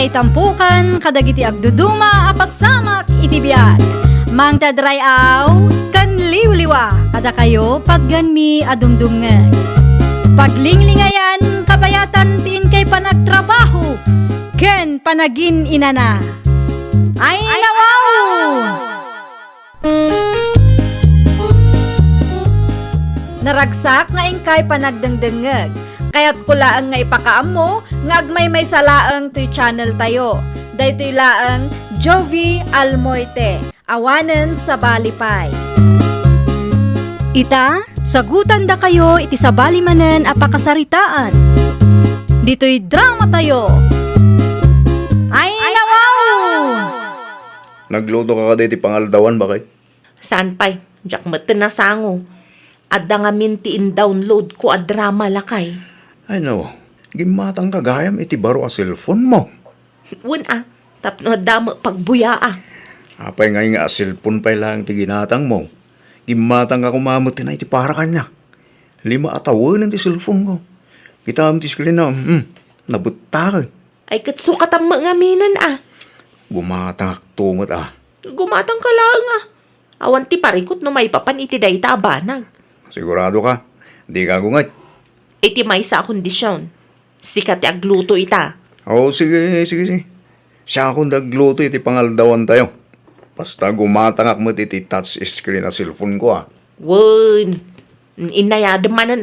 ngay tampukan, kadagiti agduduma, apasamak iti biyag. Mang tadrayaw, kan liwliwa, kada kayo pagganmi adumdumngeg. Paglinglingayan, kabayatan tiin kay panagtrabaho, ken panagin inana. Ay nawaw! Naragsak nga ingkay panagdengdengeg. Kaya't kulaang nga ipakaam mo, nga agmay salaang to'y channel tayo. Daytoy laang Jovi Almoite, awanen sa balipay. Ita, sagutan da kayo iti sa balimanen apakasaritaan. Dito'y drama tayo. Ay nawaw! Nagluto ka iti pangaldawan, bakit? Saan pa'y? Diyak mati na sango. Adda nga mintiin download ko a drama lakay. Ay no, gimatang kagayam iti baro a cellphone mo. Tapno damo pagbuya Apay nga cellphone pa'y lang ti ginatang mo. Gimatang ka kumamot na iti para kanya. 5 atawanan ti cellphone ko. Kita am ti screen na, nabutakan. Ay katsukat ang mga minan Gumatang aktumot Gumatang ka lang Awan ti parikot no may papan iti day tabanag. Sigurado ka, di ka gungat. Iti may sa kondisyon. Sikat ti agluto ita. Oo, sige. Siya akong nagluto iti pangaldawan tayo. Basta gumatang akmat iti touch screen na cellphone ko Wun. Inayadamanan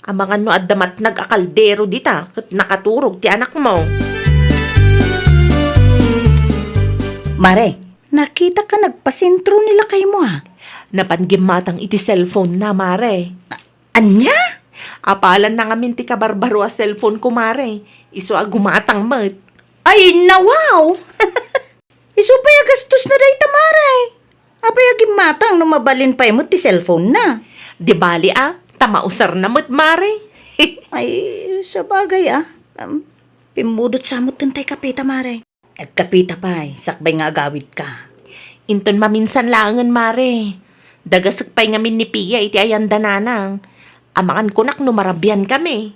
Ang mga no adamat nag-akaldero dita kat nakaturog ti anak mo. Mare, nakita ka nagpasentro nila kay mo Napanggimatang iti cellphone na, mare. Anya? Apalan na nga minti ka barbaro a cellphone ko, mare. Iso gumatang mat. Ay, nawaw! Isupaya gastos na day tamare. Apay agimatang no mabalin pa mo ti cellphone na. Di bali tamausar na mat, mare. Ay, sa bagay pimudot sa mo tintay kapita mare. Kapita pa sakbay nga agawid ka. Inton maminsan langan, mare. Dagasag pa'y ngamin ni Pia iti ayanda nanang. Amangan ko nak numarabyan kami.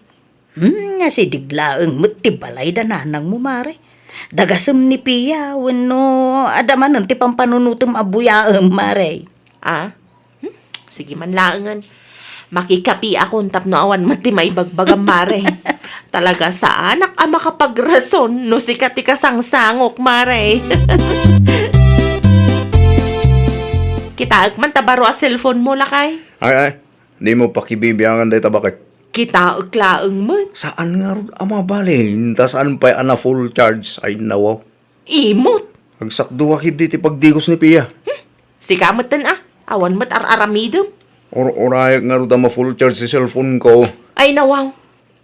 Nga si diglaeng mo't ti balay da nanang mo mare. Dagasem ni Pia wenno adaman ti pampanunutom abuyaem mare. Sige man langan. Makikapi ako tapno awan mati maibagbagang mare. Talaga sa anak makapagrason no sikat ti kasangsangok, mare. Kita man tabaro a cellphone mo lakay. Ay, di mo pakibibiyangan day tabakit. Kita laeng man. Saan nga ron amabalin? Saan pa'y ana full charge? Ay nawaw. Imot. Agsakduwa kiti ti pagdigos ni Pia. Sikamatan awan mat ar-aramidom. Orayak nga ron ma full charge si cellphone ko. Ay nawaw.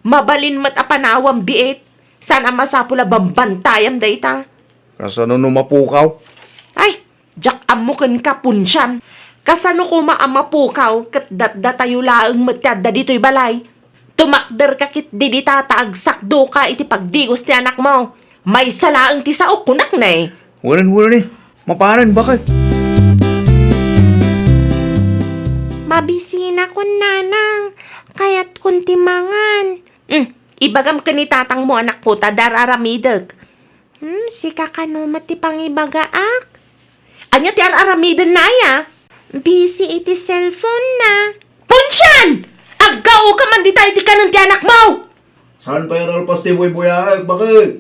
Mabalin mat apanawang biit. Sana masapula bambantayam dayta. Kasano no mapukaw? Ay, jak amukan ka punsyan. Kasano ko maamapukaw kat datdatayo laeng matyadda dito'y balay. Tumakder ka kit di tataag sakdo ka iti pagdigos ti anak mo. May salaang ti saok kunak na Walan Maparan, bakit? Mabisina ko nanang, kaya't kuntimangan. Ibagam ka ni tatang mo anak ko, tadar aramidag. Si kakanumat ti pangibagaak. Anya ti aramidan na busy iti cellphone na. Punsyan! Aggaw ka man di tayo ti kanan ti anak mo! Saan pa yung alpas ti buhay-buhay? Bakit?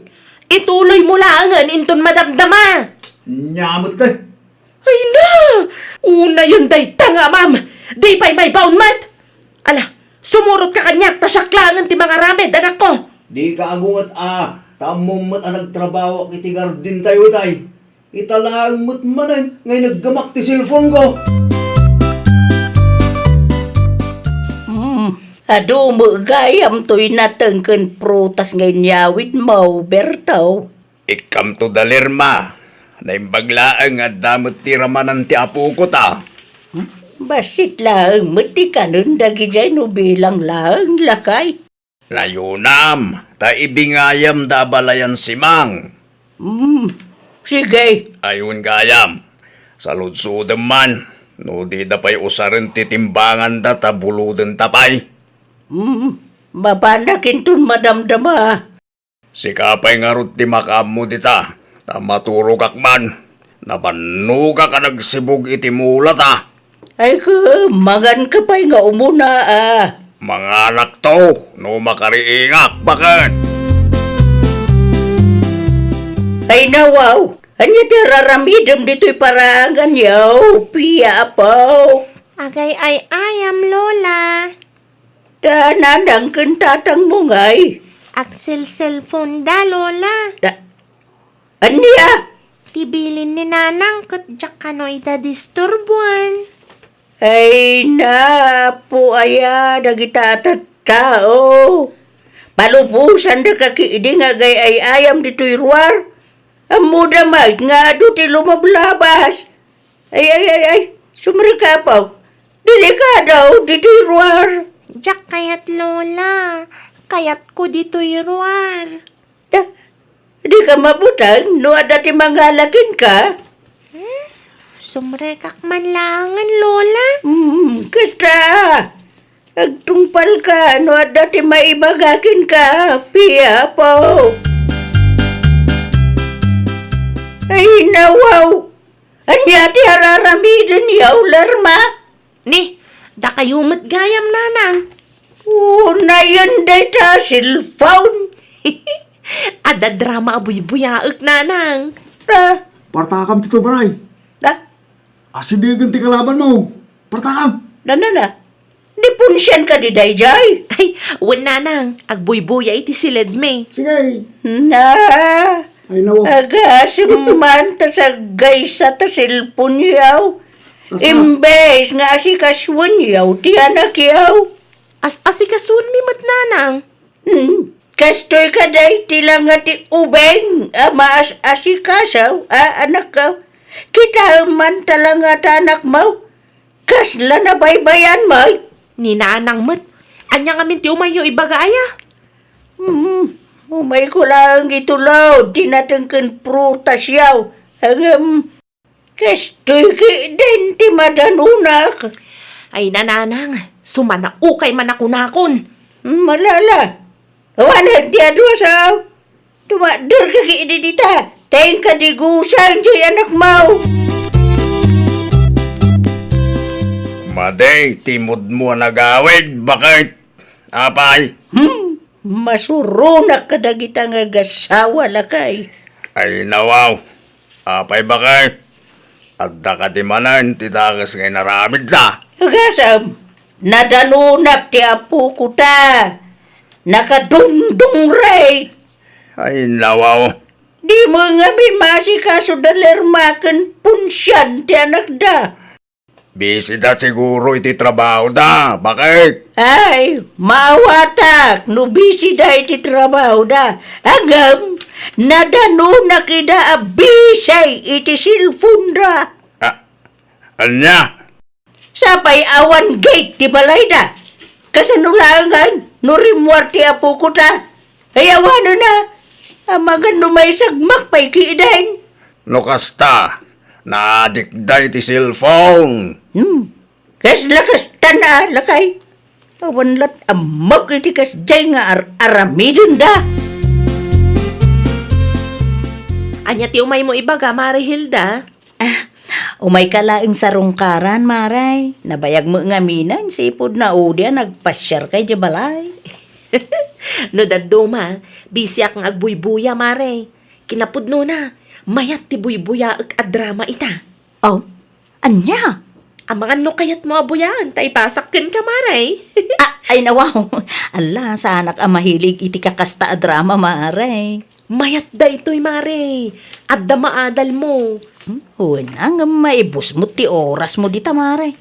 Ituloy mo laangan inton madamdama. Nyamot na. Ay na! Una yun day tanga, ma'am. Di pa'y may baon mat. Ala, sumurot ka kanyak, tasyaklangan ti mga ramed, anak ko. Di ka agungat tamumot ang nagtrabaho kiti garden tayo tay. Italaang mo't manan, ngay naggamak ti cellphone ko. Ado mo gayam to'y natengken prutas ngay nyawit mo, Bertaw. Ikam to dalirma. Naimbaglaang at damot ti ramanan ti apo ko ta. Basit lang, mati ka nun dagi dyan no bilang lang lakay. Layunam, ta ibingayam da balayan simang. Sige. Ayun gayam, sa ludsudem man, no di da pa'y usarin titimbangan da tabuluden tapay. Mabanakin tun madamdama. Sikapay nga ron ti makam mo dita. Tamaturo kak man. Napanuga ka nagsibog iti mulat Ay ka, magan ka pa'y nga umuna Mga anak to, no makariingak, bakit? Ay nawaw, anya ti raramidam dito'y parangan yaw, piya apaw. Agay ay ayam, Lola. Dananang kentatang mo ngay. Axel cellphone da, Lola. Anya? Tibilin ni Nanang katjak kano'y da disturbuan. Ay na po aya dagita at tao. Palupusan da kakiidi nga gay ay ayam dito'y ruwar. Amo damay nga ado ti lumablabas. Ay, sumrikapaw. Delikadaw dito'y ruwar. Jak kayat, Lola. Kayat ko dito'y ruwar. Di ka mabutang no ada ti mangalakin ka. Sumrekak man langan, Lola. Kasta. Agtungpal ka no ada ti maibagakin ka. Piya po. Ay nawaw. Anya ti hararamidin yaw larma. Ni, da kayo matgayam, Nanang. Na yun day ta cellphone. Ada drama abuy-buyaak, Nanang. Partakam tito baray. Asidigan ti kalaban mo. Partakam. Na. Di punsyan ka di dayjay. Ay, wan, Nanang. Agbuy-buya iti silid me. Sige. Na. Ay nawa. Agasiman ta sa gaysa ta cellphone yaw. Imbes nga si kaswan yaw ti anak yaw. Asikasun mi mat, Nanang. Kastoy ka day tilang nga ti ubeng maas asikasaw anak ka. Kita man talang nga ta anak mo. Kasla na baybayan mo. Ni Nanang mat. Anya nga minti umayo ibagaya. Umay ko lang itulaw. Tinatangkan prutas yaw. Kastoy ka din ti madanunak. Ay, Nanang. Sumana ukay man ako nakon. Malala. Awanan ti adwa sa. Tumadur ka kiididita. Tayin ka di gusang di anak mo. Maday, timod mo nagawid, bakit? Apay? Masurunak ka dagita nga gasawa lakay. Ay nawaw. Apay bakit? Adda ka di manan, titakas ngay naramid ta. Agasam, nadanunak ti apo ko ta. Nakadungdung ray. Ay nawaw. Di mo nga min masikaso dalermakan punsyan ti anak da. Busy da siguro iti trabaho da, bakit? Ay, maawatak, no busy da iti trabaho da. Agam, nadanunak ida abisay iti cellphone da. Anya? Sapay awan gate ti balay da. Kasanulangan, nurimwar ti apo ko ta. Ayawan na. Amagan numay sagmak pa'y kiidahin. No kasta, naadikday ti cellphone. Lakas tana, lakay. Awan lat amok iti kasjay nga aramidin da. Anya ti umay mo ibaga, Mari Hilda. Umay kalaing sarungkaran, Maray. Nabayag mo nga minan, sipod na udya, nagpasyar kay Jabalay. No daduma, bisyak nga agbuy-buya, Mare. Kinapudno na, mayat ti buy-buya at drama ita. Oh, anya? Ang mga no kayat mo abuyan, tay pasakkan ka, Mare. Ay nawaw. Ala, sa anak ang mahilig iti kakasta a drama, Maray. Mayat da ito'y, Mare. At da maadal mo. Una nga maibus mo ti oras mo dita, Maray.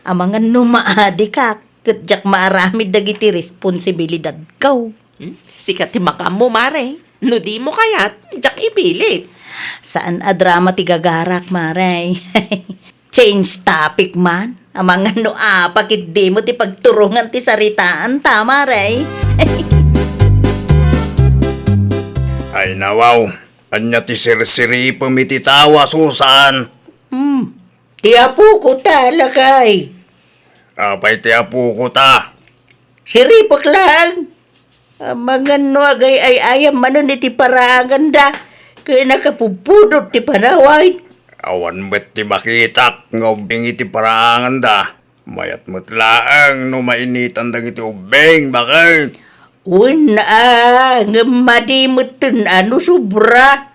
Ang mga numaadi ka, katjak maaramid dagiti responsibilidad kaw. Sikat ti makam mo, Mare. No di mo kayat, jak ipilit. Saan a drama ti gagarak, Maray? Change topic man. Ang mga no pakit di mo ti pagturungan ti saritaan, tama, Ray? Ay nawaw, anya ti sirsiri pamititawa susan. Ti apo ko talakay. Apay ti apo ko ta. Siripak lang. Amangan no agay ay ayam manon iti parangan da. Kaya nakapupudot ti panaway. Awan mo't ti makitak nga ubing iti parangan da. Mayat mo't laang no mainitan dagiti ubing, bakit? Una, nga madimuten ano sobra.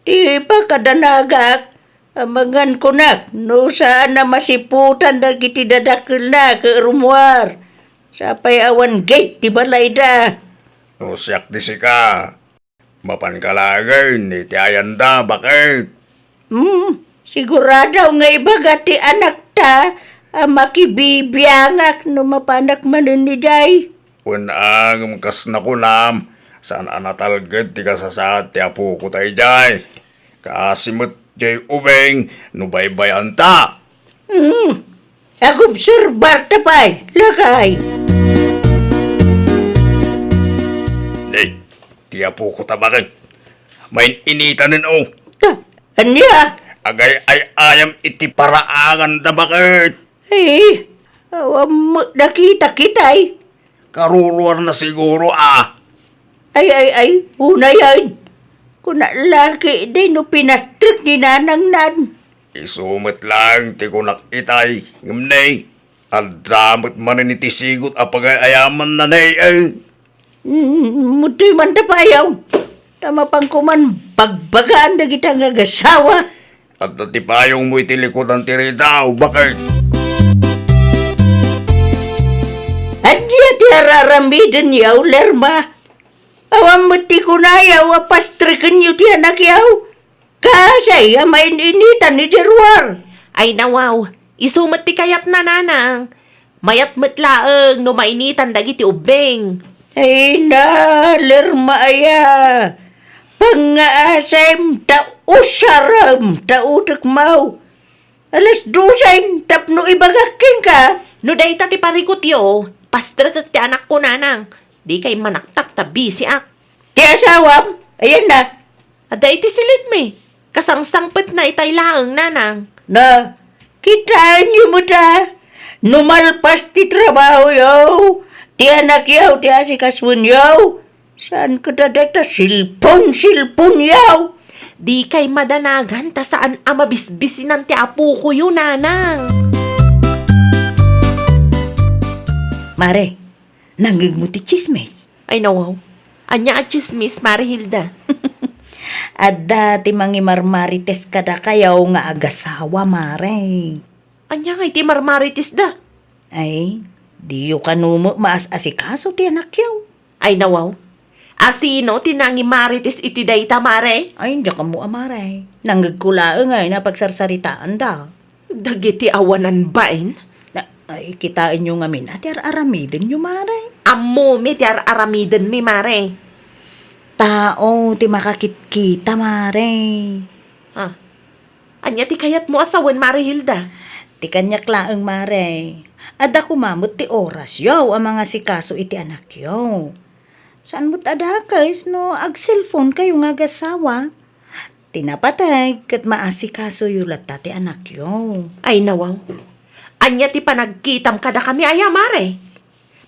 Di pa kadanagak. Amangan ko nak, no saan na masiputan dagiti dadakil na ke rumwar. Sapay awan gate ti balay da. Usyak di si ka. Mapankalagay ni ti ayanda, bakit? Sigurado nga ibaga ti anak ta, makibibiyangak no mapanak manon ni Day. Unang kas na kunam, saan anatalgad ti kasasad ti apo ko tayo jay. Kasimot jay ubeng, no baybayan ta. Ako obserbar ta pa'y, lakay. Nay, ti apo ko ta bakit? May initanin o. Anya? Agay ay ayam iti paraangan da bakit? Ay, awam nakita kitay. Karuruar na siguro Ay, una yan. Kung laki din no pinastrik ni nanang nan. Isumit lang ti kunak itay, ngumnay. Aldamot man ni ti sigot apagay ayaman na nay ay. Mutoy man tapayaw. Tama pang kuman bagbagaan na kita nga gasawa. At ti payong mo itilikotan ti ridaw, bakit? Anya ti araramidin yaw, Lerma. Awam mo ti kunayaw, apastrikan yu ti anak yaw. Kasay, amain-initan ni Jerwar. Ay nawaw, isumat ti kayat na nanang. Mayat matlaang no mainitan dagiti ubeng. Ay na, Lerma aya. Pangaasem ta usaram ta utak mau. Alas 12 tapno ibagaking ka. No day ti parikot yo, pastra ti anak ko nanang. Di kay manaktak ta busy ak. Ti asawam, ayan na. Ada iti silid me. Kasangsangpet na itay laang nanang. Na, kitaan niyo mo ta. Numalpas ti trabaho yaw. Ti anak yaw, ti asikaswan yaw. Saan ka dadagta? Silpon yaw. Di kay madanagan ta saan amabisbisinan ti apo ko yun nanang. Mare, nanggig mo ti chismes. Ay nawaw, anya at chismis Marihilda. At dati mangimarmarites kada kayaw nga agasawa, Mare. Anya nga iti marmaritis da. Ay, di yu kanumo maas-asikaso ti anak yaw. Ay nawaw, asino tinangi maritis iti dayta mare? Ay, hindi ka mo amare. Nanggagkulaang ay napagsarsaritaan da. Dagiti awanan bain? Ay, kitain nyo nga min at aramidin nyo, Mare. Ammo mi ti aramiden mi mare. Tao, ti makakit-kita, Mare. Ah, anya ti kayat mo asawan Marihilda? Ti kanyak laang, Mare. Ada kumamot ti oras yaw ang mga sikaso iti anak yaw. Saan mo't ada kays no ag-cellphone kayo nga gasawa? Tinapatay kat maasikaso yulat ti anak yaw. Ay nawaw, anya ti panagkitam kada kami aya mare.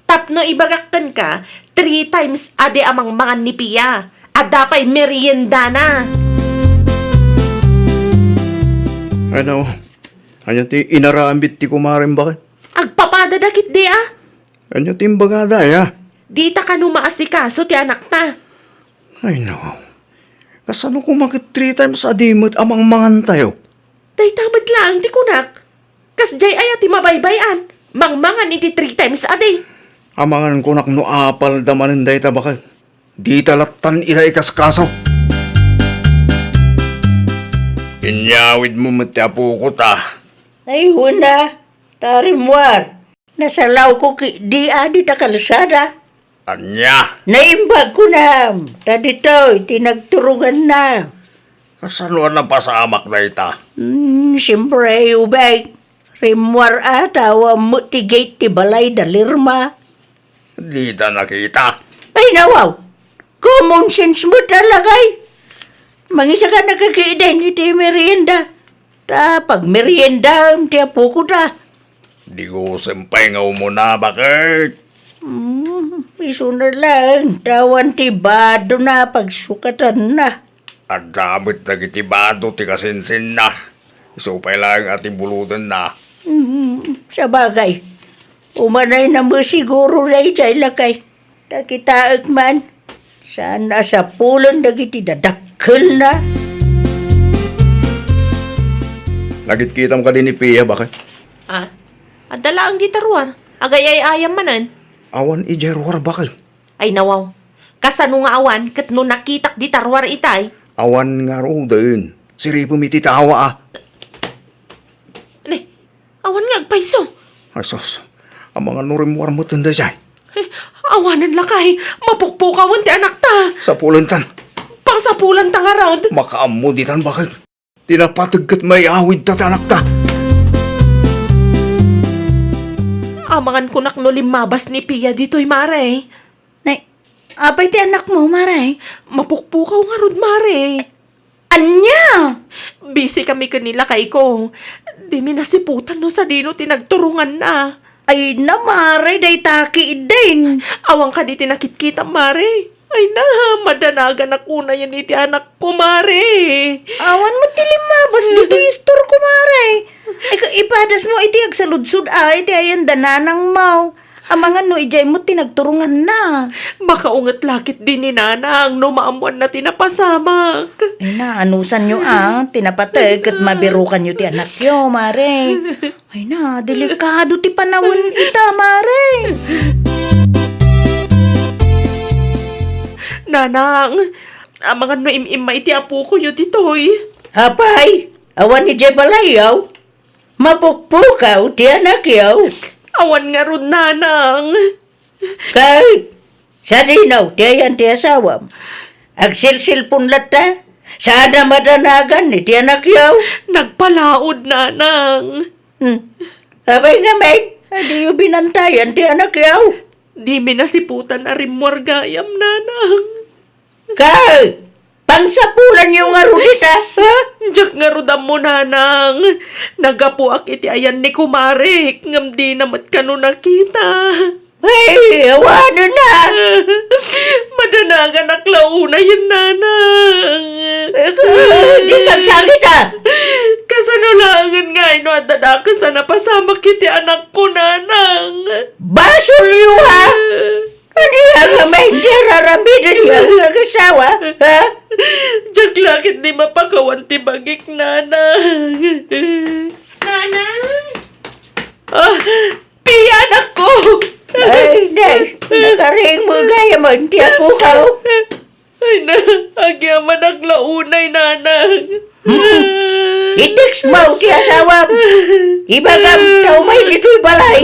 Tapno ibagakkan ka, 3 times ade amang mga nipiya. Ada pa'y merienda na. Ano? Ano ti inarambit ti kumarin bakit? Agpapada dakit di ah. Ano ti imbagada ya? Di ta ka numaasikaso ti anak ta. Ay no. Kasano kumakit 3 times a dimot amang mangan tayo? Day tamat lang ti kunak. Kas jay aya ti mabaybayan. Mangmangan iti 3 times a day. Amangan kunak no apal damanin day ta bakit? Di talatan ira ikaskaso. Inyawid mo mati apo ko ta. Ay, huna. Tarimwar. Nasalaw ko di adi ta kalsada. Anya? Naimbag ko na. Tadito, tinagturungan na. Kasano na pasamak day ta? Siyempre, ubay. Rimwar ata, mutigate ti balay dalirma. Di ta nakita. Ay, nawaw. Common sense mo talagay. Mangisa ka nagkakiiden iti merienda. Ta, pag merienda, ti apo ko ta. Di ko sempay nga umuna bakit? Miso na lang, tawan tibado na pagsukatan na. Agamit na kitibado ti kasinsin na. Isupay lang ating bulutan na. Sa bagay, umanay na mo siguro ray chay lakay. Takitaag man, sana sa pulon dagiti dadakkel na. Nagit kitam ka din ni Pia, bakit? Ah, adala ang gitarwar. Agay ay ayam manan. Awan ijerwar, bakit? Ay nawaw. Kasano nga awan, kat no nakitak di tarwar itay. Awan nga ro din. Siri pumititawa ah. Ano, awan nga agpaiso. Asos, ang mga nurimwar mo tanda dyan. Awanan lakay, mapukpukawan ti anak ta. Sa pulantan, Pangsapulan ta nga raod. makaamuditan bakit? Tinapatagkat may awid tatanak ta. Amangan kunak no limabas ni Pia dito'y mare. Nay, apay ti anak mo, maray? Mapukpukaw nga rod mare. Anya? Busy kami kanila kay ko. Di mi nasiputan no sa dino tinagturungan na. Ay na, maray, day taki din. Awang ka di tinakitkita mare. Ay na, madanagan ako na yan iti anak ko mare. Awan mo tilimabas dito istor ko, maray. Ay, ipadas mo iti agsaludsud ay, iti ayan dananang mau. Amangan no, ijay mo tinagturungan na. Baka ungat lakit din ni nanang no maamuan na tinapasamak. Ay na, anusan nyo tinapatag at mabirukan nyo ti anak nyo, mare. Ay na, delikado ti panawin ita, mare. Nanang, amangan no imima iti apo ko yun ditoy. Apay, awan ni Jay Balayaw. Mapukpukaw ti anak yaw. Awan nga ron nanang. Kahit sa dinaw ti ayan ti asawam. Agsilsilpon lata. Sana madanagan ni ti anak yaw. Nagpalaod nanang. Abay nga may, adi yung binantayan ti anak yaw. Di mi nasiputan na rin gayam nanang. Kahit pangsapulan yung arudita, ha? Diyak nga rodam mo nanang. Nagapuak iti ayan ni kumarik. Ngam di namat ka no nakita. Ay, awanan na. Madanagan aklauna yun nanang. Di kagsakit Kasanulangan nga ino at dadaka sa napasama kiti anak ko nanang. Basol yung ha? Ano yung may hindi raramidan yung nag-asawa, ha? Diyak lakit di mapakawan ti bagik nanang. Nanang? Ah, Pia anak ko! Ay, nay, nakaring mo gaya mo, hindi ako ka. Ay na, agyaman aglaunay nanang. I-text mo, ti asawa. Ibagam, tao may dito'y balay.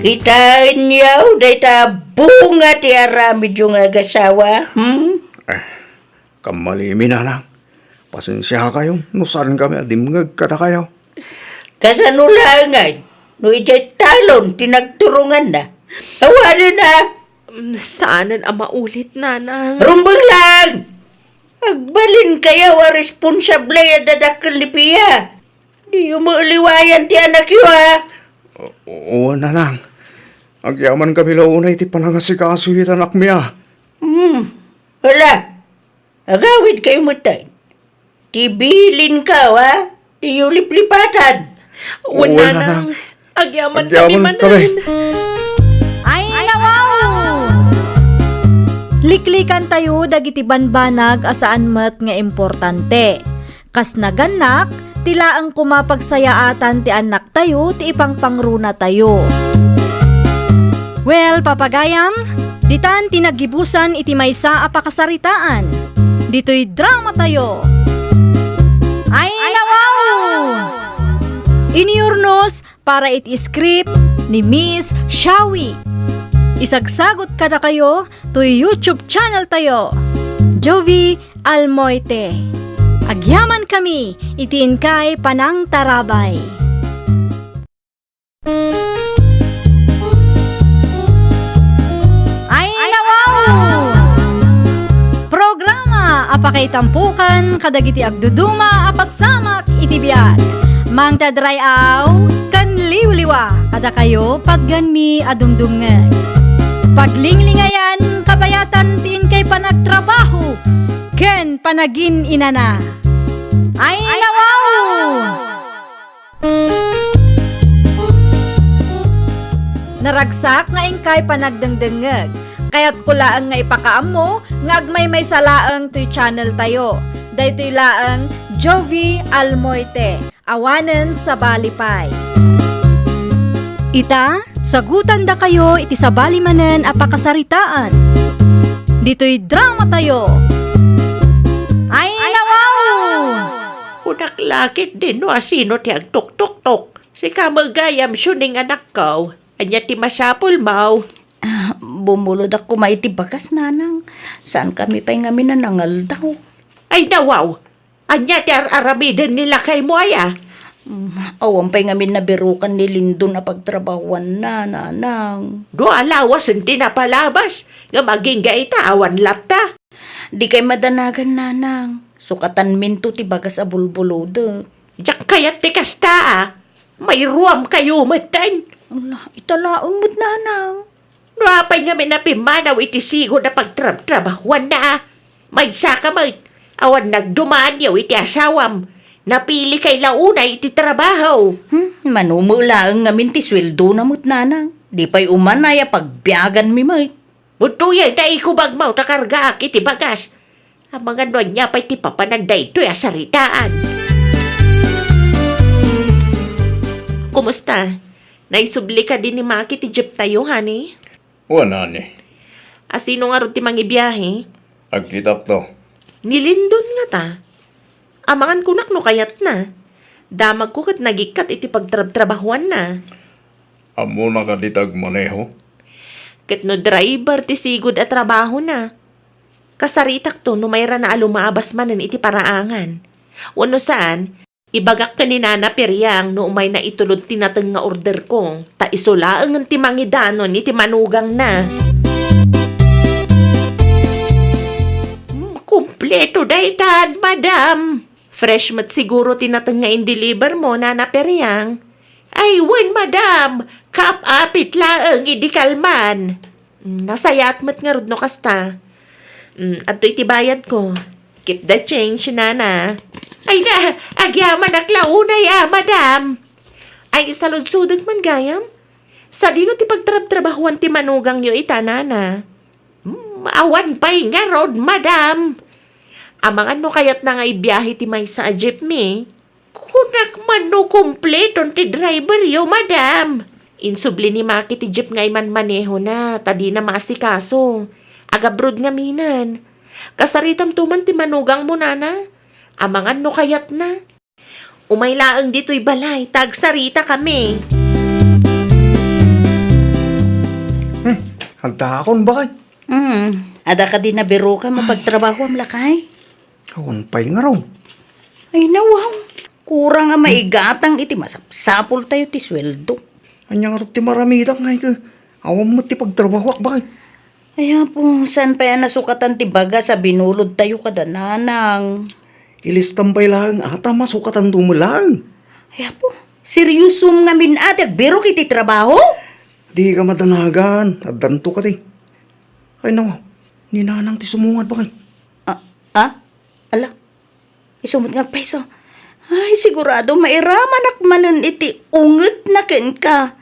Kitain niyaw, day ta bunga ti aramid yung agasawa. Kamalimi na lang. Pasensya kayo, nusaran kami adimngag kata kayo. Kasanulangan, no ijay talon, tinagturungan na. Awanan na, Saanan ang maulit nanang? rumbang lang. Agbalin kayo a responsable at dadakal ni Pia. Di yung mauliwayan ti anak yun, ha? Oo na lang. Agyaman kami launay ti panangasikasuhit anak miya. Wala. Agawid kayo mo tayo. Tibilin ka, ha? Di yung liplipatan. O Oo, nanang, nanang. agyaman kami Agyaman manan. kami. Ay, nawaw! Liklikan tayo dagiti banbanag asaan met nga importante. Kas naganak, tila ang kumapagsayaatan ti anak tayo ti ipangpangruna tayo. Well, papagayam, ditan tinagibusan iti maysa a pakasaritaan. Dito'y drama tayo. Ay, nawaw! Iniurnos para iti script ni Miss Shawi. Isagsagot kada kayo to YouTube channel tayo, Jovi Almoite. Agyaman kami, itiin kay Panang Tarabay. Ay, nawaw! Programa apakay tampukan kadagiti agduduma apasamak iti biag. Mang dadrayaw, kan liwliwa, kada kayo paggan mi adungdungan. Paglinglingayan, kabayatan tiin kay panagtrabaho, ken panagin inana. Ay nawaw! Naragsak nga ingkay panagdengdengeg, kaya't kulaan nga ipakaamo, nga agmay may salaang to'y channel tayo. Daytoy laang Jovi Almoite, awanen sa Balipay. Ita, sagutan da kayo iti sa balimanen apakasaritaan. Dito'y drama tayo. Ay nawaw! Kunaklakit din no asino ti agtok-tok-tok. Si kamagayam syuning anak ko. Anya ti masapul mau. Bumulod ako maiti bakas, nanang. Saan kami pa'y nga minanangal daw? Ay nawaw. Anya ti aramiden nila kay mo aya. Awang pa'y nga minabirukan ni Lindo na pagtrabawan na, nanang. Do alawas ang tinapalabas. Nga maging gaita awan lata. Di kay madanagan, nanang. Sukatan minto ti bagas a bulbulod. Diyak kayat ti kasta may ruam kayo matan. Ala, italaong mo't, nanang. Napay nga minapimanaw iti sigo na pagtrabahuan na. May saka may awan nagdumaan yaw iti asawam. Napili kay launa iti trabaho. Manumula ang ngamin ti sweldo na mo't, nanang. Di pa'y umanaya pagbiagan mi, may. Butuyan na ikubag mo takargaak iti bagas. Ang mga nun niya pa'y ti papananday ito'y asaritaan. Kumusta? Naisubli ka din ni Maki ti jeep tayo, honey? Wala ni. Asino nga ron ti mangibiyahe? Agkitak to. Nilindon nga ta. Amangan kunak no kayat na. Damag ko kat nagikat iti pagtrabahuan na. Amo na ka ditag maneho. Kat no driver ti sigod at trabaho na. Kasaritak to no mayra na alumaabas manen iti paraangan. Wano saan, ibagak ka ni Nana Periang no umay na itulod tinateng nga order ko. Ta isulaang ti mangidanon iti manugang na. Kumpleto daytan, madam. Fresh mat siguro tinateng nga in-deliver mo, Nana Periang. Ay, wen, madam. Kapapit laang idikalman. Nasayat mat nga rod no kasta. At iti bayad ko. Keep the change, Nana. Ay na, agyaman aklaunay madam. Ay, isaludsudag man gayam. Sa dino ti pagtrabahuan ti manugang nyo ita, Nana. Awan pa'y nga rod, madam. Amang ano kayat na nga ibiyahe ti may sa jeepney? Kunak man no kompleton ti driver yo, madam. Insubli ni Maki ti jeep nga iman maneho na, tadi na maasikaso. Agabrod nga minan. Kasaritam tuman ti manugang mo, Nana. Amangan no kayat na. Umaylaang dito'y balay, tagsarita kami. Hagtakon ba kay? Ada ka din na biro ka mapagtrabaho am lakay. Awan pa'y nga raw. Ay nawaw. Kurang nga maigatang iti masapsapol tayo ti sweldo. Anyang rin ti maramidak ngay ka. Awan mo ti pagtrabaho ba kay? Ay po, saan pa yan nasukatan ti baga sa binulod tayo kada, nanang? Ilistambay lang ata masukatan tumulang. Ay po, seryosum nga minatag biro kiti trabaho? Di ka madanagan. Adanto ka ti. Ay nawa, ninanang ti sumungad ba kay? Ala, isumot nga peso. Ay, sigurado mairaman akmanan iti unget na ken ka.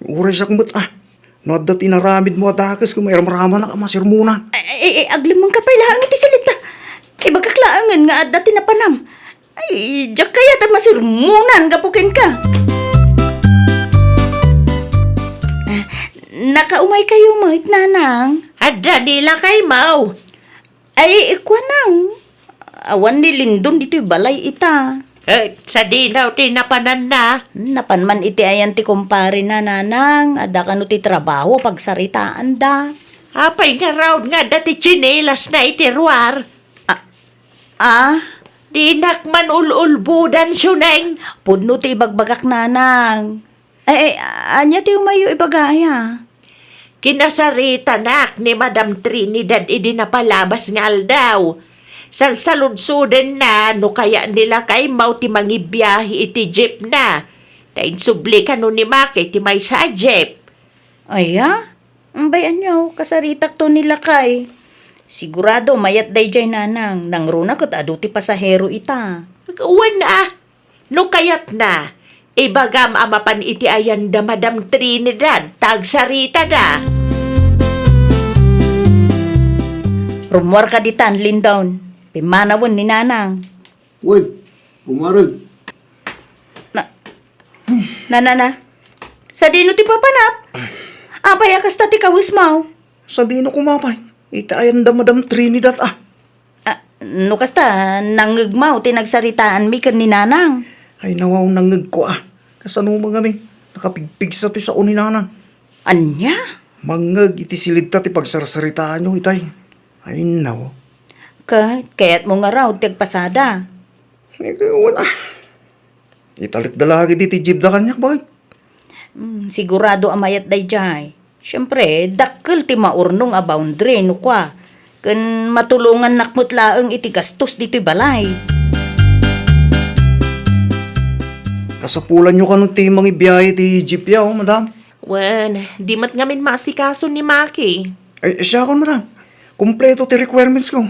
Uray siya kumbat Noda tinaramid mo atakas kung mayroon na ka masirmunan. Aglimang ka pailangan iti salita. Ibagkaklaangan nga at dati na panam. Ay, diyak kaya at masirmunan gapukin ka. Nakaumay kayo mo, nanang. Adda nila kay Mau. Ay, ikwa nang. Awan ni Lindon dito'y balay ita. Sa dinaw tinapanan na. Napanman iti ayan ti kumpare na, nanang. Ada ka no ti trabaho pagsaritaan da. Apay nga raw nga dati chinelas na itiruar. Dinak man ululbudan syuneng. Pudno ti ibagbagak, nanang. Anya ti umayo ibagaya. Kinasarita nak ni Madam Trinidad idi napalabas nga aldaw. Salsalud-suden na, no kaya nila kay mau ti mangibiyahe iti jeep na. Dain subli ka no ni Maki, ti may sa jeep. Aya, ang bayan niyo, kasaritak to nila kay. Sigurado mayat day jay nanang, nang runa kat adu ti pasahero ita. Uwan na, no kayat na. Ibagam amapan iti ayan da Madam Trinidad, tagsarita da. Rumwar ka ditan, Lindon. Pimanawon ni nanang. Uy, pumarag. Na. Sa dino ti papanap? Abay, akas ta ti kawis mau. Sa dino kumapay. Itayan da Madam Trinidad No kasta, nangagmaw, tinagsaritaan mi kan ni nanang. Ay nawaw nangag ko Kasano mga mi? Nakapigpig sa ti sa uninanang. Anya? Mangag iti silid ta ti pagsarsaritaan nyo itay. Ay nawaw. Kaya't mo nga raw, tagpasada. Wala. Italik dalagi ti jeep da kanyak, bakit? Sigurado amayat day jay. Siyempre, dakkel ti maurnong a boundary, no kwa. Kan matulungan nakmutlaang iti gastos dito'y balay. Kasapulan nyo ka nung timang ibiyahe ti jeep yaw, madam. Wan, di mat ngamin masikaso ni Maki. Ay, siya kon, madam. Kumpleto ti requirements ko.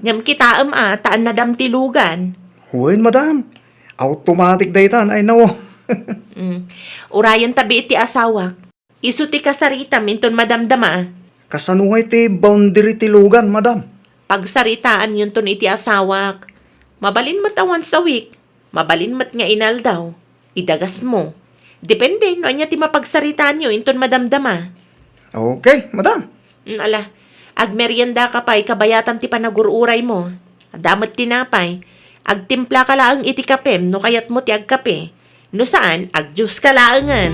Ngam kita taan na dam tilugan. Huwin, madam. Automatic daytan, ay nawo. Urayan tabi iti asawa. Isu ti kasarita minton madamdama. Kasanungay ti boundary ti lugan, madam. Pagsaritaan yun ton iti asawak. Mabalin mat a once a week. Mabalin mat nga inal daw. Idagas mo. Depende no anya ti mapagsaritaan nyo inton madamdama. Okay, madam. Ala, agmerienda ka pa'y kabayatan ti panagururay mo. Adamat tinapay. Agtimpla ka laang iti kapem no kayat mo ti agkape. No saan, agjus ka laangan.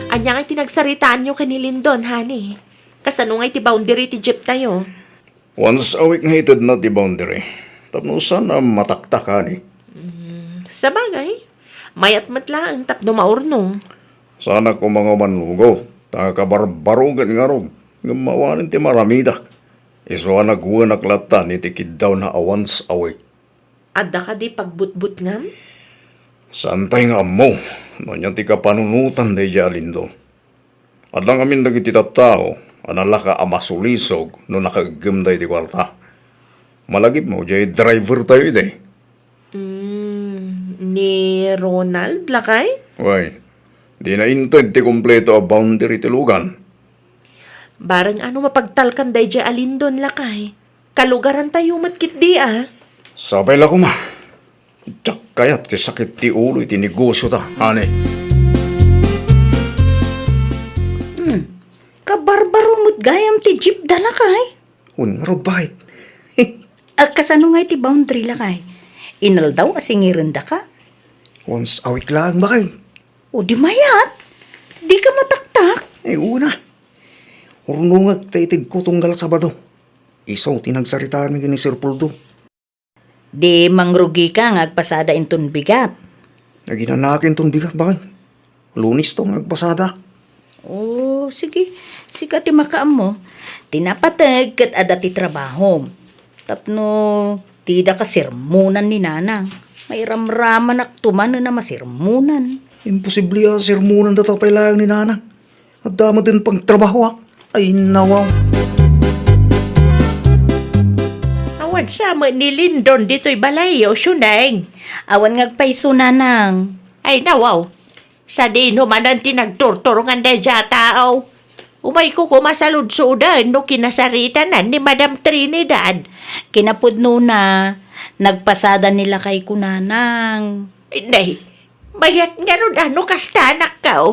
Anya nga tinagsaritaan nyo kanilindon, honey. Kasano nga iti boundary ti jeep tayo. Once a week nga itod na ti boundary. Tapno sana mataktakan eh. Sa bagay, mayat matlaang tapno maurnong. Sana ko mga manlugaw. Takakabarbarugan nga rog. Gumawanin ti maramidak. Iswa nagwanak latan iti kiddaw na a once a week. Adda ka di pagbutbut ngam? Santay nga mo. Nanya ti kapanunutan day jalindo. Adlang amin dagiti tattao. Anala ka amasulisog no nakagam day ti kwarta. Malagip mo, jay driver tayo ite. Ni Ronald lakay? Way, di na inted ti kompleto a boundary ti lugan. Barang ano mapagtalkan day jay alindon lakay. Kalugaran tayo matkit di Sabay la ko ma. Tsak kayat ti sakit ti ulo iti negosyo ta, ane. Kabarbaro mo't gayam ti jeep dala kay. Un nga rod bakit? Kasano nga iti boundary la kay? Inal daw asingiran da ka? Once a week lang bakit? O di mayat. Di ka mataktak. Una. Urunungag ta itig ko tunggal Sabado. Isaw tinagsaritaan mi kini Sir Puldo. Di mangrugi ka nga agpasada inton bigat. Naginanakin ton bigat bakit? Lunis to agpasada. Oh, sige. Sika ti makaam mo. Tinapatag kat ada ti trabaho. Tapno, tida ka sirmunan ni nanang. May ramraman aktuman na masirmunan. Imposible sermonan data pa ilang ni Nana. At dama din pang trabaho Ay nawaw. Awan siya mo ni Lindon dito'y balayo, syuneng. Awan ngagpaiso nanang. Ay nawaw. Sa dino man ang tinagturturungan na dya tao. Umay ko kumasalud-sudan no kinasaritanan ni Madam Trinidad. Kinapudno na, nagpasada nila kay kunanang. Hindi. Mayat nga ron ano kastanak ka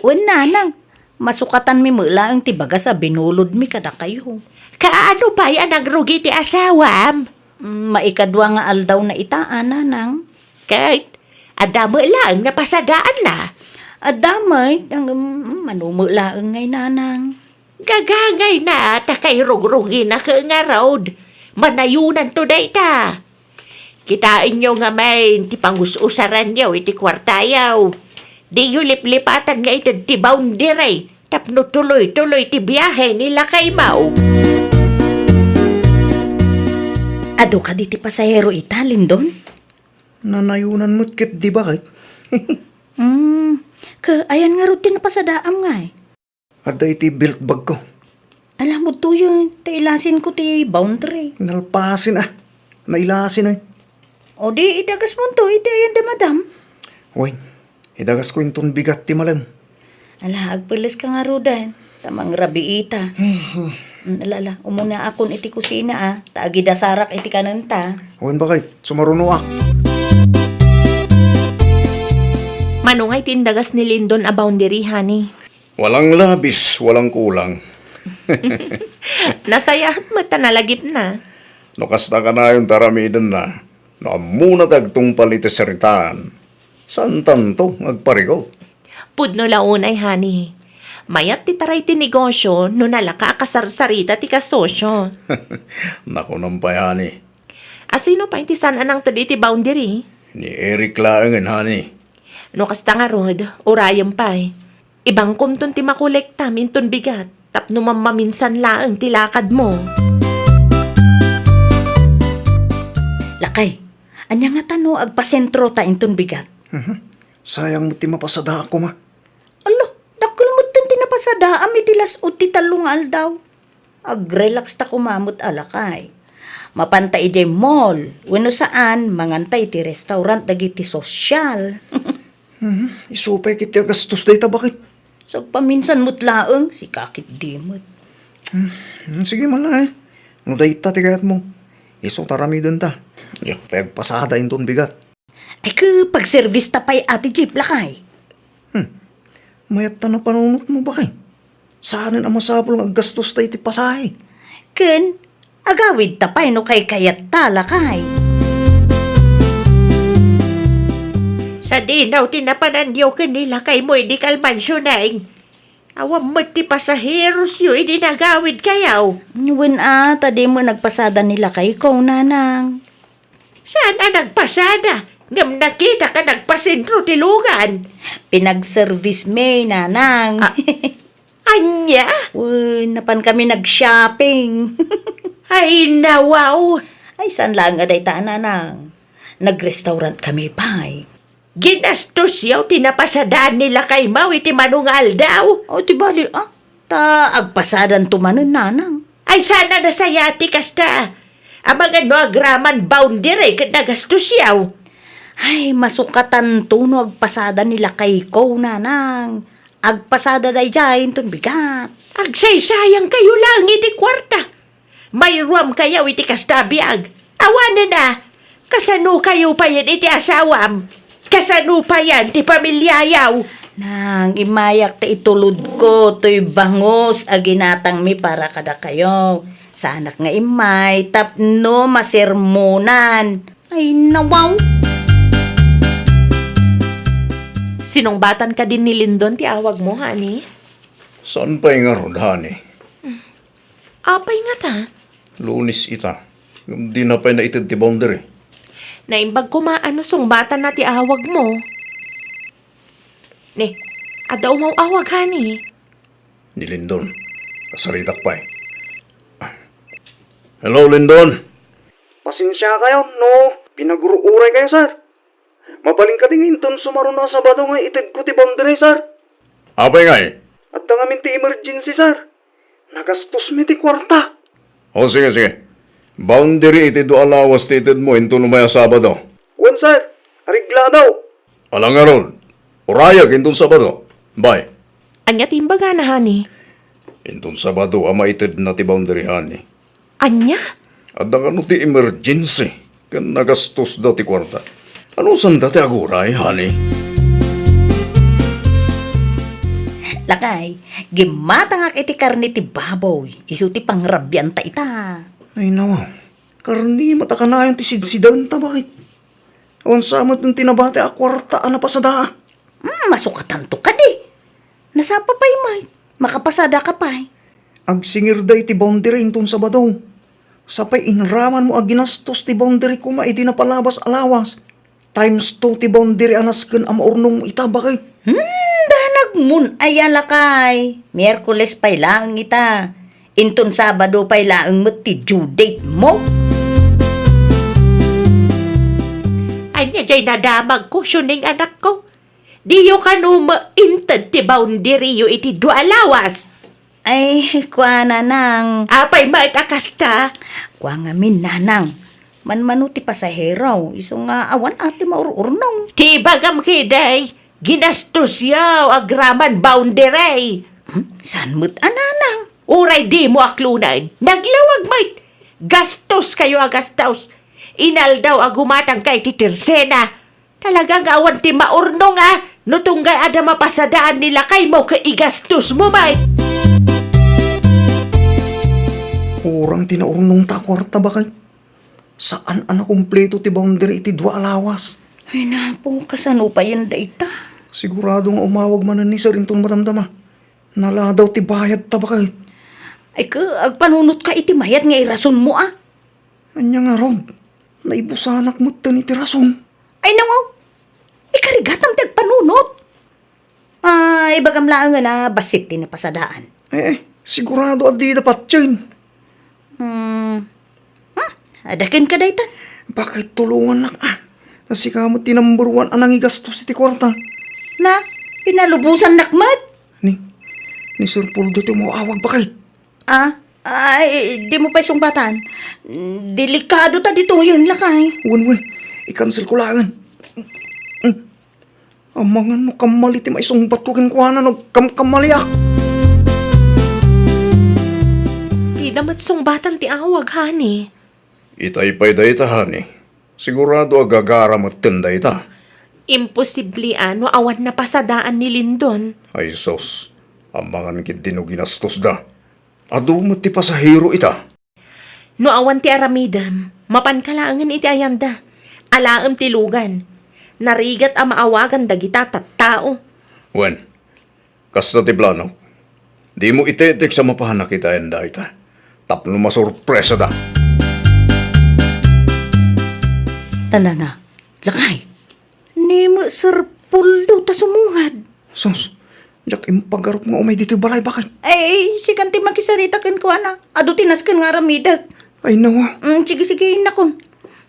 Wan nanang, masukatan mi mula ang tibaga sa binulod mi kada kayo. Kaano ba yan ang rugi ti asawam? Maikadwa nga aldaw na itaan nanang. Kahit adamo lang napasadaan na. Adamay, ang manumulaang ngay nanang. Gagangay na takay rugrugi na ka nga road. Manayunan to ta. Kitain nyo nga may ti pangususaran nyo iti kwartayaw. Di nyo liplipatan nga iti ti boundary. Tapno tuloy-tuloy ti biyahe nila kay Mau. Ado ka di ti pasahero ita, Lindon? Nanayunan mo't kit di bakit? Ayan nga rutin na pasadaam nga eh. At iti belt bag ko. Alam mo to yun, tailasin ko ti boundary. Nalpasin Nailasin O di, idagas mo to, iti ayan da madam. Uy, idagas ko yung bigat ti malam. Ala, agpilis ka nga rudan. Tamang rabi ita. Alala, umuna akon iti kusina Taagi da sarak iti kananta. Uy, bakit? Sumaruno Manungay tindagas ni Lindon a boundary, honey. Walang labis, walang kulang. Nasayahat mata nalagip na. No kasta ka na yung taramidan na. No muna tagtong palitasaritaan. San tanto agparigaw? Pudno launay, honey. Mayat ti taray ti negosyo no nalaka kasarsarita ti kasosyo. Naku nampayani. Asino pa iti sana nang tadi ti boundary? Ni Eric laangan, hani. No kasta nga rod, urayam pa eh. Ibang kumton ti makolekta minton bigat. Tapno mamaminsan laang ti lakad mo. Lakay, anya nga tano agpasentro ta inton bigat. Sayang mo ti mapasada ako ma. Alo, dakol mo tin tinapasada iti lasot ti talungal daw. Ag-relax ta kumamot alakay. Mapanta ijay mall, wano saan, mangantay ti restaurant dagiti sosyal. Isupay kiti gastos day ta bakit? So paminsan mo't laeng, si kakit di mo't. Sige malay. Ano day ta tigayat mo? Isong taramidan ta. Pagpasada yung bigat. Ay pag service ta pa'y ati jeep lakay. Mayat ta na panunot mo bakit? Saan ang masapol ang gastos tayo ti pasahe? Ken, agawid ta pa'y no kay kayat ta lakay. Sa dinaw tinapanandyo kanila kay mo di kalmansyonaing. Awam mo ti pasaheros yu idinagawid kayaw. Nyuwen tadi mo nagpasada nila kay ikaw nanang. Saan nagpasada? Ngam nakita ka nagpasentro ti lugan. Pinag-service may nanang. Anya? Uy, napan kami nag-shopping. Ay nawaw. Ay, saan lang aday ta nanang? Nag-restaurant kami pa'y. Ginastos yaw tinapasadaan nila kay Mau iti manungal daw. O, di bali ta agpasadan tumanon nanang. Ay sana nasayati kasta. Amang ano agraman boundary kat nagastos yaw. Ay, masukatan to no agpasada nila kay ikaw nanang. Agpasada day dyan ton bigat. Agsaysayang kayo lang iti kwarta. May ruam kayaw iti kastabiag. Awanan na. Kasano kayo pa yan iti asawam. Kasano pa yan ti pamilyayaw. Nang imayak ta itulod ko to'y bangos aginatang mi para kada kayo. Sa anak nga imay tapno masermonan. Ay nawaw. Sinungbatan ka din ni Lindon ti awag mo, honey? Saan pa yung arod, hani? Apay nga ta. Lunis ita. Di na pa naitid ti boundary. Naimbag ko maano sungbatan na ti awag mo. Ne, adaw mo awag, honey. Ni Lindon. Kasaritak pa Hello, Lindon. Pasensya kayo, no? Pinaguruuray kayo, sir. Mabaling ka din inton sumaron na sa bato nga itid ko ti boundary, sir. Apay nga At tangamin ti emergency, sir. Nagastos mi ti kwarta. O, sige. Boundary itid do alawas ti itid mo inton lumaya Sabado. Wan, sir. Arigla daw. Alang nga ron. Urayag inton Sabado. Bye. Anya timbaga na, honey? Inton Sabado ama itid na ti boundary, hani. Anya? At ano ti emergency. Kan nagastos daw ti kwarta. Ano saan dati aguray, honey? Lakay, gimatangak iti karni ti baboy. Isu ti pangrabyan ta ita. Ay nawa, karni matakanayon ti sidsidan ta bakit? Awan samot ng tinabate a kwarta na pasada. Masukatan to ka di. Nasapa pa'y may. Makapasada ka pa'y. Agsingir da iti boundary inton Sabado. Sapay inraman mo aginastos ti boundary kuma iti napalabas alawas. Times 2 ti boundary anasken am urnong ita bakit? Danag mun ayala kay. Miyerkules pa'y laang ita. Inton Sabado pa'y laang mo ti due date mo. Anya jay nadamag ko, syuning anak ko. Diyo ka no maintad ti boundary yu iti dua lawas. Ay, kwa nanang. Apay maikakasta. Kwa nga min nanang. Man ti pasahero. Iso nga awan ati maururnong. Ti bagam kiday, ginastos yaw agraman boundary. San mo't ananang? Uray di mo aklunan. Naglawag mait. Gastos kayo agastos. Inal daw agumatang kay ti Tersena. Talagang awan ti maurnong no tunggay ada mapasadaan nila kay mo kaigastos mo mait. Kurang tinaurnong ta kwarta ba kay? Saan kumpleto ti boundary iti dua lawas? Ay napo, kasano pa yan dayta? Sigurado nga umawag man ni sa rintong maramdama. Nala daw ti bayad ta ba kay? Ay agpanunot ka iti mayat nga irason mo Anya nga Rob, naibusanak mo ta ni ti rason. Ay nawaw, ikarigatam ti agpanunot. Ibagam lang nga na basit ti napasadaan. Sigurado adi dapat yun. Adakin ka daytan. Bakit tulungan nak Kasi kamot ti number 1 anang igastos iti kwarta. Na, pinalubusan nakmat. Ni Sir Puldo ti mo awag ba kay? Di mo pa sumbatan. Delikado ta dito yun lakay. Wan, i-cancel ko langan. Ang mga no kamali ti maisungbat ko kinkwanan o kamaliak. Di namat sungbatan ti awag, hani. Itay-pay da ita, hani. Sigurado agagara mo tinda ita. Imposible awan na pasadaan ni Lindon. Ay sos, ang mga nikid din o ginastos da. Ado mo ti pasahero ita. No awan ti aramidam, mapankalangan iti ayanda. Alaam ti lugan. Narigat ang maawagan dagita tattao. Wen, kasta ti plano. Di mo itetek sa mapahanak ita yanda ita. Tapno masurpresa da. Tanana, lakay. Ni mo Sir Puldo ta sumungad. Sos, jak impagarap nga umay dito balay bakit? Ay, si kanti makisarita kan ko Ado tinaskan nga ramidag. Ay nawa. Sige, nakon.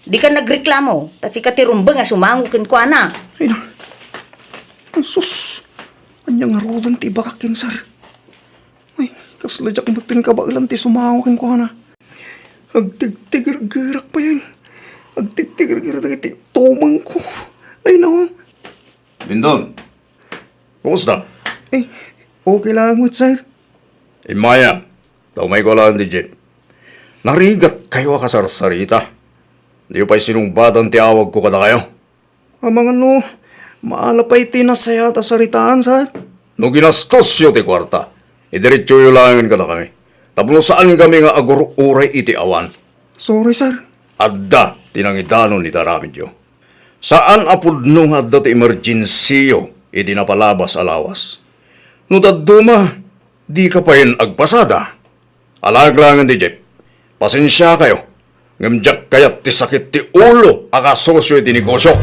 Di ka nagreklamo. At si katirumba nga sumango kan ko Ay na. Sus, anya nga rodan ti bakakin sir. Ay, kasladyak matin ka ba ilan ti sumawakin ko na. Agtigtigirak pa yan. Agtigtigirak ti tumang ko. Ay nawa. Lindon, kumusta? Okay lang mo, sir. Maya, taumay ko lang di Jen. Narigat kayo kasarsarita. Di pa'y sinumbatan ti awag ko kada kayo. Amang maalapay tinasayata saritaan, sir. No ginastos yun ti kwarta. Idiretso yung langin kada kami. Tapos saan kami nga agur-uray iti awan. Sorry, sir. Adda, tinangidanon ni Taramidyo. Saan apudno nga adda ti emergency iti napalabas alawas. No daduma, di ka pa yun agpasada. Alaglangan di Jeff. Pasensya kayo. Ngamjak kayat ti sakit ti ulo akasosyo iti negosyo.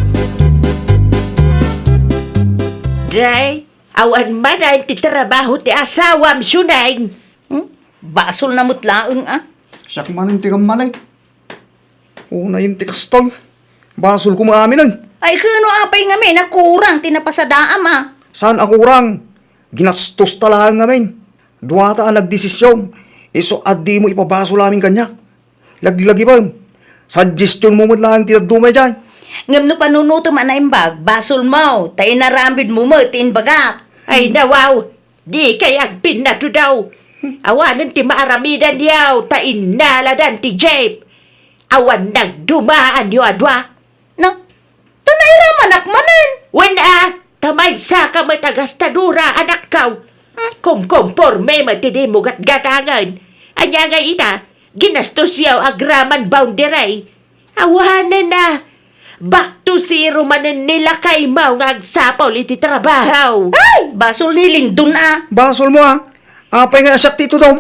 Day, awan man ang titrabaho ti asawam syunay. Basol na mutlaang Siyak manin ti kamalay. Una yung ti kastoy. Basol ko maamin Ay, kano apay nga may nakurang tinapasadaam Saan ako kurang? Ginastos talagang ngamin. Duwata ang nagdesisyon. Iso addi mo ipabasol namin kanya. Laglagi ba? Suggestion mo lang tinadumay dyan. Ngam no panunuto man na imbag, basol mo, tayo narambid mo tin bagak. Ay nawaw, di kayag pinato daw. Awanan ti maaramidan yaw, ta inaladan ti Jeep. Awan nagdumaan yu adwa. No, tunay raman akmanan. Wala, tamay sa ka matagastadura anak kaw. Kumporme matidi mo gatgatangan. Anya nga ita, ginastos yaw agraman boundary. Awanan na. Back to zero manin nila kay mau nga agsapol iti trabaho. Ay, basol ni Lindon Basol mo Apay nga asak tito daw.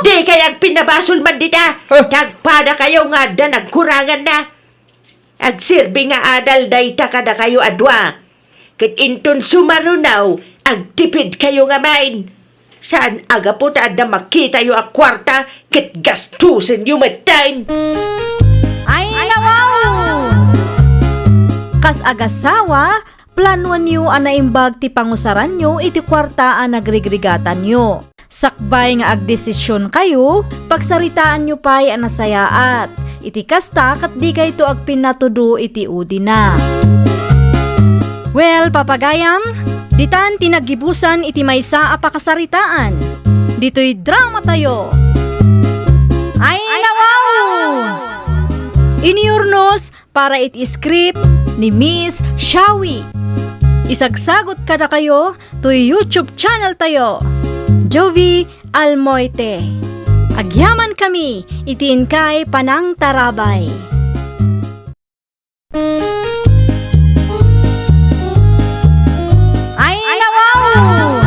Di kayag pinabasol man dita. Tagpada kayo nga da nagkurangan na. Agsirbi nga adal dayta kada kayo adwa. Kat inton sumarunaw, agtipid kayo nga main. Saan aga po ta da makita yu a kwarta, kat gastusin yu matain. Ay, nawaw! Kas agasawa, planuan nyo anaimbag ti pangusaran nyo iti kwartaan nagrigregatan nyo. Sakbay nga agdesisyon kayo, pagsaritaan nyo pa'y anasayaat. Iti kasta kat di kayo to agpinatudo iti udi na. Well, papagayam, ditan tinagibusan iti maysa a pakasaritaan. Dito'y drama tayo. Ay nawaw! Iniurnos para iti script ni Miss Shawi. Isagsagot kada kayo to YouTube channel tayo, Jovi Almoite. Agyaman kami, itiin kay Panang Tarabay. Ay nawaw!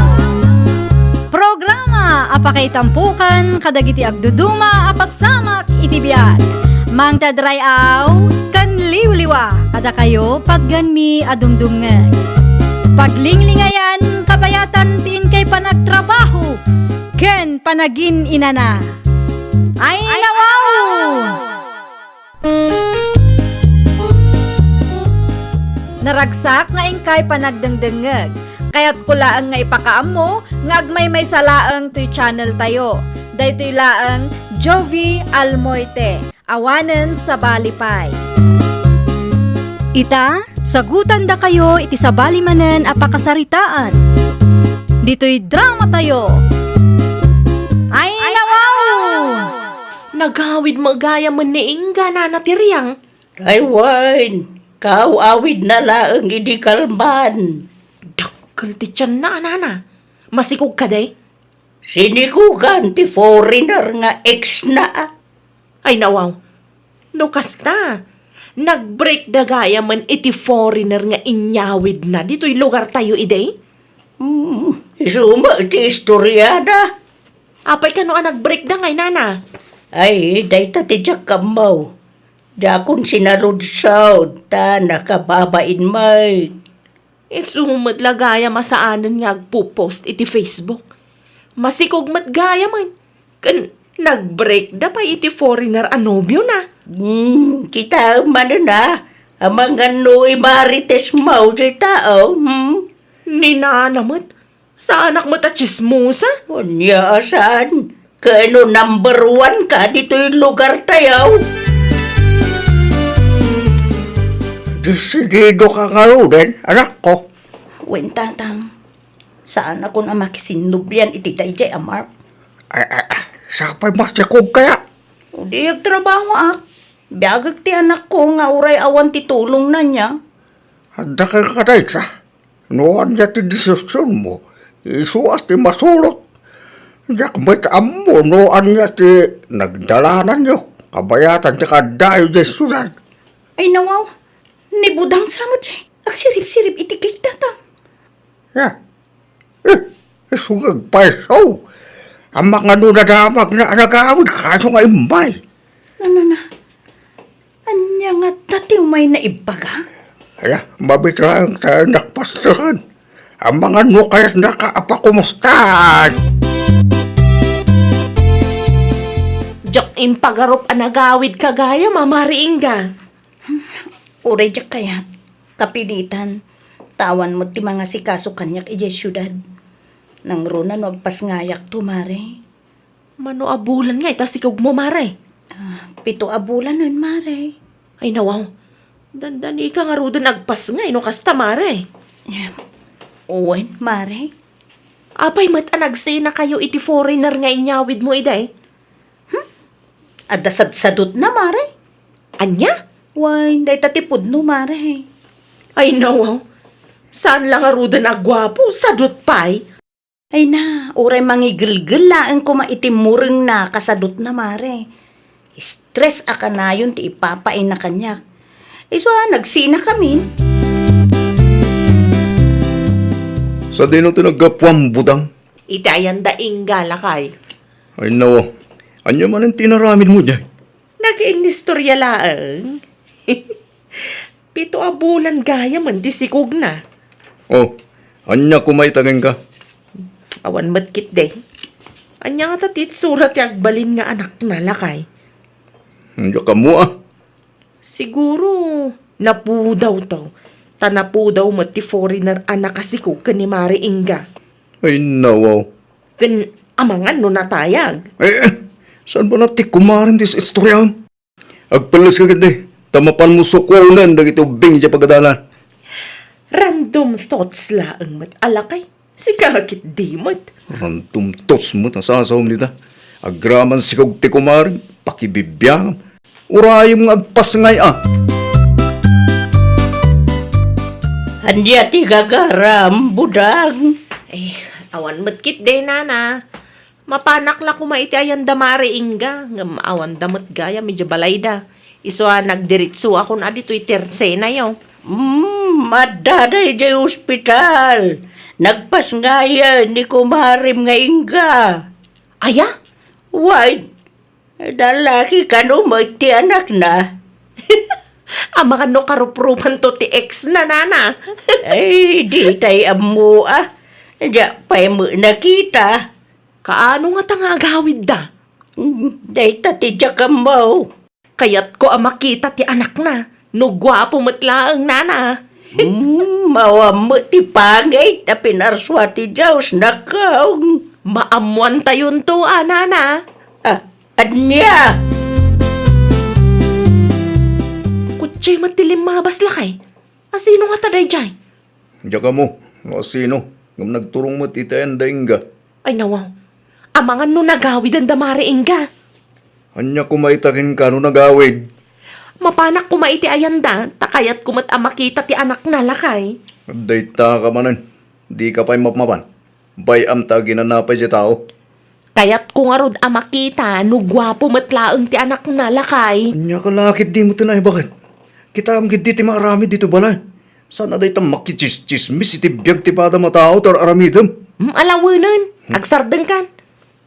Programa apakay tampukan kadagiti agduduma apasamak iti biag. Mang tadrayaw kan liwliwa kada kayo padganmi adumdumngeg. Paglinglingayan kabayatan tiin kay panagtrabaho ken panagin inana. Ay nawaw! Naragsak nga ingkay panagdengdengeg. Kaya't kulaang nga ipakaam mo nga agmay may salaang to'y channel tayo. Daytoy laang Jovi Almoite. Awanen sa Balipay. Ita, sagutan da kayo iti sabali manen a pakasaritaan. Dito'y drama tayo. Ay nawaw! Naghawid magaya man ni Inga na natiriyang. Ay, wine. Awid na laang idi kalman. Dakkel ti tiyan na, anana. Masikog ka day? Sinigugan ti foreigner nga ex na. Ay nawaw. No kasta. Nag-break da gaya man iti foreigner nga inyawid na. Dito'y lugar tayo iday? Isuma ti istorya na. Apay ka no nag-break da ngay nana. Ay, dayta ti jak kamaw. Jakon sinarod saud, ta nakababain may. Isumad lagaya masaanan nga agpo-post iti Facebook. Masikog mat gaya man. Kan nag-break da pa iti foreigner anobyo na. Kita man na. Amang ano imarites mau di tao. Ninanamat. Sa anak mo ta chismosa? Unya saan? Kano number 1 ka dito yung lugar tayo? Desidido ka nga din, anak ko. Wen tatang, saan ako na makisinubyan iti dayjay amar? Sapay masyakog kaya. O di trabaho ak. Biagag ti anak ko nga uray awan ti tulong na niya. Handa ka kaday sa. Noon niya ti desisyon mo. Isuat ti masulot. Yak ba't amo noon niya ti nagdalanan niyo. Kabayatan ti kadayo di sunan. Ay nawaw, ni budang samot siya. Agsirip-sirip iti kay tatang. Ya. Sugag paisaw. Ang mga nunadamag na nagawid kaso nga imay. Ano na? Anya nga tatiw may naibaga? Hala, mabitrang tayo nakpastrakan. Ang mga nukayat nakaapakumustan. Jok impagarup anagawid kagaya mamariing ka. Uray jak kaya, kapilitan. Tawan mo ti mga sikaso kanyak ije syudad. Nang runan wagpas ngayak tumare. Mano abulan nga itasikog mo mare. 7 abulan nun mare. Ay nawaw. Dandani ka nga rudo nagpas nga ino kasta mare. Uwen mare. Apay mat anagsi na kayo iti foreigner nga inyawid mo iday. Adasad-sadot na mare. Anya? Why, day tatipod no mare. Ay nawaw. Saan lang nga rudo nagwapo? Sadot pay. Ay na, uray mangigil-gil laang kumaitimureng na kasadot na mare. Stress aka na yun ti ipapain na kanyak. Iso nagsina kami. Sa dino tinagapwang budang. Itayan daing galakay. Ay nawa, anya man ang tinaramid mo dyan. Nag-inistorya laang. 7 abulan gaya man disikog na. Oh, anya kumaitagan ka. Awan matkit de. Anya nga tatit surat yagbalin nga anak na lakay. Hindi ka mo ah. Siguro napudaw to. Tanapo daw mati foreigner anak kasi ko ni Mari Inga. Ay, nawaw. Kan amangan no natayag. Saan ba natin kumarin tis istorya? Agpalas ka ganda. Tamapan mo sukwanan dagito bing siya pagkadalan. Random thoughts laang mat alakay. Sikakit di mat. Random tots mo tasasawam nita. Agraman si kog ti kumarin. Pakibibiyang. Urayong agpas ngay Anya ti gagaram, budang. Awan matkit de nana. Mapanak la kumaiti ayan da Mari Inga. Ngam awan damat gaya medyo balayda. Iso nagdiritso ako na dito'y terse na yaw. Madaday di ospital. Nagpas nga yan, ni kumarim nga Inga. Aya? Why? Dalaki ka no, may ti anak na. Mga no karuprupan to ti ex na nana. Ay, di tayo amu Diya pa'y mo nakita. Kaano nga tanga agawid da? Day tati diya ka mo. Kayat ko makita ti anak na. No gwapo matlaang nana. Mawa mo ti pangay, tapinarswa ti Diyos na kaong. Maamuan tayon to nana. Anya? Kutsay matilim mabas lakay. Asino nga taday jay? Diya ka mo. O sino? Ngam nagturong mo titayan daing ga. Ay nawaw. Amangan no nagawid ang damari Inga. Anya kumaitakin ka no nagawid. Mapanak kumaiti ayan da. Takayat kumat makita ti anak na lakay. Day ta ka manan. Di ka pa'y mapmapan. Bayam ta ginanapay siya tao. Kayat ko nga rod makita no gwapo matlaang ti anak na lakay. Anya ka lakit di mo tinay bakit? Kita am gid ti marami dito balay. Sana day ta makichismis iti biyag ti pada matao tar aramidem. Alawanan. Agsardeng kan.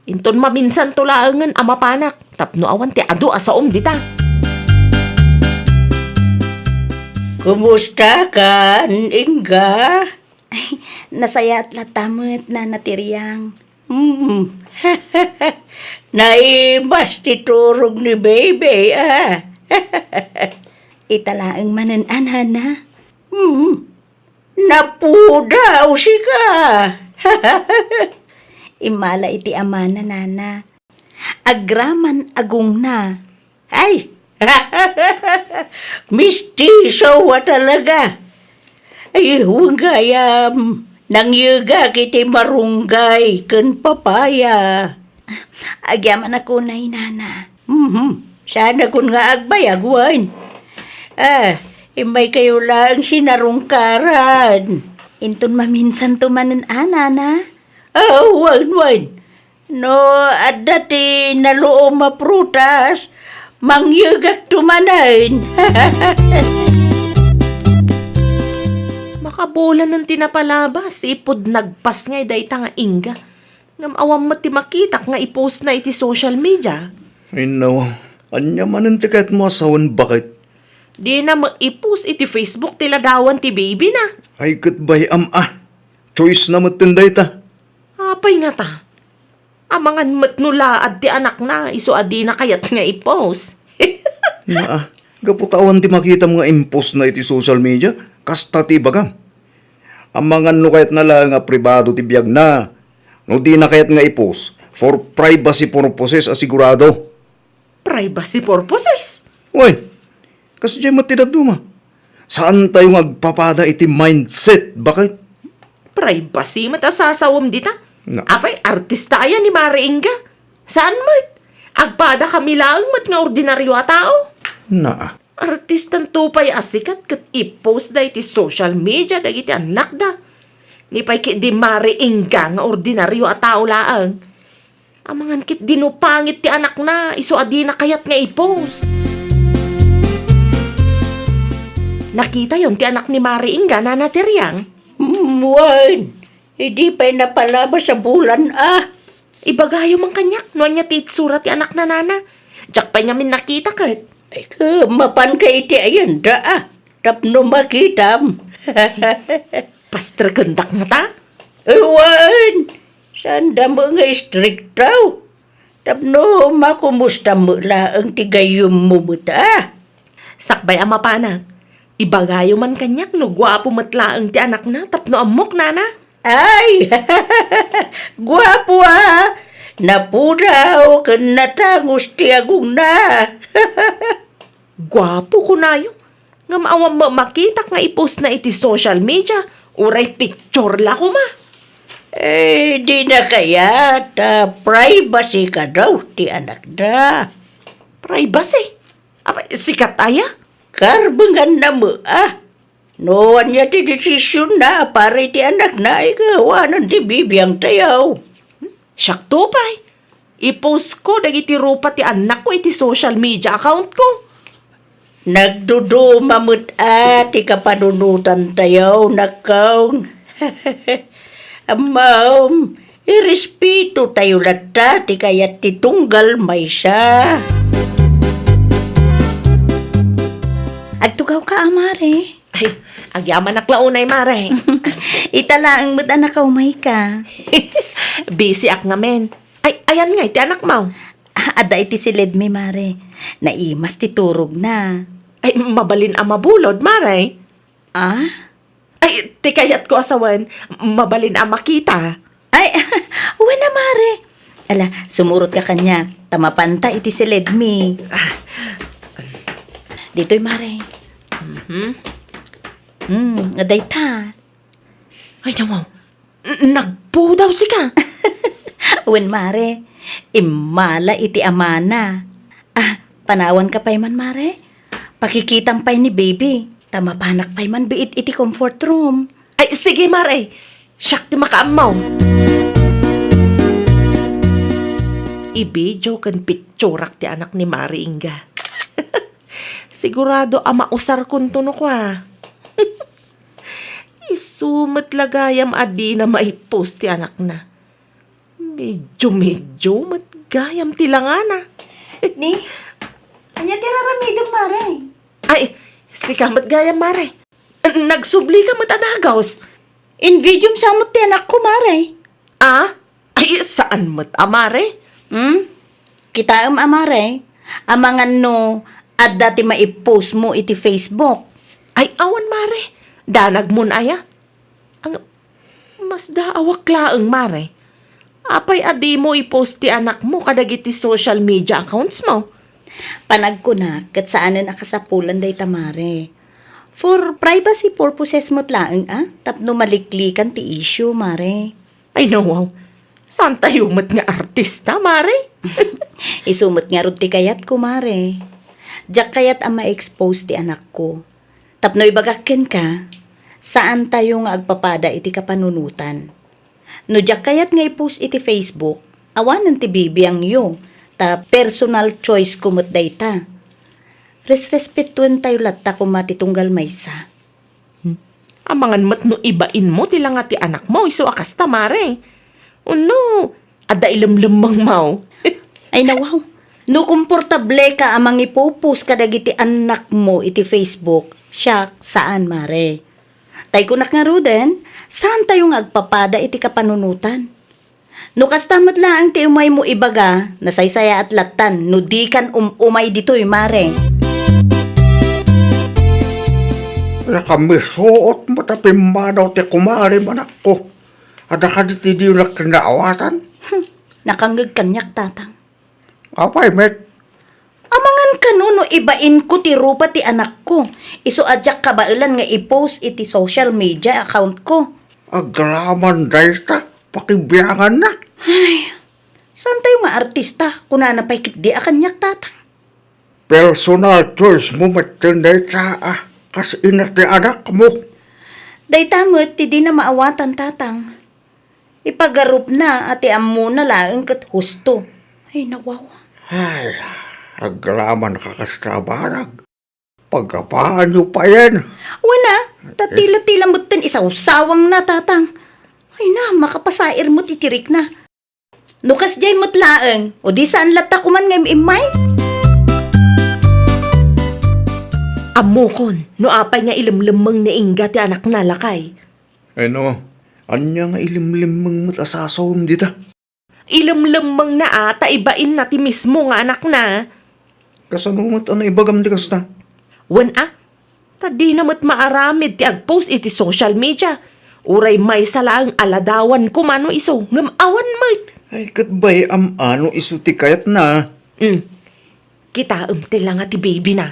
Inton maminsan tulaangan amapanak. Tapno awan ti adu asaom dita. Kumusta ka, Inga? Nasaya at latamot na natiriyang. Naimas ti turog ni baby, Italaang manan-anhan na. Napudaw si ka. Imala iti ama na nana. Agraman agong na. Ay, mistiso wa talaga. Ay, huwag gayam. Nangyuga kiti marunggay ken papaya. Agyaman ako na nana. Sana kun nga agbayagwan. Imay kayo lang sinarungkaran. Inton maminsan tumanan-ana na. Wan. No, at dati naluom maprutas, mangyugak tumanan. Makabola ng tinapalabas. Ipod nagpas nga day nga Inga. Ngam awam mati makitak nga ipost na iti social media. Ay nawa. Anya manan tikat mo asawan bakit? Di na maipost iti Facebook tila dawan ti baby na. Ay kat bayam Choice na matinday ta. Apay nga ta. Amangan matnulaad ti anak na. Iso adi na kayat nga ipost. Gaputawan ti makita mga impos na iti social media, kasta ti bagam. Amangan no kayat na lang nga pribado ti biyag na. No di na kayat nga ipos, for privacy purposes asigurado. Privacy purposes. Uy, kasi dyan matidaduma. Saan tayo agpapada iti mindset? Bakit? Privacy matasasawam dita. Na. Apay, artista ayan ni Mari Inga. Saan mat? Agpada kami lang mat nga ordinaryo a tao. Na. Artistan tupay asikat kat i-post da iti social media dagiti anak da. Ni pay kit di Mari Inga nga ordinaryo a tao laang. Amangan kit dinupangit ti anak na iso adi na kayat nga i-post. Nakita yon ti anak ni Mari Inga na natiriyang. Wan, hindi pa'y napalabas sa bulan Ibagayo mang kanyak, no niya titsura ti anak na nana. Diyak pa'y ngamin nakita kat. Ay, mapan ka iti ayan da Tapno makitam. Pastor gandak nga ta. Ewan, sanda mo nga strict daw. Tapno makumusta mo lang tigayom mo mo ta. Sakbay ama panak. Ibagayo man kanyak no gwapo matlaang ti anak na tapno amok nana. Ay, guwapo ha. Napuraw kan natangos ti agong na. Gwapo ko nayo. Nga maawang makita nga ipost na iti social media. Uray picture la ko ma. Eh, di na kaya privacy ka daw ti anak na. Privacy. Apa, sikat aya? Karbangan na mo Noan niya ti desisyon na para ti anak na ikawanan ti bibiyang tayaw. Siyak to pay. I-post ko dagiti rupa ti anak ko iti social media account ko. Nagduduma mo't ti kapanunutan tayaw nakaw. Amam, irespeto tayo lata ti kayat ti tunggal may siya. Agtugaw ka, amare. Ay, agyaman naklaunay mare. Italaang mo't anak umay ka. Busy ak nga men. Ay, ayan nga, iti anak mo. Ada iti silid mi, mare. Naimas ti turog na. Ay, mabalin ang mabulod, mare. Ah? Ay, ti kayat ko asawan, mabalin ang makita. Ay, wala, mare. Ala, sumurot ka kanya. Tamapanta iti silid mi. Dito'y, mare. Aday ta. Ay, nawaw. Nagpo daw si ka. Wen, mare. Imala iti amana. Panawan ka pa'y man, mare. Pakikitang pa'y ni baby. Tamapanak pa'y man biit iti comfort room. Ay, sige, mare. Siyak ti makaamaw. I-video kan picturak ti anak ni Mari Inga. Sigurado mausar kun tuno ko Isumat lagayam adi na maipost ti anak na. Medyo matgayam ti langana. Ni, anya ti raramidong, mare. Ay, si kamat gayam, mare. Nagsubli ka matadagaws. Invidium sa mo ti anak ko, mare. Ay, saan mat amare? Kita amare. Amangan no, at dati maipost mo iti Facebook. Ay, awan, mare. Danag mo na aya. Ang mas daawak laang, mare. Apay adi mo ipost ti anak mo kadagiti social media accounts mo. Panag ko na, kat saanan akasapulan day tamare. For privacy purposes mo't laang, tapno maliklikan ti issue, mare. Ay, nawaw. Saan tayo mat nga artista, mare? Isumot nga ron ti kayat ko, mare. Diyak kayat ang ma-expose ti anak ko. Tapno ibagakin ka, saan tayo nga agpapada iti kapanunutan. No diyak kayat nga i-post iti Facebook, awanan ti bibiyang yo, ta personal choice kumot dayta. Respetuan tayo latta kumatitunggal maysa. Amangan mat no ibain mo tila nga ti anak mo, iso akas ta, mare. No, ada ilamlamang mau. Ay nawaw, no komportable ka amang ipupus kadagiti anak mo iti Facebook, siya saan, mare? Tay kunak nga ruden, saan tayo nga agpapada iti kapanunutan? No kastamat lang ti umay mo ibaga, nasaysaya at latan, no di kan umay dito'y, mare. Nakamisuot mo tapimadaw ti kumari manak ko. Ada ka di di na kinaawatan. Nakangag kanyak, tatang. Apay, met. Amangan kanuno ibain ko ti rupa ti anak ko. Iso adyak kabailan nga i-post iti social media account ko. Aglaman dayta, pakibiyangan na. Saan tayo nga artista kung nanapay kit di akanyak, tatang? Personal choice mo matinday sa kasi inati anak mo. Day tamot ti di na maawatan, tatang. Ipagarup na ati ammo na laeng kat husto. Ay, nawaw. Ay, aglaman ka kastabarag. Pagkapaan nyo pa yan. Wala, tatila-tila mo tin isawsawang na, tatang. Ay na, makapasair mo titirik na. Nukas jay mo't laeng, o di saan lata kuman ngayong imay? Amokon, no apay nga ilamlamang na Inga ti anak na lakay. Ano, anya nga ilimlimang matasasom dita. Ilamlamang na ata ibain na ti mismo nga anak na. Kasanumat ano ibagam di kasta. Wan Tadi namat maaramid ti agpost iti social media. Uray may salang aladawan ko mano iso. Ngam awan mat. Ay, katbay am ano isu ti kayat na. Kita ti lang ti baby na.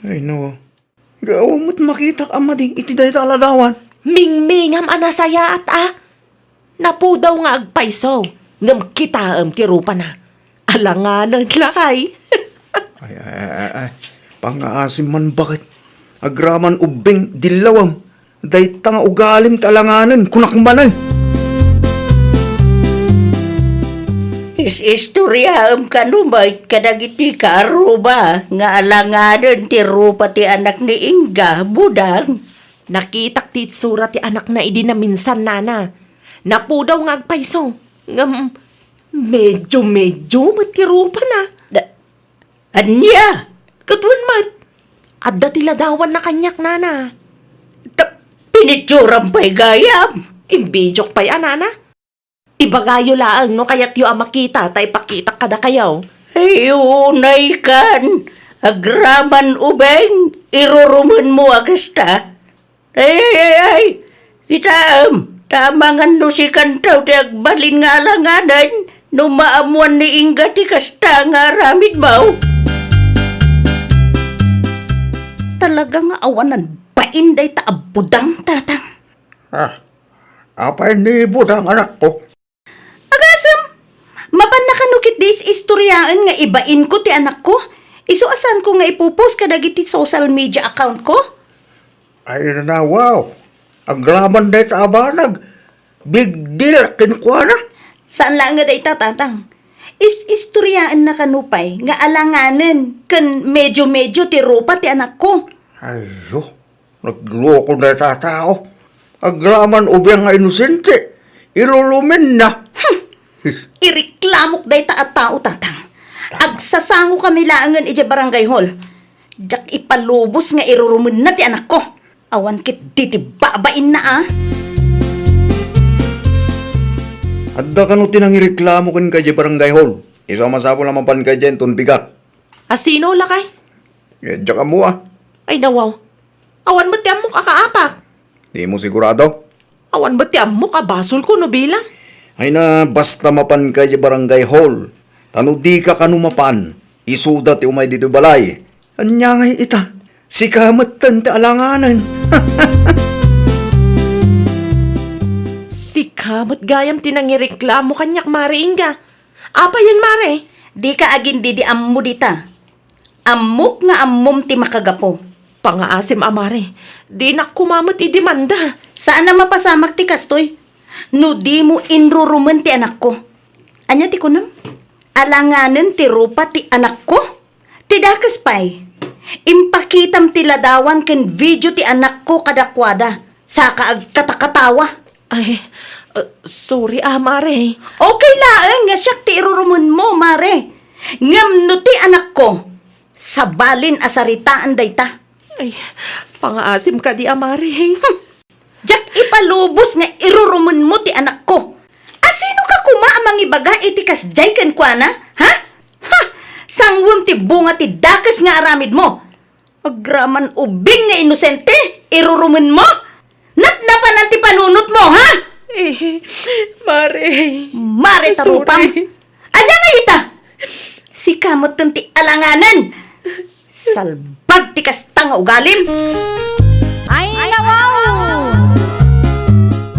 Ay, no. Gaaw mo't makita ama ding iti dahi aladawan. Mingmingam anasaya at Napu daw nga agpaiso. Ngam kita ti rupa na. Alanganan lakay. Ay. Pangaasim man bakit? Agraman ubing dilawam. Day tanga ugalim talanganan kunakmanay. Istoryaam ka numay kadagiti ka aruba nga alanganan ti rupa ti anak ni Inga, budang. Nakitak ti itsura ti anak na idi na minsan nana. Napu daw nga agpaiso. Ngam medyo mati rupa na. Anya? Katwan mat. Adda ti ladawan na kanyak nana. Pinitsuram pa'y gayam. Imbijok pa'y anana. Ibagayo laang no kaya't yu makita tay pakita kada kayaw. Ay, unay kan. Agraman ubeng. Iruruman mo agasta. Ay. Itaam. Tamangan no si kantaw ti agbalin nga alanganan. No maamuan ni Inga ti kasta nga aramid mo. Talaga nga awanan. Painday ta abudang tatang. Apay ni budang anak ko. Agasam, mapan na kanukit dis istoryaan nga ibain ko ti anak ko. Isuasan ko nga ipupost kadagiti social media account ko. Ay na, wow. Agraman day sa abanag. Big deal, kinukuha na. Saan lang nga day tatang? Istoryaan na kanupay nga alanganan kan medyo ti rupa ti anak ko. Ayo, nagloko na tatao. Agraman ubing nga inosente. Ilulumin na. Iriklamok day ta at tao tatang. Agsasango kami laangan ija barangay hall. Jak ipalubos nga irurumun na ti anak ko. Awan kit titibabain na Adda ka no tinang ireklamo kan kay barangay hall. Isa masapol naman pan kay dyan tunbigat. Asino lakay? Yadya ka mo Ay nawaw. Awan ba ti amok akaapak? Di mo sigurado? Awan ba ti amok abasol ko no bilang? Ay na basta mapan kay barangay hall. Tano di ka kanumapan. Isuda ti umay dito balay. Anya ngay ita. Si kamatan ti alanganan. Si kamot gayam tinangireklamo kanyak Mare Inga. Apa yan Mare? Di ka agin di ammo dita. Ammok nga ammom ti makagapo. Pangaasim Amare. Di na kumamot idemanda. Saan na mapasamak ti kastoy? No di mo inruruman ti anak ko. Anya ti kunam? Alanganan ti rupa ti anak ko? Ti dakas pay. Impakitam ti ladawan ken video ti anak ko kadakwada. Saka agkatakatawa. Ay, sorry Mare. Okay laang nga siyak ti iruruman mo, Mare. Ngam no ti anak ko. Sabalin asaritaan dayta. Ay, pangaasim ka di Amare. Jak ipalubos nga iruruman mo ti anak ko. Asino ka kuma amang ibaga iti kasjay ken kuana? Ha? Ha? Sangwam ti bunga ti dakas nga aramid mo. Agraman ubing nga inosente, iruruman mo. Napnapan ang ti panunot mo, ha? Mare. Mare tarupam. Sorry. Anya nga ita? Si kamot ti alanganan. Salbag ti kasta nga ugalim. Ay, nawaw!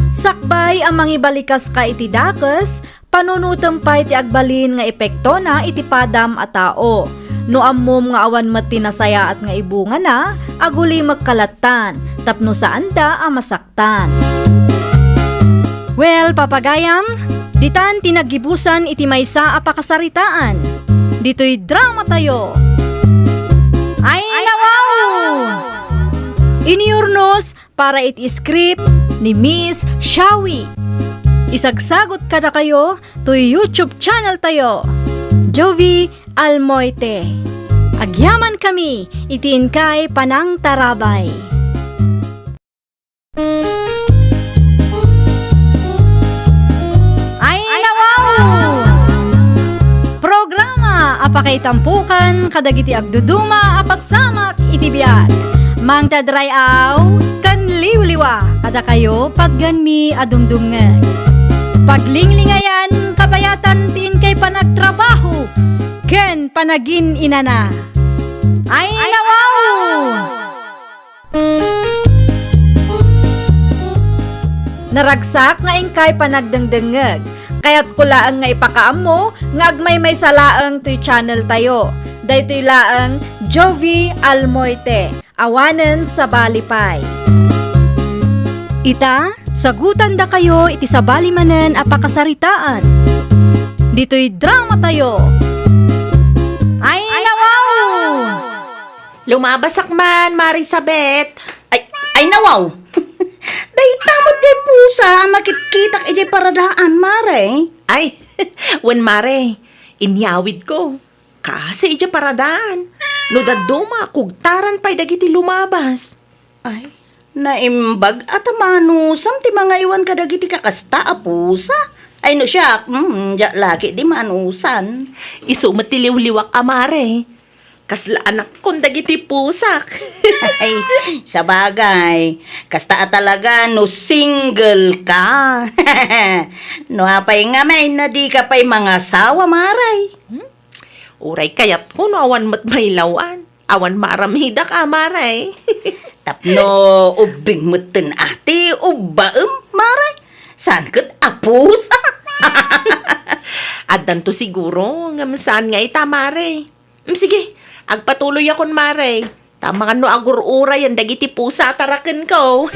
Sakbay ang mangibalikas ka iti dakas, panunutem pa iti agbalin nga epekto na iti padam a tao. No ammom nga awan met tinasaya at nga ibunga na, aguli magkalatan, tapno saan da ang masaktan. Well, papagayam, ditan tinagibusan iti maysa a pakasaritaan. Dito'y drama tayo. Ay, nawaw! Iniurnos para iti script ni Miss Shawi. Isagsagot kada kayo to YouTube channel tayo. Jovi Almoite. Agyaman kami, itiin kay Panang Tarabay. Ay, nawaw! Programa apakay tampukan kadagiti agduduma apasamak iti biag. Mang tadrayaw, kan liwliwa, kada kayo paggan mi adumdumngeg. Paglinglingayan, kabayatan tin kay panagtrabaho, ken panagin inana. Ay nawaw! Naragsak nga ingkay panagdengdengeg, kaya't kulaang nga ipakaamo, nga agmay may salaang to'y channel tayo. Daytoy laang Jovi Almoite, awanen sa Balipay. Ita, sagutan da kayo iti sa balimanen apakasaritaan. Dito'y drama tayo. Ay nawaw! Lumabasak man, Marisabet. Ay nawaw! Day tamot jay pusa, makitkitak ijay paradaan, mare. Ay, wen mare, inyawid ko. Kasi ija paradaan. No daduma, kugtaran pa'y dagiti lumabas. Ay, naimbag at manusam ti mga iwan ka dagiti kakasta a pusa. Ay no siya, diya laki di manusan. Isumat ti liwliwak amare. Kasla anak kong dagiti pusak. Ay, sa bagay, kasta talaga no single ka. No apay nga may na di ka pa'y mga sawa, maray. Uray kayat ko no awan mat mailawan. Awan maramida ka amare. Tapno ubing meten ati ubaem, maray. Saan kat apus? Adan to siguro, ngam saan nga itamare. Sige, agpatuloy akon mare. Tama nga no agurura yan dagiti pusa taraken ko.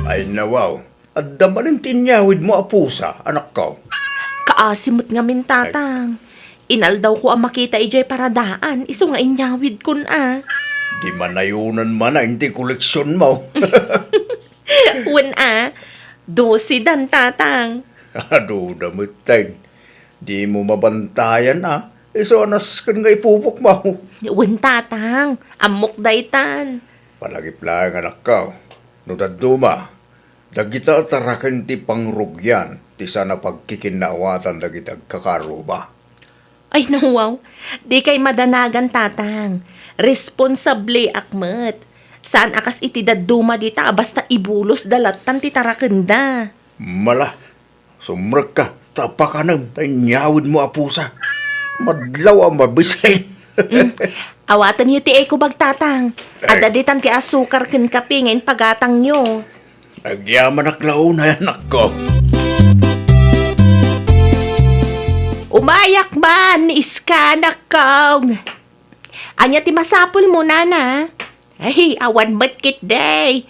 Ay nawaw, at damanin tinyawid mo a pusa, anak ko. Kaasimot nga min tatang. Inaldaw ko ang makita ijay paradaan. Iso nga inyawid kun Di manayunan man na hindi koleksyon mo. Wen dosi dan tatang. Ado damutin. Di mo mabantayan Iso anas kan nga ipupok mo. Wen tatang, amok daytan. Palagip lang anak ko. No daduma, dagita tarakan ti pangrugyan, ti sana pagkikinawatan dagita kakaruba. Ay nawaw, di kay madanagan tatang. Responsable akmet. Saan akas iti daduma dita basta ibulos dalatan ti tarakenda. Mala, sumrek ka, tapakanam, tanyawid mo a pusa. Madlaw ang mabisay. Awatan niyo ti eko bagtatang. Adaditan ti asukar ken kape ngayon pagatang niyo. Nagyaman aklaw na anak ko. Umayak man, iskanak kong. Anya ti masapul mo, nana. Ay, awan batkit day.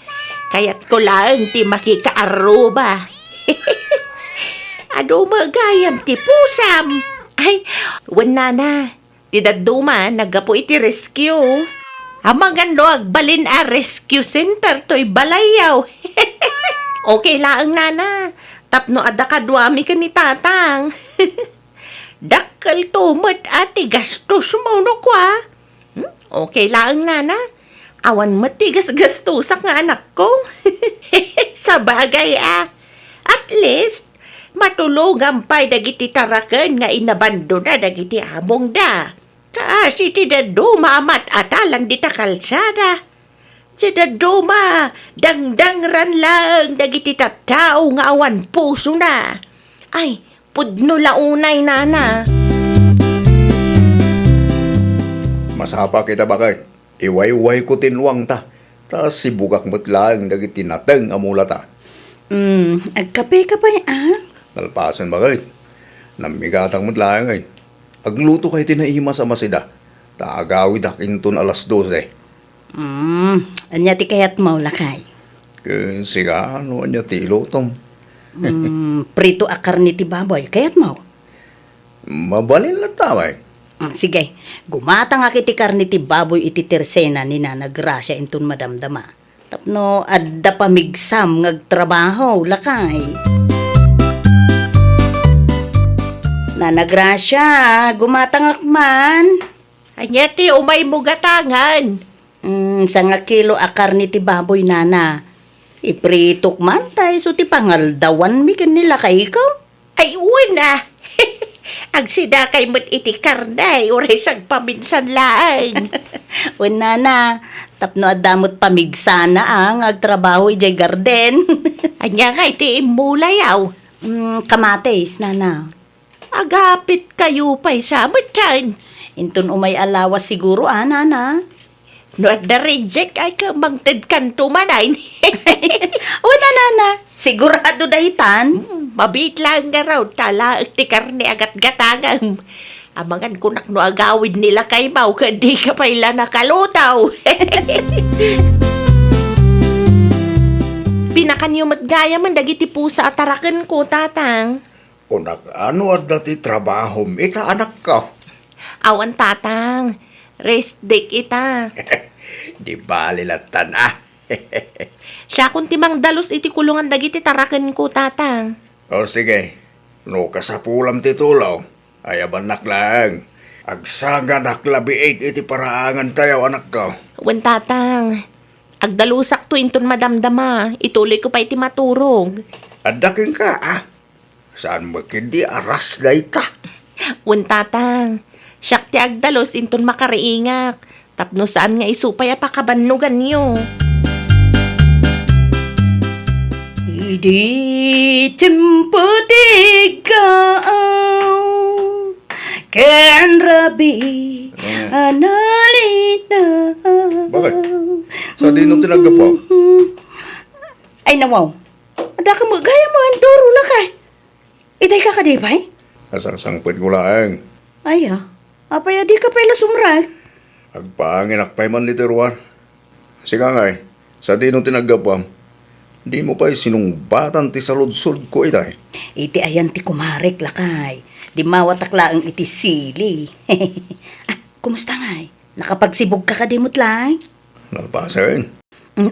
Kaya't ko lang ti makikaaruba. Ado magayam ti pusam. Ay, wan nana. Ti daduma, nagapo iti rescue. Amagando agbalin a rescue center to'y balayaw. Okay lang, nana. Tapno ada kadwami ka ni tatang. Dakal tumat ati gastos mo no kwa. Okay lang, nana. Awan matigas gastusak nga anak ko. Sa bagay At least, matulugan pa'y dagiti taraken nga inabando na dagiti among da. Kasi ti daduma amat atalan di ta kalsada. Ti daduma, dangdangran lang dagiti tattao nga awan puso na. Ay, pudno launay, nana. Masapa kita bakit? Iway-way ko tinwang ta. Tas sibugak mo't lang dagiti nateng amula ta. Agkape ka pa Nalpasan bakit? Namigatang mo't lang Agluto kay tinaima sa masida. Taagawid akinton alas 12. Anya ti kayat mo lakay. Siga, ano niya tilutom. Prito a karni ti baboy, kayat mo. Mabalin lang taway. Sige, gumata nga kiti karni ti baboy iti tersena ni Nana Gracia inton madamdama. Tapno, adda pamigsam ngagtrabaho, lakay. Nana Gracia, gumatang akman. Anya ti umay mo gatangan. Sa nga kilo akar ni ti baboy, nana. Ipritok man tayo, so ti pangaldawan mi kanila kay ikaw. Ay, una. Agsida kay mo't iti karnay, uray sag paminsan laang. Una na, tapno adamot pamigsana ang agtrabaho ijay garden. Anya nga iti imulayaw. Kamates, nana. Agapit kayo pa'y samatan. Intun umay alawas siguro, nana. No at the reject ay kamangtid kanto manay. Una, nana. Sigurado dahitan. Mabit lang nga raw, tala ti karne agat gatangang. Amangan kunak no agawid nila kay Mau, hindi ka paila nakalutaw. Pinakanyo matgaya man dagiti pusa at tarakan ko, tatang. Unak, ano at dati trabaho ita anak ka? Awan, tatang. Rest day ita. Di bali latan Siya kung timang dalos iti kulungan dagiti tarakan ko, tatang. O sige, no kasapulam ti tulaw, ay abanak lang. Agsaga naklabiit iti paraangan tayo anak ka. Wan, tatang. Agdalusak to inton madamdama. Ituloy ko pa iti maturog. Adaking ka Saan mo kindi aras day ka? Wan, tatang. Siyak ti agdalos inton makariingak. Tapno saan nga isupay apakabanlugan niyo. Di timputigaw ken rabi analita. Bakit? Sa di nung tinanggap po? Ay nawaw. Ada ka mo gaya mo ang turo lakay. Itay ka kadipay? Asang sangpit ko lang. Ay apay di ka pala sumrag. Agpangin akpay man literuar. Sige nga sa di nung tinanggap po, di mo pa sinumbatan ti saludsod ko itay. Iti ayan ti kumarek lakay. Di mawatakla ang iti sili. Kumusta nga? Nakapagsibog ka kadimot lang? Nalpasin.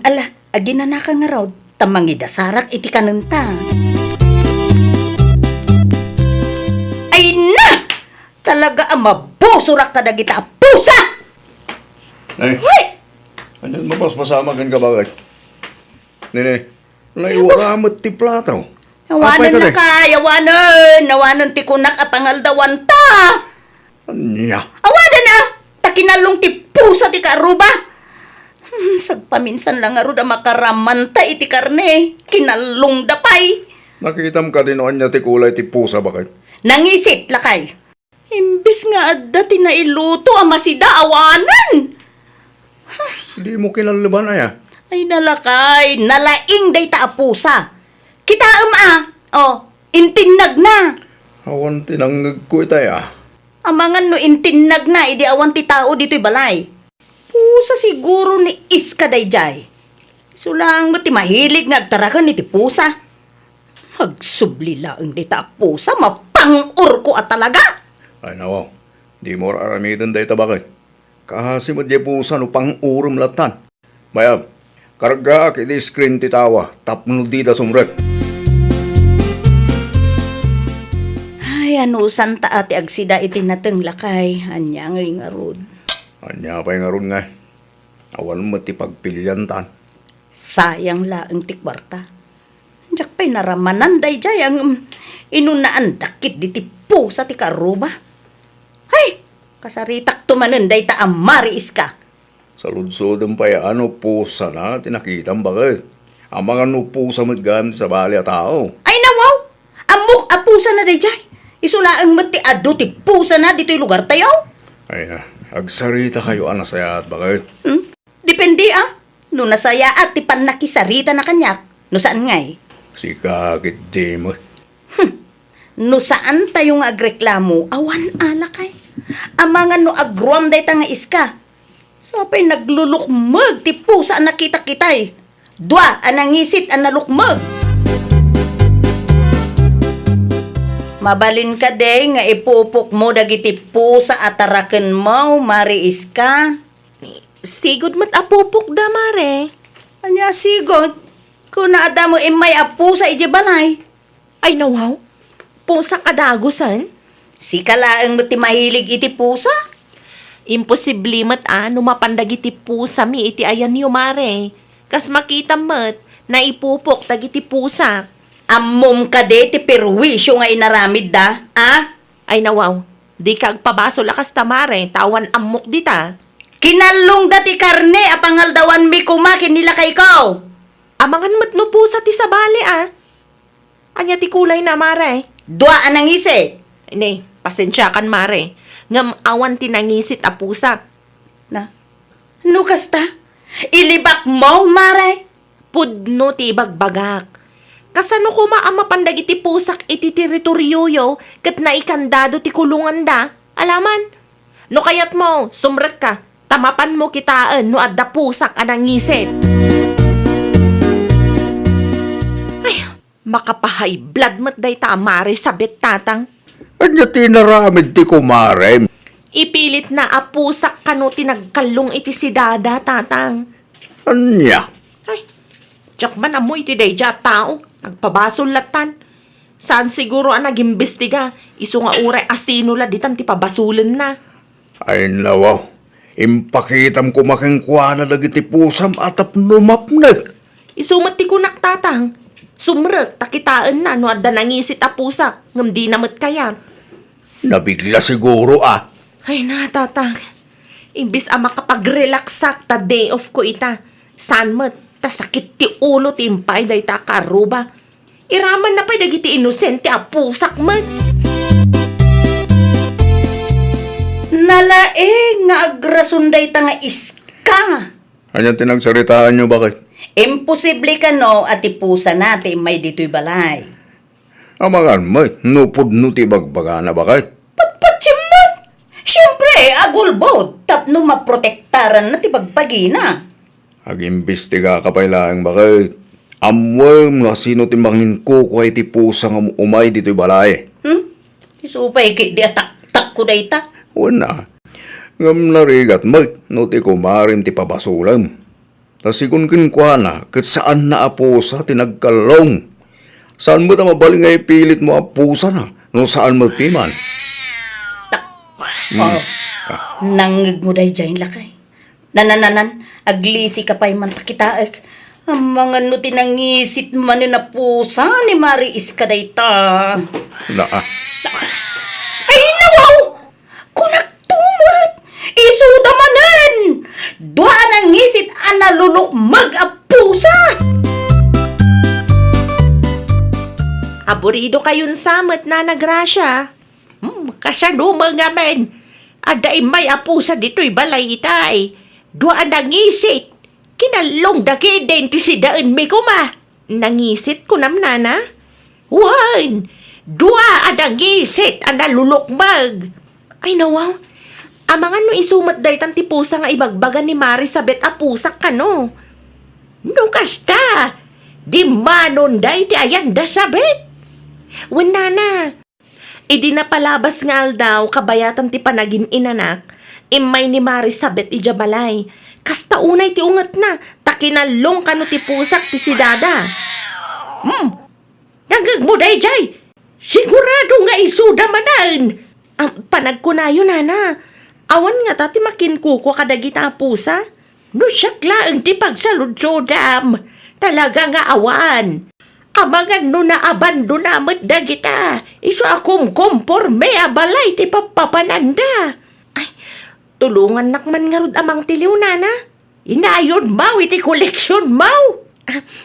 Ala, aginanaka nga raw. Tamangi dasarak iti kananta. Ay na! Talaga ang mabusurak ka na kita pusa! Ay, Hoy! ano mapasmasama kan ka bakit? Nene, naiwaramot ti plataw. Yawanan na ka, yawanan! Nawanan ti kunak at pangaldawan ta! Anya, Awanan na! Takinalong ti pusa ti karuba! Sagpaminsan lang nga ro da makaramanta iti karne. Kinalong dapay. nakitam ka din niya ti kulay ti pusa bakit? Nangisit, lakay. Imbis nga adda tinailuto ang masida awanan. Di mo kinaliban ay Ay nalakay, nalaing day ta pusa. Kita intinnag na. Awan tinanggag ko itay Amangan no intinnag na, idi awan ti tao dito'y balay. Pusa siguro ni iska dayjay. Sulang mo ti mahilig nga agtarakan ni ti pusa. Hagsubli laang di ta pusa, mapangur ko at talaga. Ay nawaw, di mo aramitan day bakit? Kahasi mo di pusa no pang urum latan. Mayam, karga kiti screen ti tawa, tapno di da sumrek. Ay, ano santa ati agsida iti nateng lakay. Anya nga rod. Anya pa'y nga ron nga. Awan mo ti pagpilyan tan. Sayang laang ti kwarta. Diyak pa'y naramanan day jay ang inunaan dakit di ti pusa ti karuba. Ay, kasaritak tumanan day ta amariis ka. Sa ludsodon pa'y pusa na tinakitan bakit? Ang mga pusa mo't gamit sa bali at tao. Ay nawaw, amok a pusa na day jay. Isulaang mat ti ado ti pusa na dito'y lugar tayo. Ay agsarita kayo anasaya at bakit? Depende no nasaya at ti panakisarita na kanyak. No saan ngay? Si kakit di mo. No saan tayong agreklamo, awan alakay. Amangan no agruam day ta nga iska. Sapay naglulukmag ti pusa ang nakita kitay. Dua anangisit ang nalukmag. Mabalin ka day nga ipupok mo dagiti pusa at taraken mo, mari iska. Sigod mat apupok da, mare. Anya sigod, kung naada mo imay apusa iji balay. Ay nawaw, pusa kadagusan. Si kalaang mo ti mahilig iti pusa? Imposible mat mapandag iti pusa mi iti ayan niyo, mare. Kas makita mat, na ipupok tag iti pusa. Ammom ka de ti perwisyo nga inaramid da, Ay nawaw, di ka agpabaso lakas tamare, tawan amok dita. Kinalong dati karne, apangaldawan mi kumakin nila kay ikaw. Amangan mat no pusa ti sabali Anya ti kulay na mare. Dua anang isi. Ne, pasensya kan mare. Ngam awan ti nangisit a pusa. Na, no kasta? Ilibak mo, mare? Pudno ti bagbagak. Kasano ko maamapandag iti pusak iti teritoryo yo kat naikandado ti kulungan da. Alaman? No kayat mo, sumrek ka. Tamapan mo kitaan no adda pusak anang ngisit. Ay, makapahay blood mat day tamari sabit tatang. Anya tinaramid ti kumare. Ipilit na apusak kano tinagkalong iti si dada tatang. Anya? Ay, tsak man amoy ti dayja tao. Nagpabasol latan. Saan siguro ang nag-imbestiga? Iso nga uray asino la ditan ti pabasulan na. Ay nawaw. Impakitam ko makingkwa na lagi ti pusam atap numapnag. Isumat ti kunak tatang. Sumrek, takitaan na no adda nangisit a pusa. Ngam di namat kayat. Nabigla siguro Ay na tatang. Imbis a makapag-relaxak ta day off ko ita. San mat, ta sakit ti ulo ti impay day ta karuba. Iraman na pa'y dagiti inosente a pusak mat. Nalae nga agrasunday ta nga iska. Anya tinagsaritaan nyo bakit? Imposible ka no at ipusa natin may dito'y balay. Amangan mo, nupod no ti bagbaga na bakit? Patsimot! Siyempre, agulbod. Tapno maprotektaran na ti bagpagina. Agimbestiga ka pa ilang bakit? Amwem na sino ti mangin ko ti pusang umay dito'y balay. Isupay kay di atak-tak ko dayta. Wala. Ngam narigat mo, no ti kumarim ti pabasulam. Tasikon kinkwa na, kat saan na apusa tinagkalong. Saan mo ta mabaling ay pilit mo apusa na, no saan mo piman? Nangig mo day dyan lakay. Nanananan, aglisi ka pa'y mantakitaek. Ang mga no tinangisit man na pusa ni Mari Iska dayta. Na Ay nawaw! Kunak tumat! Isuda manan! Dua nang ngisit ang nalulukmag a pusa! Aburido kayon samet na nagrasya. Kasano mga men. Aday may apusa dito'y balay itay. Dua nangisit. Kinalong daki identisidaan mi kuma. Nangisit ko namnana. Wan! Dua nangisit ang nalulukmag. Ay nawaw. Amangan no isumat daytan ti pusa nga ibagbagan ni Mari sabet a pusak kano. No kasta. Di manon day ti ayan da sabet. Wenana. Idi na palabas nga aldaw kabayatan ti panagin inanak. Imay ni Mari sabet ija balay. Kasta unay ti ungat na. Takinalong kano ti pusak ti si dada. Nagag mo day jay. Sigurado nga isuda manan. Panagkunayo nana. Awan nga tati makinkuko kadagita a pusa. No syakla ang ti pagsaludsodam. Talaga nga awan. Amangan no na abandonamat dagita. Iso akom komporme abalay ti papapananda. Ay, tulungan nakman nga rod amang tiliw nana. Inayon mau iti koleksyon mau.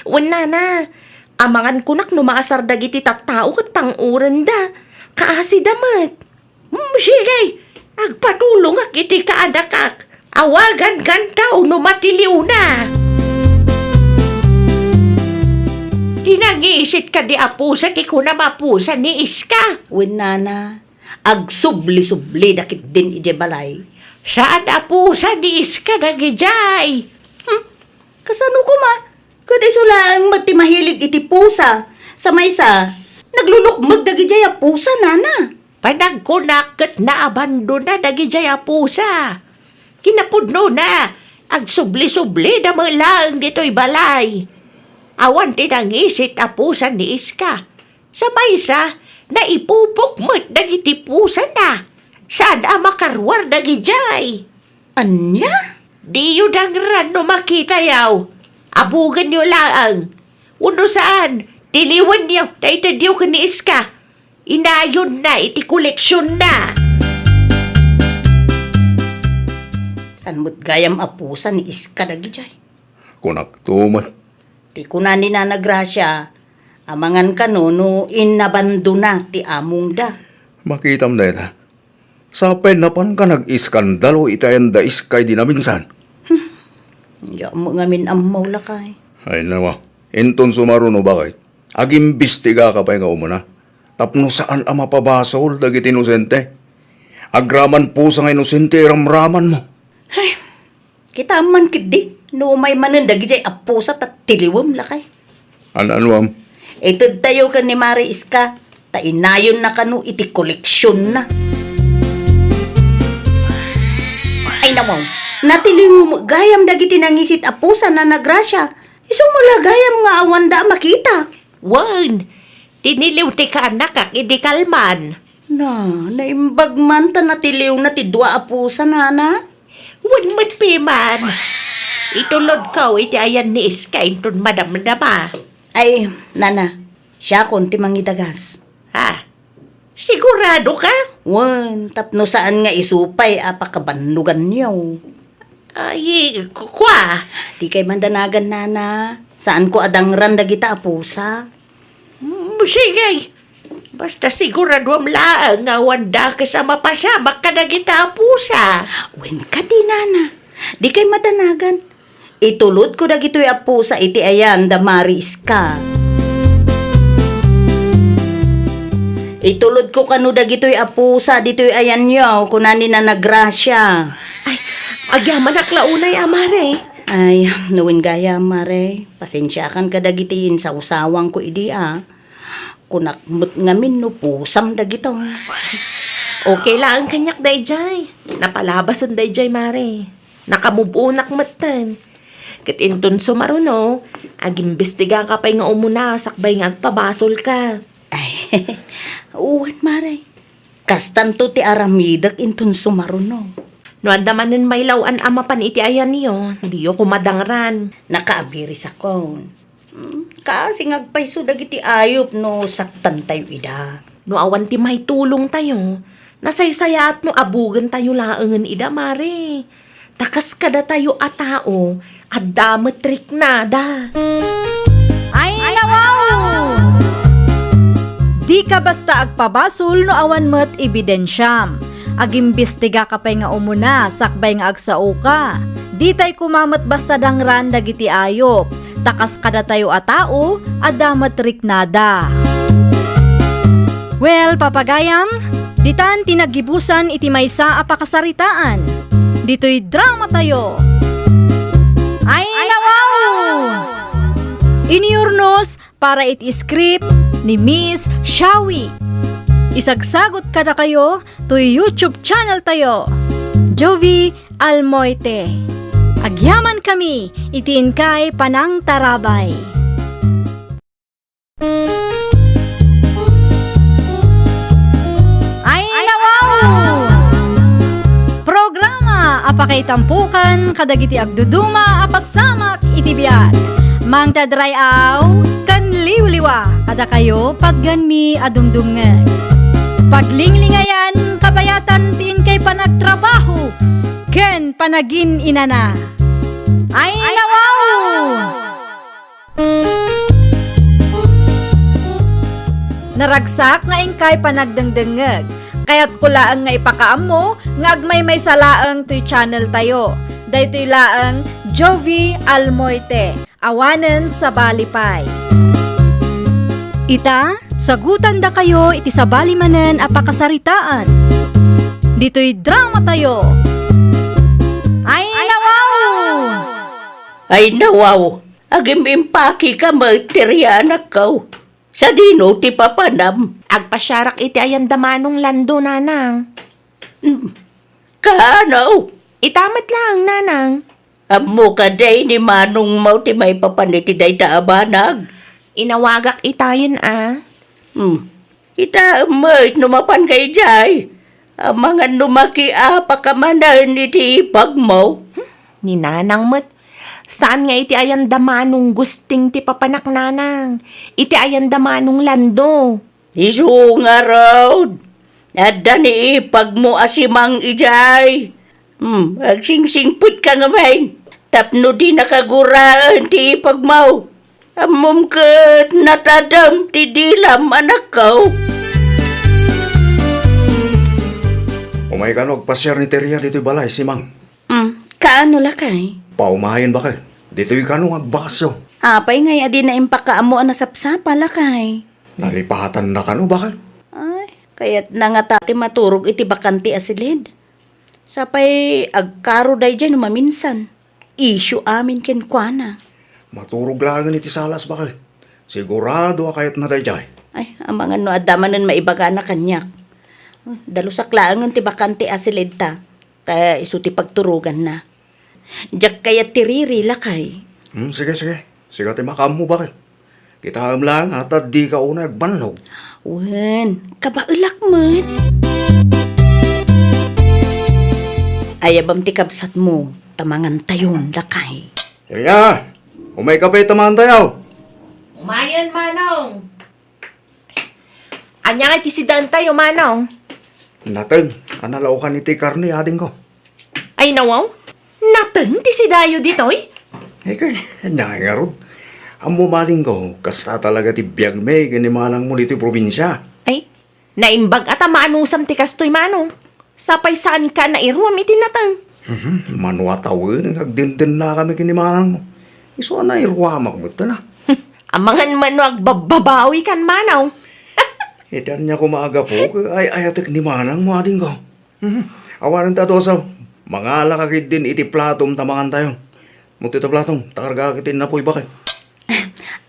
Wan nana. Amangan kunak no maasar dagiti tattao kat panguran da. Kaasi damat. Sige. Agpatulong ak iti kaadakak. Awagan kantaw no matiliw na. Dinangisit ka di apusa ti kuna mapusa ni Iska. Wenana, agsubli-subli dakit din ije balay. Saan apusa ni Iska nagijay? Kasano ko ma? Kada sulaang magtimahilig iti pusa. Sa maysa, naglulukmag dagijay a pusa nana. Panagkunakat na abandona nagijay apusa. Kinapudno na. Agsubli-subli na lang dito'y balay. Awan tinangisit apusa ni Iska. Sa maysa, naipupok mo't dagiti pusa na. Saan makarwar nagijay? Anya? Di yun ang rano makita yaw. Abugan niyo lang. Uno saan? Tiliwan niyo na itadiyo ka ni Iska. Inayon na, iti koleksyon na. San mo't gayam apusa ni Iska dagi jay. Kunak tumat. Ti kunan ni Nana Gracia, amangan ka no inabandona ti among da. Makitam na ita. Sa penapan ka nag-iskandalo itayan da iskay di na minsan. Ya mo ngamin amaw lakay. Ay nawa, inton sumaruno bakit? Agimbistiga ka pa nga umuna. Tapno saan ang mapabasol dagiti inosente? Agraman po sa nga inosente ramraman mo. Ay, kita man kidi, no may manan dagi jay apusa tat tiliwom lakay. Ano? Itod tayo ka ni Mari Iska, ta inayon na kanu iti koleksyon na. Ay nawaw, natiliw mo gayam dagiti nangisit apusa na nagrasya. Isumula gayam nga awanda makita. Wan, tiniliw ti ka anak kak, idi kalman. Na, naimbag man ta natiliw na ti dua apusa na. Wan matpiman. Itulod ko, iti ayan ni Iska, inton madam-dama. Ay, nana, siya konti mangidagas. Ha? Sigurado ka? Wan, tapno saan nga isupay apakabanlugan niyo. Ay, kwa. Di kay mandanagan nana, saan ko adangran dagita apusa? Sige. Basta sigurado am laang nga wanda kasama pa siya, baka nagita pusa. Wen ka di nana, di kay madanagan. Itulod ko dagito'y apusa iti ayan da Mari Iska. Itulod ko kanu dagito'y apusa dito'y ayan yaw kunani na nagrasya. Ay, agyaman aklaunay amare. Ay, nawin gaya mare, pasensya kan kadagitiin sa usawang ko idi Kunakmut ngamin no pusam dagito. Okay lang ang kanyak dayjay. Napalabasan dayjay mare. Nakamubunak matan. Kitinton sumaruno, agimbestiga ka pa nga umuna, sakbay nga agpabasol ka. Ay, uwan mare. Kastanto ti aramidak intun sumaruno. No andamanin may lawan amapan iti ayan niyo, di yo kumadangran. Nakaabiris ako. Kasi ngagpaiso dagiti ayop no saktan tayo ida. No awan ti may tulong tayo, nasaysaya at no abugan tayo laangan ida mare. Takas kada tayo a tao, at damatrik na da. Ay, nawaw! Di ka basta agpabasol no awan met ebidensyam. Agimbestiga ka pa'y nga umuna, sakbay nga agsao ka. Di tay kumamat basta dangran dagiti ayop. Takas kada tayo a tao, adamatrik nada. Well, papagayam, ditan tinagibusan iti maysa a pakasaritaan. Dito'y drama tayo. Ay, nawaw! Iniurnos para iti script ni Miss Shawi. Isagsagot kada kayo to YouTube channel tayo, Jovi Almoite. Agyaman kami, itiin kay Panang Tarabay. Ay, nawaw! Programa apakay tampukan kadagiti agduduma apasamak iti biag. Mang tadrayaw kan liwliwa kada kayo pagganmi adumdumngeg. Paglinglingayan kabayatan tin kay panagtrabaho ken panagin inana. Ay, nawaw! Naragsak nga ingkay panagdengdengeg. Kaya't kulaang nga ipakaam mo nga agmay may salaang to'y channel tayo. Daytoy laang Jovi Almoite. Awanen sa Balipay. Ita, sagutan da kayo iti sa balimanen apakasaritaan. Dito'y drama tayo. Ay, nawaw! Ay nawaw, agim impaki ka materiya anak ko. Sa dino ti papanam. Agpasyarak iti ayan damanong lando, nanang. Kano? Itamat lang, nanang. Amo ka day ni manong mau ti may papaniti day taabanag. Inawagak itayin, Ita amoy numapan kay jay. Ang mga numaki pakamanan iti ipag mo. Ni nanang met. Saan nga iti ayan damanong gusting ti papanak nanang? Iti ayan damanong lando. Isu nga raw. Ada ni ipag mo asimang ijay. Agsingsingput ka nga may. Tapno di nakaguraan ti ipag mo. Amom kat natadam ti dilam anak ko. Umay ka no, agpasyar ni Teria dito'y balay, si Mang. Kaano lakay? Paumahayan ba kayo? Dito'y ka no, agbakasyo. Apay ngay adi na impakaamo ang nasapsapa lakay. Nalipatan na ka no, bakit? Ay, kaya't na nga tati maturog iti bakanti asilid. Sapay agkaro day dyan maminsan. Issue amin ken kuana. Maturog lang iti salas bakit? Sigurado kayat na dayjay. Ay, ang mga no adamanan maibaga na kanyak. Dalusak laangan ti bakanti asilid ta. Kaya isu ti pagturugan na. Diyak kaya tiriri lakay. Sige. Sige ti makam mo bakit? Kita lang at di ka una agbanlog. Wen, kabailak man. Ayabam ti kabsat mo, tamangan tayon lakay. Yaya! Umay ka pa itamaan tayo! Umayan, Manong. Anya nga ti si Dantay, Manong. Nateng, analaw ka ni ti karni ading ko. Ay, nawaw? Natang ti si Dayo ditoy? Kaya, nangarod. Ang mumaling ko, kasta talaga ti biyag may ganimanang mo dito probinsya. Ay, naimbag at maanusam ti kastoy, Manong. Sapay saan ka na iruam iti natang. Manuatawin, nagdindin na kami kinimanang mo. Iso na iruamak mo ito na. Amangan man agbababawi kan, Manong. Itan niya kumaga po, ay ayatek ni manang mo ading ko. Awanan ta dosaw, mga lakakit din iti platom tamangan tayo. Muti ta platom, takargakitin na po bakit?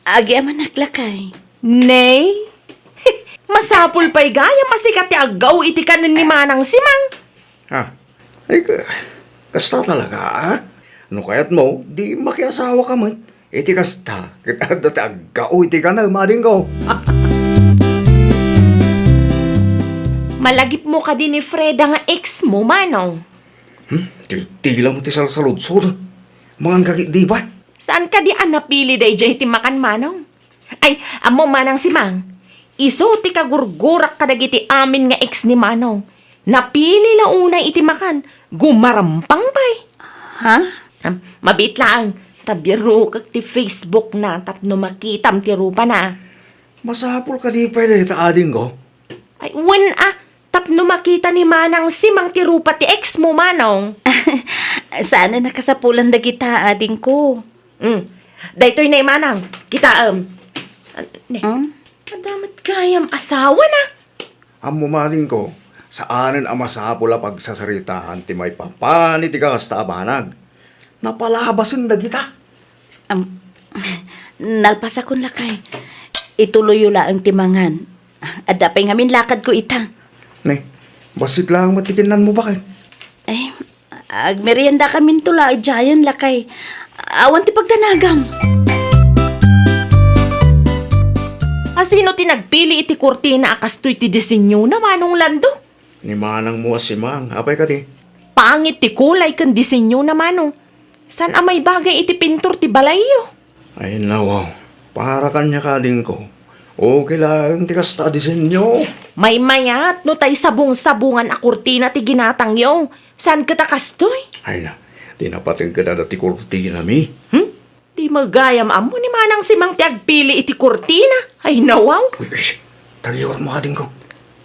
Agi aman naglakay. Nay? Masapul pa'y gaya masikat ti agaw iti kanon ni Manang Simang. Ha? Ay, kasta talaga, ha? No kayat mo, di makiasawa ka man. Iti kasta, kita dati agao iti ka na, mading ko. Malagip mo ka din ni Freda nga ex mo, Manong. Tila mo ti salsalod-sod. Mga kakit di ba? Saan ka di napili day jay ti makan, Manong? Ay, amo Manang Simang. Iso ti kagurgurak kadagiti amin nga ex ni Manong. Napili la unay iti makan. Gumarampang pa'y. Ha? Mabit lang. Tabiro kag ti Facebook na tapno makitam ti rupa na. Masapol ka di pwede ta ading ko. Ay, tapno makita ni Manang Simang ti rupa ti ex mo, Manong. Sana nakasapulan dagita ading ko. Daytoy na Manang. Kita, Madamat kayam asawa na. Ang mumaling ko, saanin ang masapula pagsasaritaan ti may papani ti kakasta abanag. Napalabasin na kita. Nalpasakon lakay. Ituloy yula ang timangan. Adapay ngamin lakad ko ita. Ne, basit lang matikinan mo bakit? Ay, agmerienda kami tula, jayan lakay. Awan ti pagdanagam. Sino tinagpili iti kurtina akastoy ti disenyo na Manong Lando? Ni manang mo si Mang, apay ka ti. Pangit ti kulay kan disenyo na Manong. San amay bagay iti pintor ti balayo? Ay nawaw, para kanya ka din ko. O kailangan ti kasta disenyo. May mayat no tay sabong-sabungan a kurtina ti ginatang yo. San kita kastoy? Ay na, dinapating ka na dati kurtina mi. Di magayam amo ni Manang Simang ti agpili iti kurtina. Ay nawaw. Uy, taliwat mo ka din ko.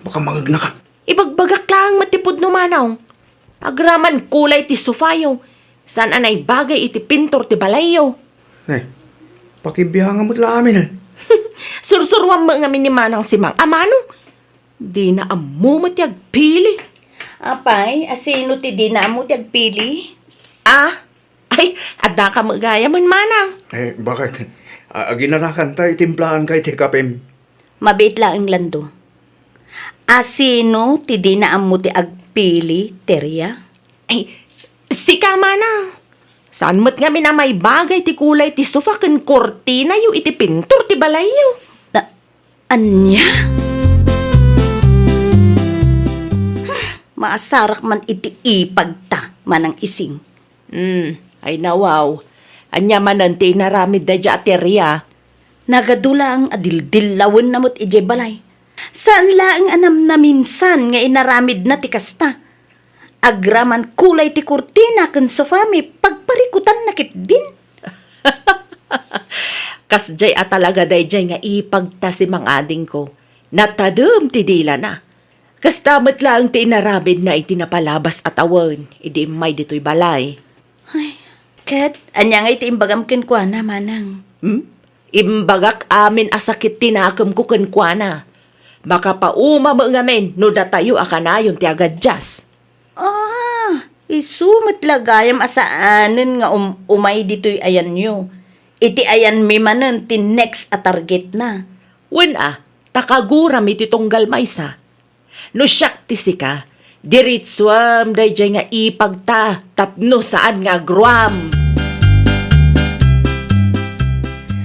Baka mangagna ka. Ibagbagak lang matipod no Manaw. Agraman kulay ti sofayo. San anay bagay iti pintor ti balayo. Eh, pakibiyangan mo tila amin eh. Sursurwam mo nga ni Manang Simang. Amano? Di na amo mo ti agpili. Apay, asino ti di na mo ti agpili? Ay, adda ka magaya man Manang. Eh, bakit? Ginanakan tayo, timplahan kay ti kapim. Mabit lang ang lando. Asino ti di na mo ti agpili, Teria? Ay, sika Manang. Saan mo't nga may bagay ti kulay ti sofa ken kortina yu iti pintor ti balayo. Anya? Maasarak man iti ipagta manang ising. Ay nawaw. Anya manan ti naramid da dya Teria. Nagadula ang adildilawin namot ije balay. Saan laang anam na minsan nga inaramid na ti kasta? Agraman kulay ti kurtina ken sofa may pagparikutan nakit din. Kasjay at talaga dayjay nga ipagta si mang ading ko. Natadum ti dila na. Kastamat lang ti inaramid na itinapalabas at awan. Idi may dito'y balay. Kat, anya nga iti imbagam ken kwa na manang. Imbagak amin asakit tinakam ko kenkwana. Baka pauma mo ngamin no datayo akanayon ti agadjas. Isumat lagayam asaanen nga umay dito'y ayan nyo. Iti ayan mi manen ti next a target na. Wen takaguram iti tunggal maysa. No siyak ti sika, diritswam dayjay nga ipagta tapno saan nga agruam.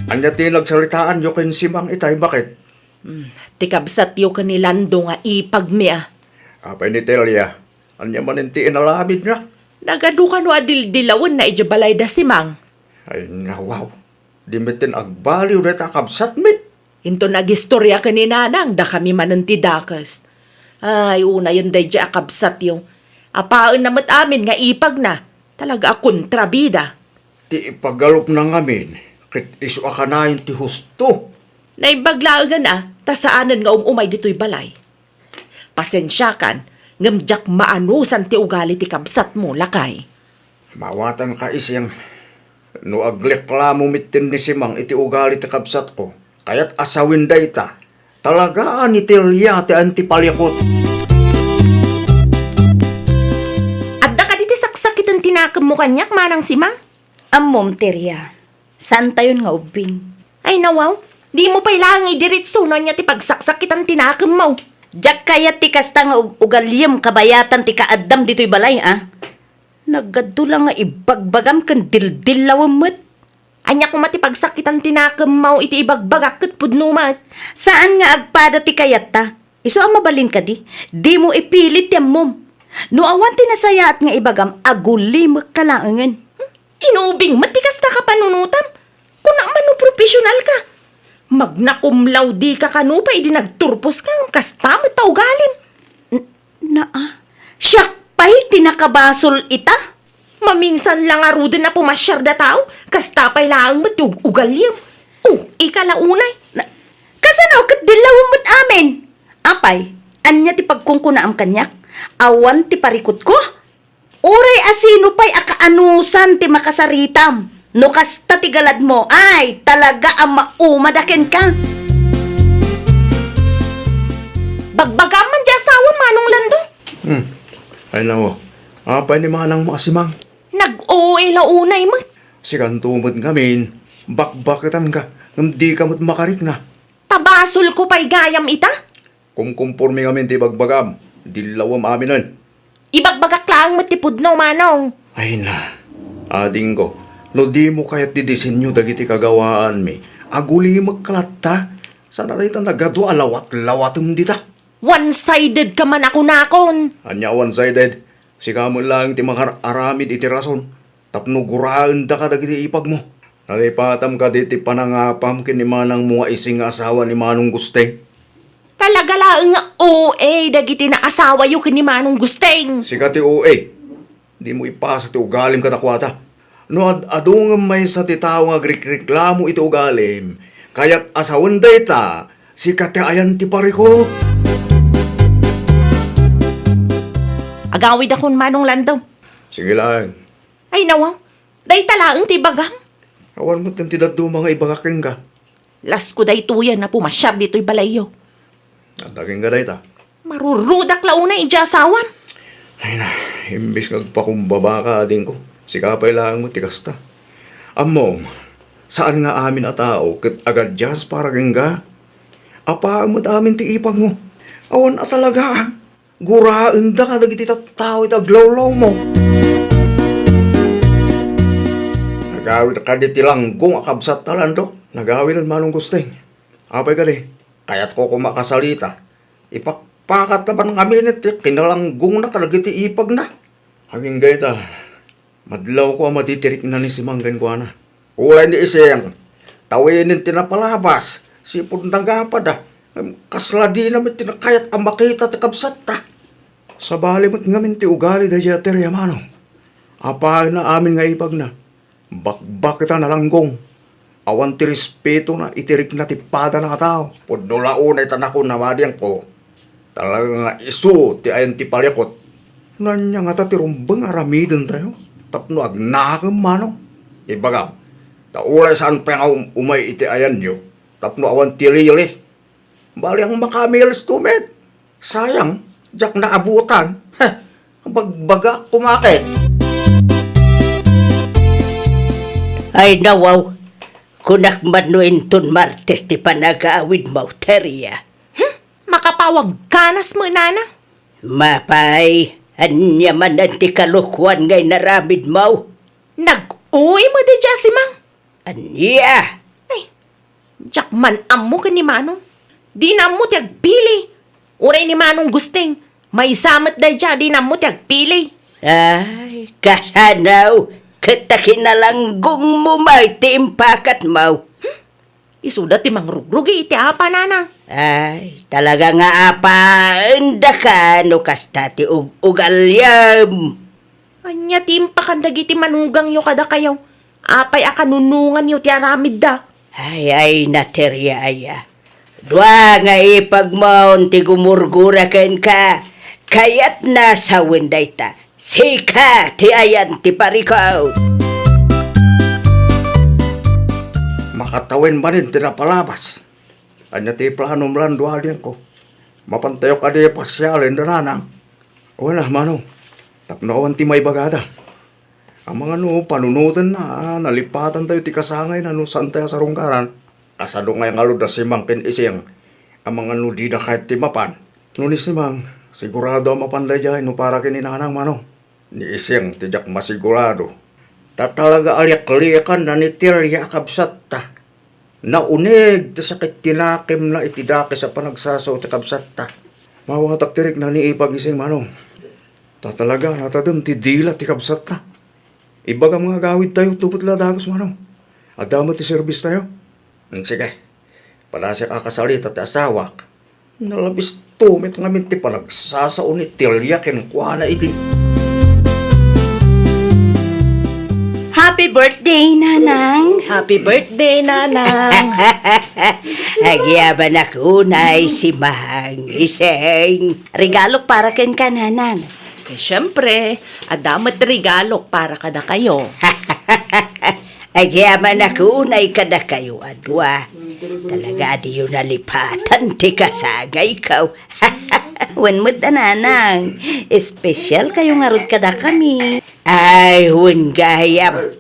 Anya ti nagsalitaan yo ken si Mang Itay, bakit? Tikabsat yo kanilando nga ipagmia. Apay ni Telia, anya man ti inalamid na. Nagadu ka no adil-dilawan na ijabalay da si Mang. Ay nawaw, di metin agbaliw na takabsat mi. Into nagistorya ka ni Nanang da kami mananti dakas. Ay, una yun dayjay akabsat yung apaan namat amin nga ipag na. Talaga kontrabida. Ti ipagalop na ngamin, kit isu akanayon ti husto. Naibaglagan tasaanan nga umay dito'y balay. Pasensyakan, ngamjak maanusan ti ugali ti kabsat mo, lakay. Mawatan ka isyang, no agleklamo mitin ni si Mang iti ugali ti kabsat ko, kayat asawin day ta, talagaan ni Telia ti antipalikot. At da ka diti saksakit ang tinakam mo kanyak, manang si Mang? Ammom terya. Saan tayon nga ubing? Ay nawaw, di mo pa ilang idiritso no niya ti pagsaksak ang tinakam mo. Diyak kaya ti kasta nga ugalyam kabayatan ti kaadam dito'y balay, Naggadto lang nga ibagbagam ken dildillawam met. Anya ko mati pagsakit ang tinakam mo iti ibagbagak ket pudnumat. Saan nga agpada ti kayat ta? Iso ang mabalin ka di? Di mo ipilit ti mom. No awan ti nasayaat nga ibagam, agulimag kalaangan. Inubing matikas ta ka panunutam. Kung mano profesional ka. Magna cum laude ka kanu pa idi nagturpos ka kasta mataw galim. Siyak pa'y tinakabasol ita? Maminsan lang arudin na pumasyar da tao, kasta pa'y laang matug ugalyam. Ikalaunay. Kasanaw kat dilawam mo't amin. Apay, anya ti pagkungkunaam kanyak? Awan ti parikot ko? Uray asino pa'y akaanusan ti makasaritam. No kasta ti galad mo, ay talaga ang maumadaken ka. Bagbagaman di asawa manong lando. Ay nawo, apay ni Manang mo si Mang. Nag-OA launay mo. Sikan tumod ngamin, bakbakitan ka, hindi ka mo't makarik na. Tabasol ko pa'y gayam ita. Kung kumpurmi ngamin ti bagbagam, dilawam aminan. Ibagbagak lang matipod no manong. Ay na, ading ko, no di mo kaya't didisenyo dagiti kagawaan mi, aguli magkalatta, sana rin ito nagado alawat-lawatum dita. One-sided ka man ako nakon. Anya one-sided, sika mo lang ti mga aramid iti rason, tapno guraan da ka dagiti ipag mo. Nalipatam ka diti panangapam kinimanang mga ising asawa ni Manong Gusteng. Talaga lang nga OA dagiti na asawa yu kini manong gusteng. Sika ti OA, di mo ipasa ti ugalim katakwata. No adungam may sa ti tao nga reklamo iti ugalim, kaya't asawan dayta, sika ti ayan ti pariko. Agawid akong manong landaw. Sige lang, Ay nawaw, day talaang tibagang. awan mo tanti daddo mga ibagaking ka. Las ko day tuyan na pumasyar dito'y balayo. At daking ka dayta. Marurudak launa ija asawan. Ay na, imbis ngagpakumbaba ka ading ko, sikapay lang mo tikasta. Among, saan nga amin a tao, kat agad jas para ka? Apa mo amin ti ipag mo? Awan a talaga, guraan da ka dagiti tao itaglawlaw mo. Nagawid ka di tilanggong akabsat talando, nagawid ang Manong Gusteng. Apay gali, kaya't ko kumakasalita, ipakpakat naman kami nit, kinalanggong na kadagiti ipag na. Haging gayta, madlaw ko ang matitirik na ni si Manggan ko na. Ulay ni iseng, tawinin tinapalabas, sipod na gapad Kasla di namin tinakayat ang makita ti kabsat ta. Sa bali mo't ngamin ti ugali da jati Mano. Apa na amin nga ipag na. Bakbak kita nalanggong. Awan ti respeto na itirik na ti pada na katao. Pudno launay tanakon na madiyang ko. Talaga nga isu ti ayan ti palyakot. Nanya nga ta ti rumbang aramidin tayo. Tapno agnakam mano. Ibagam. Taulay saan pa nga umay iti ayan nyo. Tapno awan ti lili. Bali ang makamils tumet. Sayang. Diyak na abutan. Bagbaga kumakit. Ay nawaw, kunak manuinton Martes ti panagaawid mo, Teria. Makapawag ganas mo, nana. Mapay, anya man ang ti kalukuan ngay naramid mo. Nag-uwi mo di dya si Mang. Anya, Ay, jak man amo ka ni Manong. Di na mo tiyag pili. Uray ni Manong gusting. May samat day dya, di na mo tiyag pili. ay, kasanaw, katakinalanggung mo may tiimpakat mo. Isuda ti mangrugrugi iti apa, nana. Ay, talaga nga apa, anda ka, no kasta ti ugalyam. Anya timpa kandag iti manugang yo kada kayo. Apay akanunungan yo ti aramid da. Ay, naterya aya. Dwa nga ipagmaon ti gumurgura ken ka, kayat na sa wenday ta. Sika ti ayan ti parikaw. Makatawin ba rin tinapalabas? Anya ti plano mlan duhalyan ko. Mapantayo ka di pasyalin da nanang. Wala mano. Tapno awan ti may bagada. Ang mga panunutan na nalipatan tayo ti kasangay na santay sa rungkaran. Asado nga yung alud na si Mang kin ising. Ang mga di na kahit ti mapan. Nunis si Mang, sigurado ang mapanday dyan para kininanang mano. Ni ising tijak masigurado. Tatalaga aliak-liakan na ni Tirya kabsat ta. Naunig ti sakit tinakim na itidaki sa panagsasaw ti kabsat ta. Mawatak tirik na ni ipagising mano. Tatalaga natadam ti dila ti kabsat ta. Ibaga mga gawid tayo tupot ladagos mano. Adama ti service tayo. Sige, pala siya kakasalita ti asawak. Nalabis tumit nga minti panagsasaw ni Tirya kinukuha na iti. Happy birthday, Nanang! Happy birthday, nanang. Agyaban ako na si Mang iseng. Regalo para ken ka, Nanang. Eh, syempre, adamat regalo para kada kayo. Agyaman ako na ikada kayo adwa. Talaga di yun nalipatan ti kasagay ikaw. Wen mo't Nanang. Espesyal kayo nga rod kada kami. Ay, hun gayam.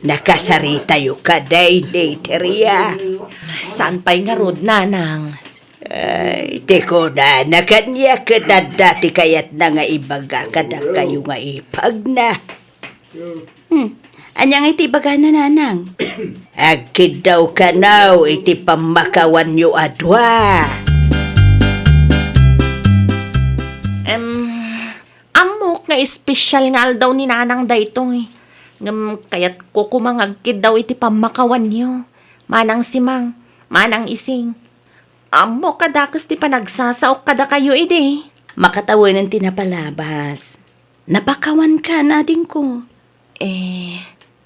Nakasarita yu kaday ni Teriya. Saan pa'y nga rod, nanang? Ay, teko na, nakanya kadadati kayat na nga ibaga kada kayo nga ipag na. Anyang iti baga na, Nanang. Agkid daw ka now, iti pamakawan yu adwa. Amok nga espesyal nga daw ni nanang daytoy. Kayat ko kumangagkid daw iti pamakawan niyo. Manang simang, manang ising. Amok kadakas ti panagsasaok kada kayo ide. Makatawanan tinapalabas. Napakawan ka na din ko.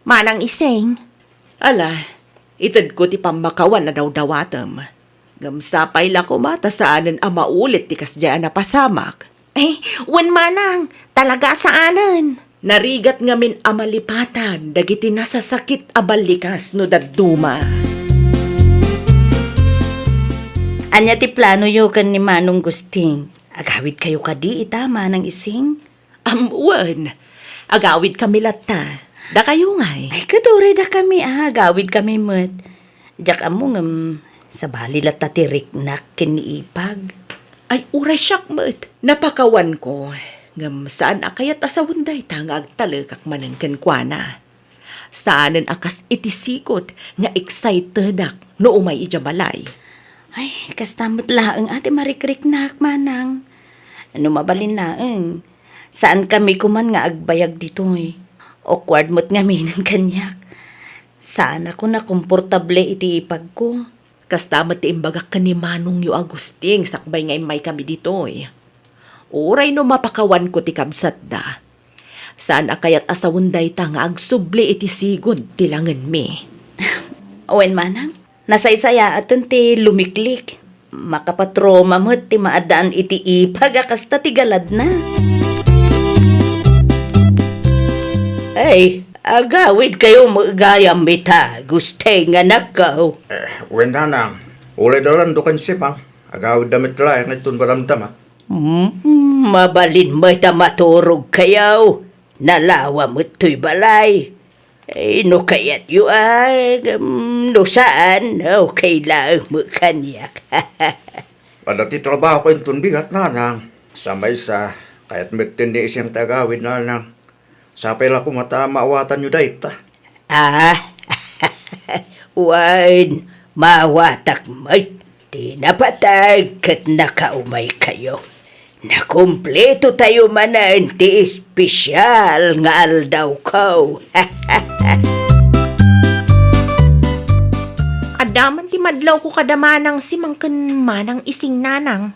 Manang ising. Ala, itad ko ti pamakawan na daw dawatam. Gamsapay la ko mata saanan maulit ti kasdyan na pasamak. Wan manang, talaga saanan. Narigat ngamin amalipatan, dagiti nasasakit abalikas no dadduma. Anya ti plano yo kan ni Manong Gusting. Agawid kayo kadi itama ng ising. Wan, agawid kami lata. Da kayo ngay. Ay, kadure da kami agawid kami mat. Jak amo ngam sa bali lata ti riknak kiniipag. Ay, uray siyak mat. Napakawan ko. Ngam saan akayat asawunday tangag talakak manengken kwa na. Saanan akas itisikot nga excited ak no umay ijabalay. Ay, kastamot laeng ate marikriknak manang. Ano mabalin laeng? Saan kami kuman nga agbayag ditoy? Awkward mo't nga minin kanyak. Saan ako na komportable iti ipag ko? Kasta mati imbagak ka ni Manong yu Agusting sakbay ngay may kami dito eh. Uray no mapakawan ko ti kabsat da. Saan akayat asawunday ta nga agsubli iti sigod tilangan mi. Owen manang, nasaysaya atan ti lumiklik. Makapatroma mo ti maadaan iti ipag akasta ti galad na. Ay, agawid kayo magayam mita. Gustay nga nakaw. Wenda nang, ulay dalan dukan sipang. Agawid damit lang, itun baramdama. Mabalin mo ita maturog kayaw. Nalawa mo to'y balay. Ay, no kayat yu ay, no saan, okay lang mo kanyak. Padati trabaho ko itun bigat na nang. Samay sa, kaya't magtindi isang tagawid na nang. Sapay lang kumata maawatan nyo dahit ta. Wan, mawatak mo't tinapatag kat nakaumay kayo. Nakumpleto tayo manan ti espesyal nga aldaw ko. Adaman ti madlaw ko kadamanang si mangken manang ising nanang.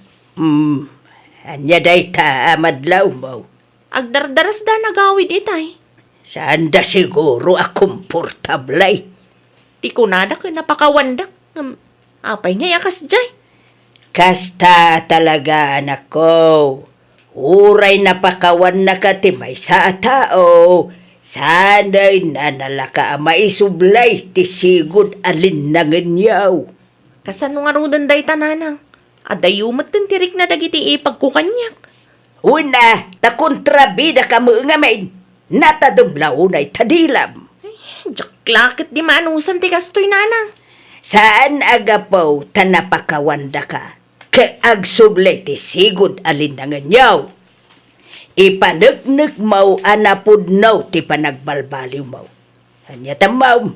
Anya day ta amadlaw mo. Agdardaras da nagawid itay. Saan da siguro akomportablay? Ti kunada ka napakawanda. Apay nga yakas jay. Kasta talaga anak ko. Uray napakawan na ka ti may sa tao. Sana'y nanalaka maisublay ti sigod alin nangan yaw. Kasano nga rudan day tananang. Adayumat tin tirik na dagiti ipagkukanyak. Una, ta kontrabida ka mo nga main. Natadumlaw na'y tadilam. Jaklakit di manusan ti kastoy nanang. Saan agapaw ta napakawanda ka? Ka agsublay ti sigod alin nangan yaw. Ipanagnak mau anapod naw ti panagbalbaliw mau. Anya tamaw,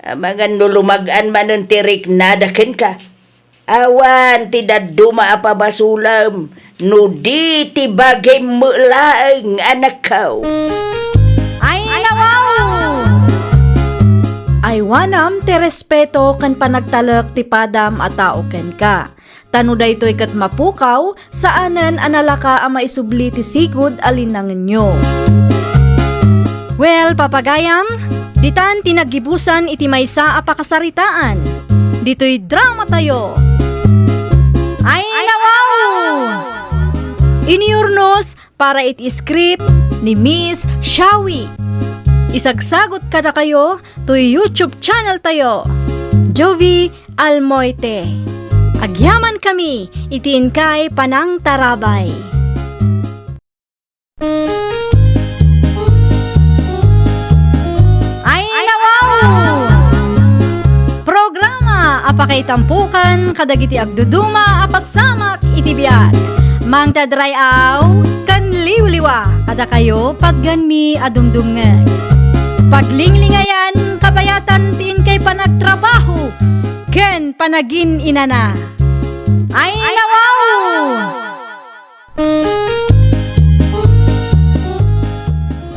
mga nulumagan man ng tirik nadakin ka. Awan ti daduma apabasulam, no di ti bagay mulaang anak kao. Ay nawaw! Ay wanam ti respeto kan panagtalak ti padam a tao ken ka. Tano daytoy ket mapukaw saanen analaka a maisubli ti sigud alinangen nyo. Well, papagayam, ditan tinagibusan iti maysa a pakasaritaan. Dito'y drama tayo. Ay nawaw! Iniurnos para iti script ni Miss Shawi. Isagsagot kada kayo to YouTube channel tayo, Jovi Almoite. Agyaman kami, itiin kay Panang Tarabay. Ay nawaw! Programa apakay tampukan kadagiti agduduma apasamak iti biag. Mang tadrayaw kan liwliwa kada kayo pagganmi adumdumngeg. Paglinglingayan kabayatan tiin kay panagtrabaho ken panagin inana. Ay nawaw!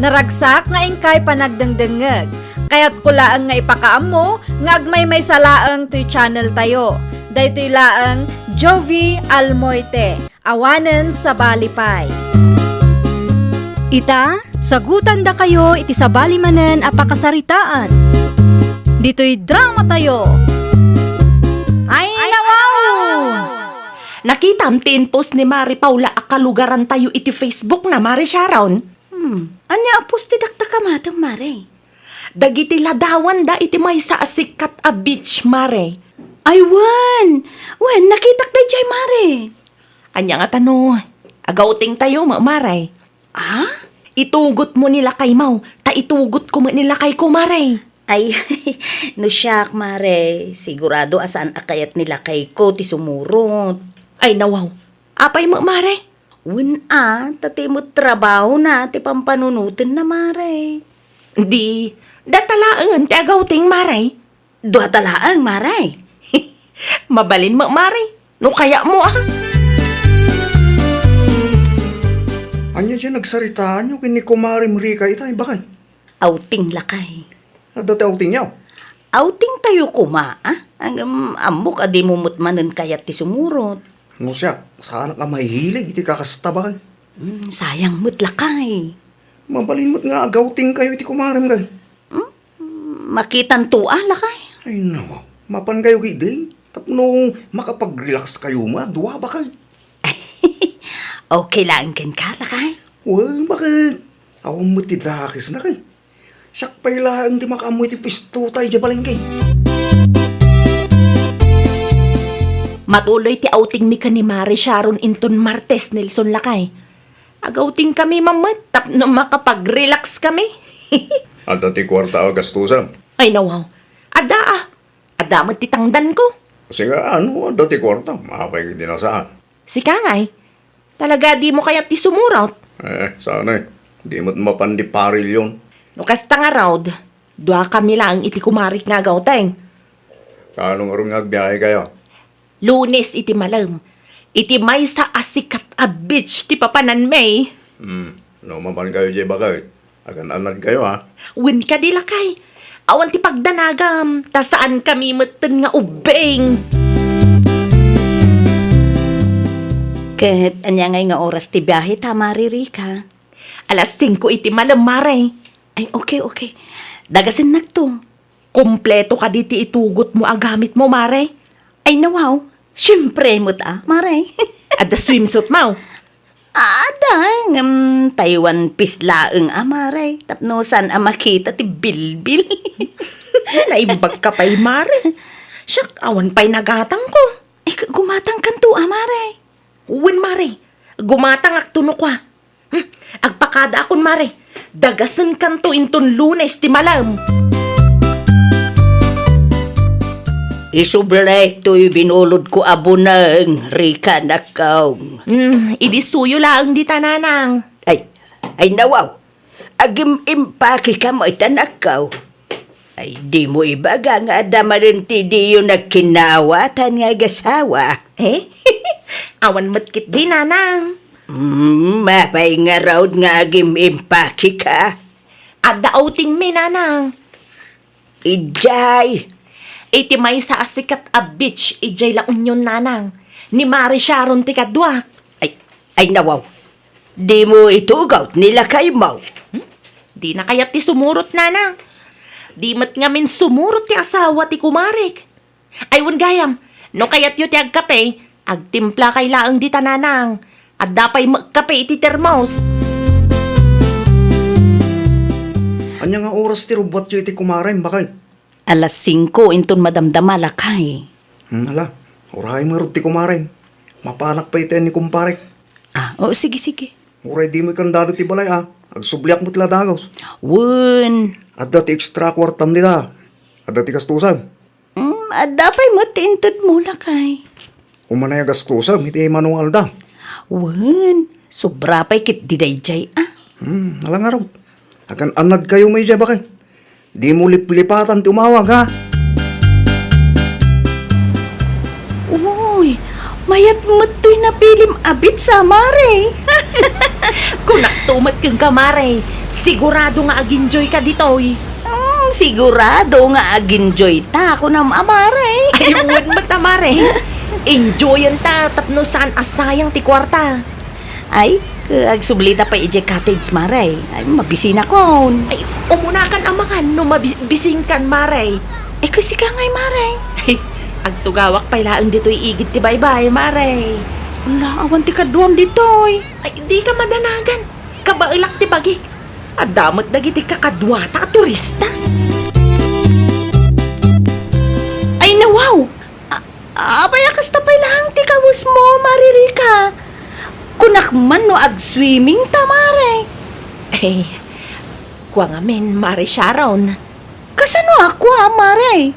Naragsak nga ingkay panagdengdengeg. Kaya't kulaang nga ipakaam mo nga agmay may salaang to'y channel tayo. Daytoy laang Jovi Almoite. Awanen sa Balipay. Ita, sagutan da kayo iti sabali manen apakasaritaan. Dito'y drama tayo. Ay nawaw! Nakita am tin post ni Mari Paula akalugaran tayo iti Facebook na Mari Sharon. Anya apos ti dakta ka matang mare. Dagiti ladawan da iti may sa asikat a beach Mare. Ay wan! Wan, nakitak day jay mare. Anya nga tano, agauting tayo Mare. Ah? Itugot mo nila kay Mau, ta itugot ko mo nila kay Kumare. Ay, no siyak mare. Sigurado asaan akayat nila kay ko ti sumurot. Ay nawaw, apay mo Mare? Win tate mo trabaho na ti pampanunutin na mare. Di, datalaan ti agauting Mare. Dua talaang mare. Mabalin mo Mare, no kaya mo Anya dyan nagsaritaan nyo kini Kumari Marika itay bakay. Outing lakay. Nadati outing niyaw. Outing tayo kuma, ah? Ang amok adi mumutmanan kayat ti sumurot. No siya, saan ka mahihilig, iti kakasta ba kay? Sayang mutlakay. Mabalin mo't nga agawting kayo, iti kumaram kay. Makitan tua lakay. Ay no, mapan kayo kay day. Tapno makapag-relax kayo ma, duwa ba kay? Okay lang ken ka lakay. Uy, bakit? Ako mo't tidakis na kay. Sakpay lang di makamoy ti pisto tayo dya baling kay. Matuloy ti outing mi ka ni Mari Sharon inton Martes, Nelson Lakay. Agouting kami mamat, tapno makapag-relax kami. At ti kwarta o gastusan. Ay nawaw, ada mo titangdan ko. Kasi nga ano, dati kwarta, makapay din na saan. Si Kangay, talaga di mo kaya ti sumurot. Sana eh. Di mo't mapandi paril yun. No kasta nga raw, dua kami lang iti kumarik nga gauteng. Kanong arong agbiyahe kayo? Lunes iti malam. Iti may sa asikat a beach ti papanan may. No, mapan kayo dyan bakit? Agan-anad kayo ha? Win ka di lakay. Awan ti pagdanagam. Ta saan kami meten nga ubeng. Ket anya ngay nga oras ti biyahe ta Maririka. Alas 5 iti malam mare. Ay okay. Dagasin nagto. Kompleto ka di ti itugot mo agamit mo mare. Ay nawaw. Siyempre mo ta, Mare. At the swimsuit mo. Taiwan pislaeng Mare. Tapno san makita ti bilbil. Naimbag ka pa'y mare. Siyak, awan pa'y nagatang ko. Ay, gumatang kanto, Mare. Uwin mare. Gumatang aktuno ko. Agpakada akon mare. Dagasan kanto inton Lunes ti malam. Isublay to'y binulod ko abunang, Rika nakaw. Idi suyo lang di tananang. Ay nawaw, agim impaki ka mo itanakaw. Ay di mo ibaga nga adamarin ti di yung nagkinawatan nga gasawa. Awan matkit di nanang. Mapay nga raw nga agim impaki ka. Adda outing me nanang. Ijay, Iti may sa asikat a beach, ijay lang unyon nanang. Ni Mari Sharon ti kadwa. ay nawaw, di mo itugaw nila kay mau. Di na kaya ti sumurot nanang. Di mat nga min sumurot ti asawa ti kumarik. Aywan gayam, no kayat yu ti agkape, agtimpla kay laang di tananang. At dapay magkape iti termos. Anya nga oras ti robot yu iti kumaray, bakit? Alas 5 inton madamdama lakay. Ala, uray mo ti kumaray. Mapanak pa iten ni kumparek. Sige. Uray di mo ikandado ti balay Agsubliak mo tila dagos. Wun. At dati extra kwartam nila. At dati gastusan. Adapay mo tintod mo lakay. Umanay gastusan, iti manual da. Wun. Sobra pa'y kit didayjay Ala nga raw. Agan anad kayo may dya bakit? Di mo liplipatan ti umawag ha. Uy, mayat mo'y napilim abit sa Mare. Kung naktumat kang kamare, sigurado nga ag-enjoy ka ditoy. Sigurado nga aginjoy ta ako na Mare. Ayun mata mare. Enjoyan ta, tapno saan asayang ti kwarta. Ay, agsublita pa ije cottage Mare. Ay, mabisina kon. Ay, umunakan amakan no mabising kan mare. Kasi ka ngay Mare. Agtugawak pa'y laang dito'y igit ti baybay, mare. Wala, awan ti kaduam ditoy. Ay, di ka madanagan. Kabailak ti bagik. Adamot dagiti kakadwata at turista. Ay, nawaw! Abayakas tapay lang ti kawus mo, Maririka. Kunakman no ag-swimming ta, Mare. Kuwa nga men, Mare Sharon. Kasano ako, Mare?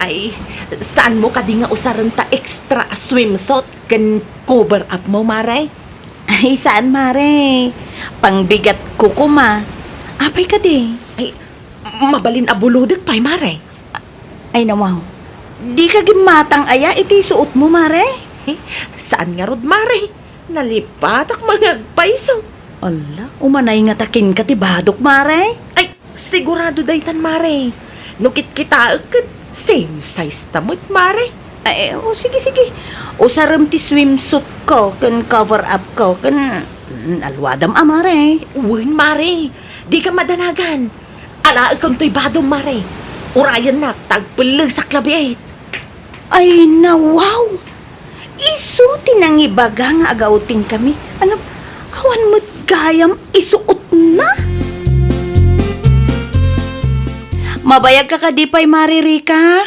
Ay, saan mo ka di nga usaran ta extra swimsuit kan cover up mo, Mare? Ay, saan, Mare? Pangbigat ko kuma. Apay ka di. Ay, mabalin abuludag pa'y, Mare. Ay, nawaw. Di ka gimatang aya iti suot mo, Mare? Saan nga rod, Mare? Nalipatak mga paiso. Ala, umanay nga takin ka ti badok, Mare. Ay, sigurado daytan, Mare. Nukit kita, Same size tamot, Mare. Ay, sige, sige. Usaram ti swimsuit ko, kan cover up ko, kan alwadam amare. Uwin, Mare. Di ka madanagan. Ala, ikon to'y badong, Mare. Urayan na, tagpala sa klabiait. Ay, wow! Isuti nang ibaga nga agauting kami. Ang awan mo't gayam isuot na. Mabayag ka kadipay, Maririka?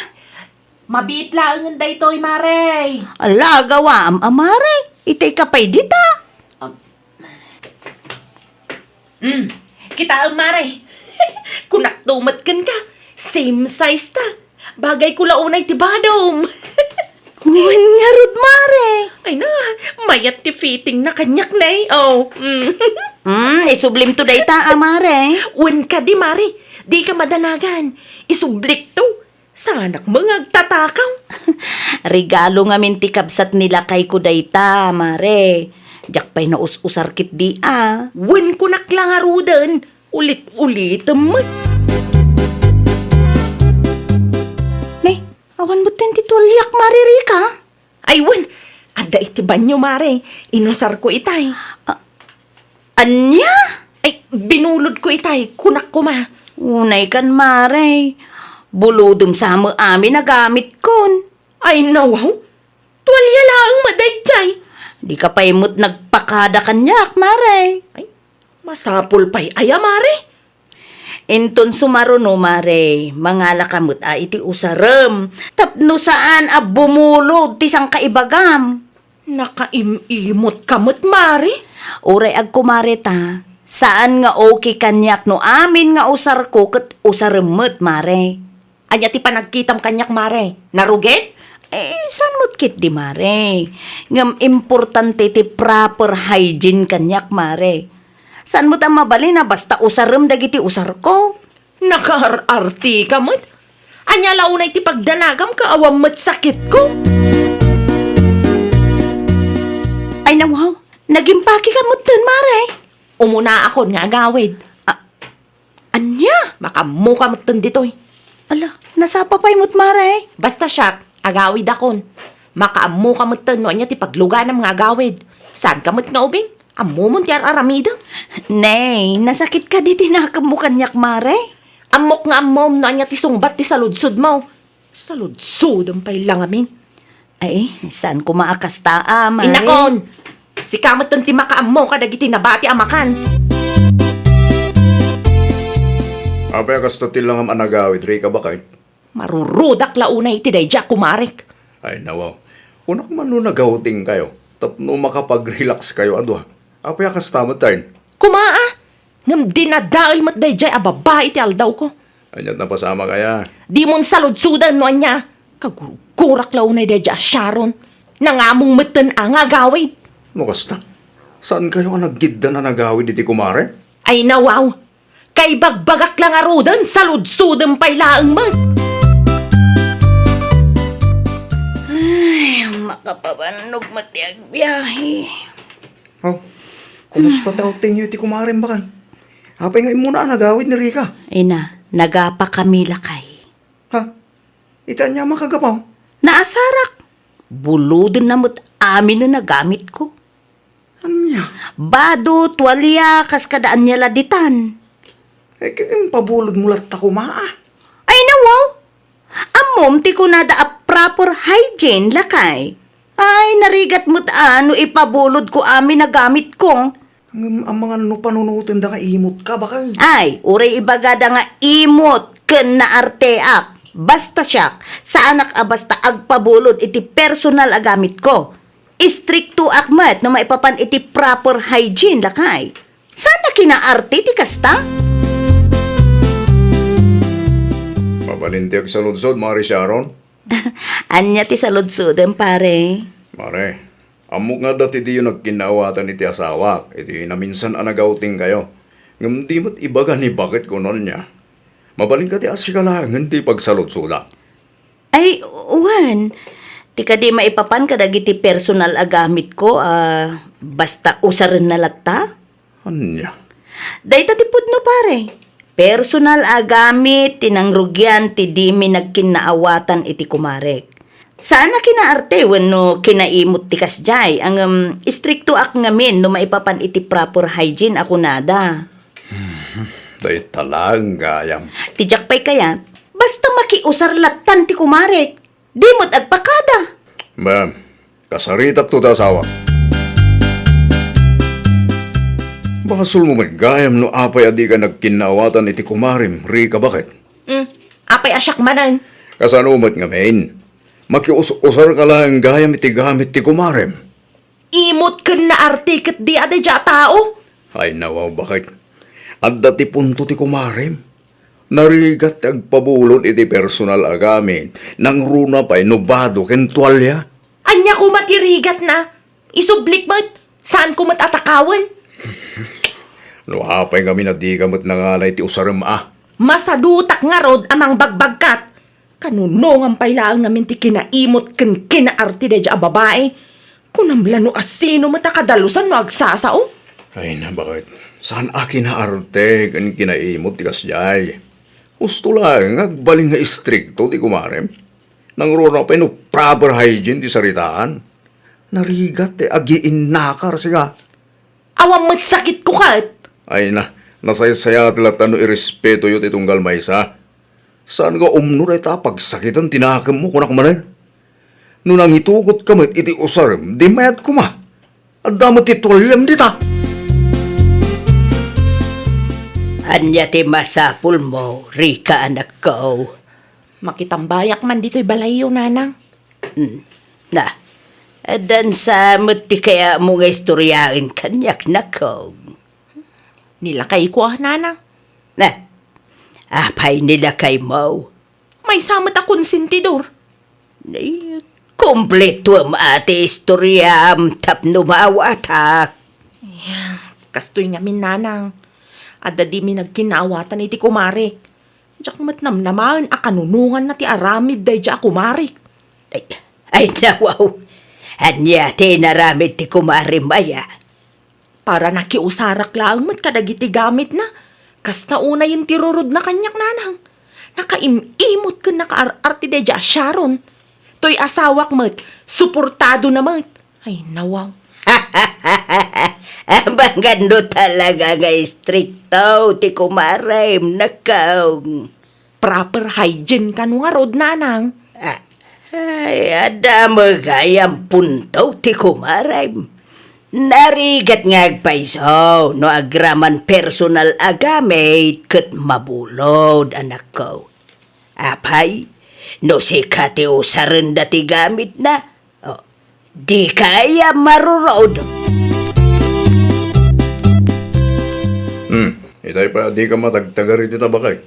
Mabit lang ang daytoy, Mare. Ala, gawa amare. Itay ka pa'y dita. Kita ang Mare. Kunak tumat kan ka. Same size ta. Bagay ko launay ti badom. Uwan nga rod, Mare. Ay na, mayat ti fitting na kanyak na eh. Oh. Isublim to dayta, amare. Wen ka di, Mare. Di ka madanagan. Isublik to. Sa anak mga agtatakaw. Regalo nga minti kabsat nila kay ko dayta, Mare. Jak pa'y naus-usarkit di Wen kunak lang arudan. Ulit-ulit mo. Ne, awan mo tentitulyak, Maririka. Ay, wen. Ada iti banyo, Mare. Inusar ko itay. Anya? Ay, binulod ko itay. Kunak ko ma. Unay kan, Mare. Buludom sa mo amin nagamit kon. Ay, nawaw. Tuwalya lang madayjay. Di ka pa imot nagpakada kanyak, Mare. Ay, masapol pa'y aya, Mare. Inton sumaro no, Mare. Mangala kamot iti usarem. Tapno saan bumulod tisang kaibagam. Nakaimimot kamot, Mare. Uray ag kumare ta. Saan nga okay kanyak no amin nga usar ko ket usaremmet, Mare. Anya ti panagkitam kanyak, Mare. Naruget? San mo't kit di, Mare? Ngam importante ti proper hygiene kanyak, Mare. San mo't ang mabali na basta usarem dagiti usar ko? Nakaararti kamot. Anya launay ti pagdanagam ka awam mat sakit ko. Ay nawaw, nagimpaki ka mo't dun, Mare. Umuna ako nga agawid. Anya? Makamuka mo't dun ditoy. Ala, nasapapay mo't, Mare. Basta siya, agawid akon. Makaamuka mo't dun no anya ti paglugan ng mga agawid. Saan ka mo't nga ubing? Amu mo ti aramida. Nay, nasakit ka di tinakamukan yak, Mare. Amok nga amom no anya ti sungbat ti saludsud mo. Saludsud ang pailang amin. Ay, saan ko maakasta, Mare? Inakon! Si kamot ti makaamo ka dagiti nabati amakan. Apay kasta tilang ang anagawid, Rika bakay? Marurudak launay ti dayja kumarek. Ay, nawaw. Unak man no nagauting kayo. Tapno makapag-relax kayo, adwa. Apay kasta mo tayo. Kumaa! Ngam dinadaal mat dayjay babae ti aldaw ko. Anyat na pasama kaya. Di mon saludsudan no anya. Kagugurak launay dayja Sharon. Nangamong meten ang agawid. No kasta? Saan kayo ang naggidda na nagawid iti kumare? Ay nawaw! Kay bagbagak lang arudan, saludsudan pa'y laang mat. Ay, makapabanog matiag biyahe. Oh, kumusta daw tingyo iti kumare bakay? Apay nga muna ang nagawid ni Rika. Ay na, nagapa kami lakay. Ha? Itan niya makagapaw. Naasarak. Buludon na mo't amin na nagamit ko. Anya? Bado, tuwalya, kaskadaan niya laditan. Kaya pabulod mo lahat ako maa. Ay nawaw! Amom ti ko nada a proper hygiene lakay. Ay, narigat mo't ano ipabulod ko amin na gamit ko. Ang mga panunutin da nga imot ka bakay. Ay, uray ibagada nga imot ken na arteak. Basta siya, sa anak basta agpabulod iti personal agamit ko. Istrikto akmat no maipapan iti proper hygiene lakay. Sana kinaarte ti kasta? Mabalintiag sa ludsod, Mari Sharon. Anya ti saludsuden pare. Mare, amok nga dati di yung nagkinawatan iti asawa. Iti na minsan anagauting kayo. Ngam di mo't ibaga ni bakit kunon niya. Mabaling ka ti asikalangan ti pagsaludsuda. Ay, uwan. Ti ka di maipapan kadagiti personal agamit ko, basta usarin na latta? Anya? Dahita ti pudno pare. personal a gamit tinangrugyan ti di mi nagkinaawatan iti kumarek. Sana kinaarte wenno kinaimot ti kasjay ang istrikto ak ngamin no maipapan iti proper hygiene ako nada. Day talang gayam. Tijak pa'y kayat, basta makiusar latan ti kumarek. Di mo't agpakada. Ma'am, kasaritak to ta asawa. Basol mo may gayam no apay adi ka nagkinawatan iti kumarim. Rika, bakit? Apay asyak manan. Kasanumat nga main. Makiusar ka lang gayam iti gamit ti kumarim. Imot kan na artiket di ade dya tao. Ay nawaw, bakit? At dati punto ti kumarim. Narigat agpabulod iti personal agamit. Nang runa pa'y nubado ken tuwalya. Anya ko matirigat na. Isublik mo't. Saan ko matatakawan? No hapay kami na di kamot nangalay ti usaram Masadutak nga rod amang bagbagkat. Kanunong ang pailaan ngamin ti kinaimot ken kinaarti de dya a babae. Kunamla no asino matakadalusan no agsasao. Ay na, bakit? Saan akin na arte kan kinaimot ti kasjay? Gusto lang, agbaling nga istrikto ti kumarem. Nang rona pa no proper hygiene ti saritaan. Narigat ti agiin nakar siya. Awang matsakit ko kat. Ay na, nasaysaya tilat ano irespeto yun itong galmaysa. Saan nga umno na ita pagsakitan tinakam mo kunak manan? Nung nang itugot kamit iti usarem, di mayat kuma. At damat itualyam dita. Anya ti masapul mo, Rika anak ko. Makitambayak man dito'y balayo, nanang. Na, adan sa mati kaya mo nga istoryain kanyak na ko. Nilakay ko nanang. Na, apay nila kay mo. May samat akong sintidor. Ay, kompleto ang ate istoryam tapno maawatak. Kastoy nga min, nanang. Adda di mi nagkinaawatan iti kumarik. Diyak matnamnaman akanunungan na ti aramid day diya kumarik. Ay nawaw, anya ti naramid ti kumarimaya. Para nakiusarak lang mat kadagiti gamit na. Kasta una yung tirurod na kanyak, nanang. Nakaimimot ka nakaarti day diya Sharon. To'y asawak mat, suportado na mat. Ay nawaw. Abang gando talaga nga istrikto ti kumarim nakaw. Proper hygiene ka nga rod, nanang. Ay, ada magayang punto ti kumarim. Narigat nga agpaiso no agraman personal agamit ket mabulod anak ko. Apay, no si kati usaran dati gamit na. Oh, di kaya marurod. Itay pa di ka matagtagar iti tabakay.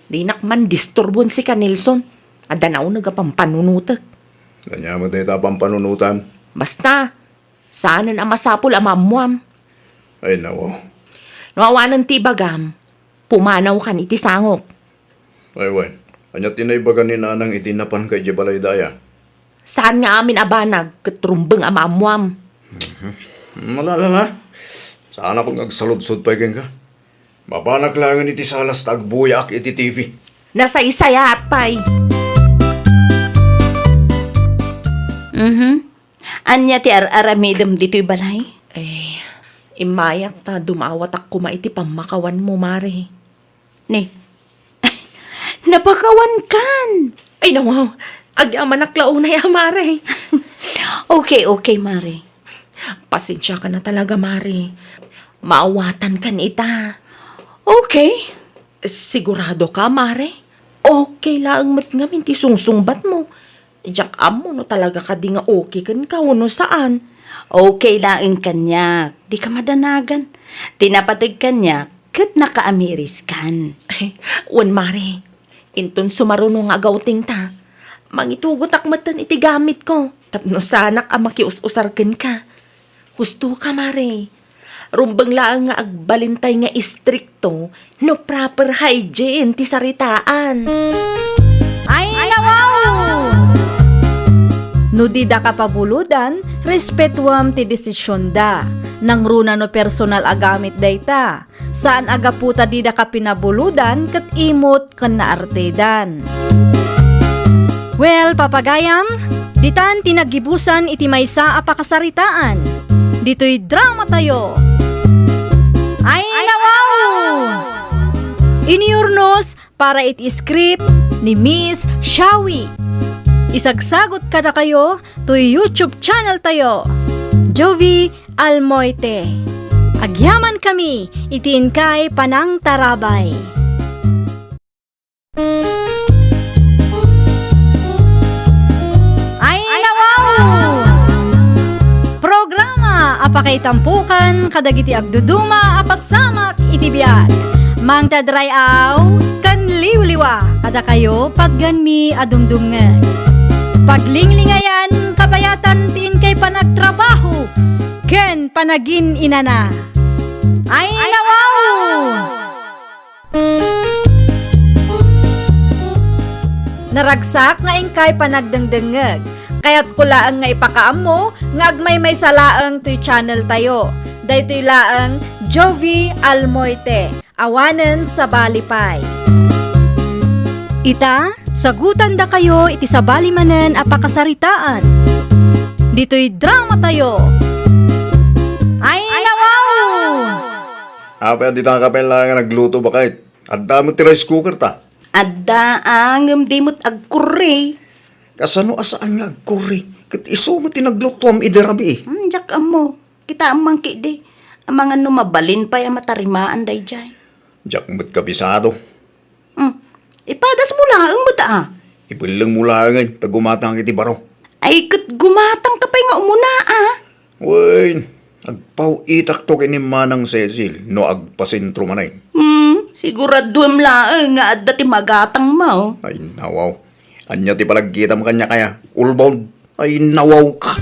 Di nakman disturbon si ka Nelson. Adda na nagapampanunutag. Kanya mo tayo tapang panunutan. Basta, saan ang masapul ang mamuam. Ay nawo. Nawawanan ti bagam, pumanaw kan iti sangok. Ay wen, anya tinaybagan ni nanang itinapan kay Jebalay Daya. Saan nga amin abanag, katrumbeng ang mamuam. Malala. Sana kung agsaludsod pa ikin ka. Mabanak lang iti salas tagbuyak iti TV. Nasa isaya at pay. Anya ti aramidem dito'y balay? Imayak ta dumawat ako maiti pamakawan mo, Mare. Ni, napakawan kan. Ay nawaw, agyaman naklaunay Mare. Okay, Mare. Pasensya ka na talaga, Mare. Maawatan kan ita. Okay. Sigurado ka, Mare? Okay lang mat nga minti sungsungbat mo. Diyak amo no talaga ka di nga okay kan ka no saan. Okay laing kanyak. Di ka madanagan. Tinapatig kanyak, kat nakaamiris kan. Ay, wan, Mare. Inton sumarunong nga agawting ta. Mangitugot akmatan iti gamit ko. Tapno sanak ang makius-usarken ka. Husto ka, Mare. Rumbang lang nga agbalintay nga istrikto no proper hygiene ti saritaan. Ay, nawaw! No di da kapabuludan, respetuam ti desisyon da. Nang runa no personal agamit dayta. Saan aga puta di da kapinabuludan kat imot kan naartedan. Well, papagayam, ditan tinagibusan iti maysa a pakasaritaan. Dito'y drama tayo. Ay nawaw! Iniurnos para iti script ni Miss Shawi. Isagsagot kada kayo to YouTube channel tayo. Jovi Almoite. Agyaman kami, itiin kay Panang Tarabay. Ay nawaw! Programa apakay tampukan kadagiti agduduma apasamak iti biag. Mang tadrayaw kan liwliwa kada kayo pagganmi adumdumngan. Paglinglingayan kabayatan tiin kay panagtrabaho ken panagin inana. Ay nawaw! Naragsak nga ingkay panagdengdengeg. Kaya't kulaang nga ipakaam mo nga agmay may salaang to'y channel tayo. Daytoy laang Jovi Almoite. Awanen sa Balipay. Ita, sagutan da kayo iti sa balimanen a pakasaritaan. Dito'y drama tayo. Ay nawaw! Apa di kapel lang nga nagluto ba kahit? At damo ti rice cooker ta. Adda ang dimot agkuri. Kasano asaan nga agkuri? Kat iso mo tinagluto am iderabi eh. Jak amo, kita amang kidi. Ang mga numabalin pa yung matarimaan day jay. Diyak mo't kabisado. Ipadas mo lang ang mata ah. Ipilang mula ngayon, tagumatang iti baro. Ay, kat gumatang ka pa nga umuna ah. Wen, agpaw itak to kini Manang Cecil, no agpasentro manay. Siguraduam lang nga adda ti magatang mo. Ay nawaw. Anya ti palagkita mo kanya kaya, ulbound. Ay nawaw ka.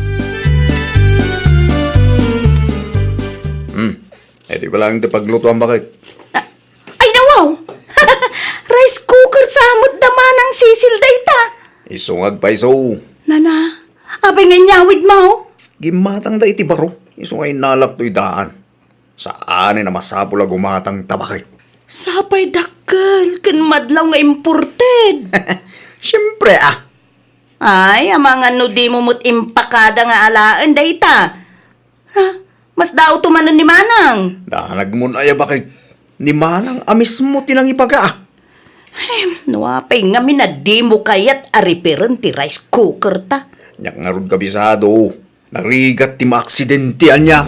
Eh di pala ang ti paglutuan bakit? Ay, nawaw! Rice cooker sa amot daman ang sisil dayta. Isungag pa iso. Nana, abay nga nyawid mo. Gimatang da iti baro. Isungay nalak to'y daan. Saan na masapula gumatang tabakit. Sapay dakkel, kan madlaw nga imported. Siyempre ah. Ay, amang ano di mo mo't impakada nga alaan dayta. Ha? Mas daw tumanan ni Manang. Dahanag mo na bakit. Ni Manang amis mo tinang ipaga. Nuapay nga minadi mo kayat aripiran ti rice cooker ta. Nyak nga ron kabisado. Narigat ti maaksidentian niya.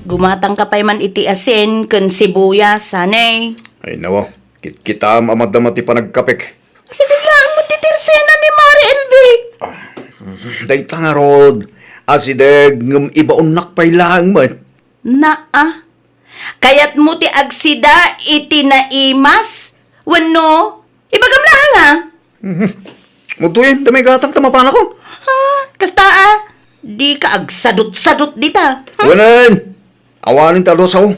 Gumatang ka pa man iti asin kan sibuyas, sanay. Ay nawa. Kita amadama ti panagkapik. Kasi biglaan mo titirsena ni Mari LV. Dayta nga rod. Asideg ngam ibaon pa'y lang man. Naa. Kayat mo ti agsida iti naimas. Wano? Ibagam lang ah. Mutuin, damay gatang tamapana ko. Ha? Kasta ah. Di ka agsadot-sadot dita. Wanan! Awanin talo sa o.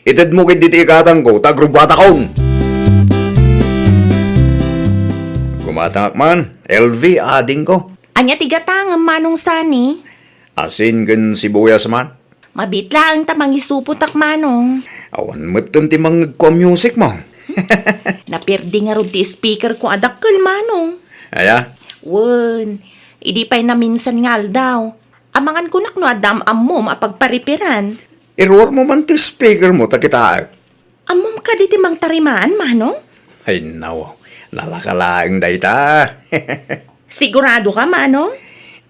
Ited mo kay diti ikatang ko, tagrubata kong. Gumatang man, LV ading ko. Anya tigatang ang manong sani. Asin kan sibuyas man. Mabitla ang tamang isuputak manong. Awan matan ti mga music mo. Napirdi nga ron ti speaker ko adakkel manong. Aya? Wen, idi pa'y naminsan ngal daw. Amangan ko nakno adam amom apagparipiran. Irwar mo man ti speaker mo, takitaag. Amom ka di timang tarimaan manong? Ay nawa, nalakalaang dayta. Sigurado ka manong?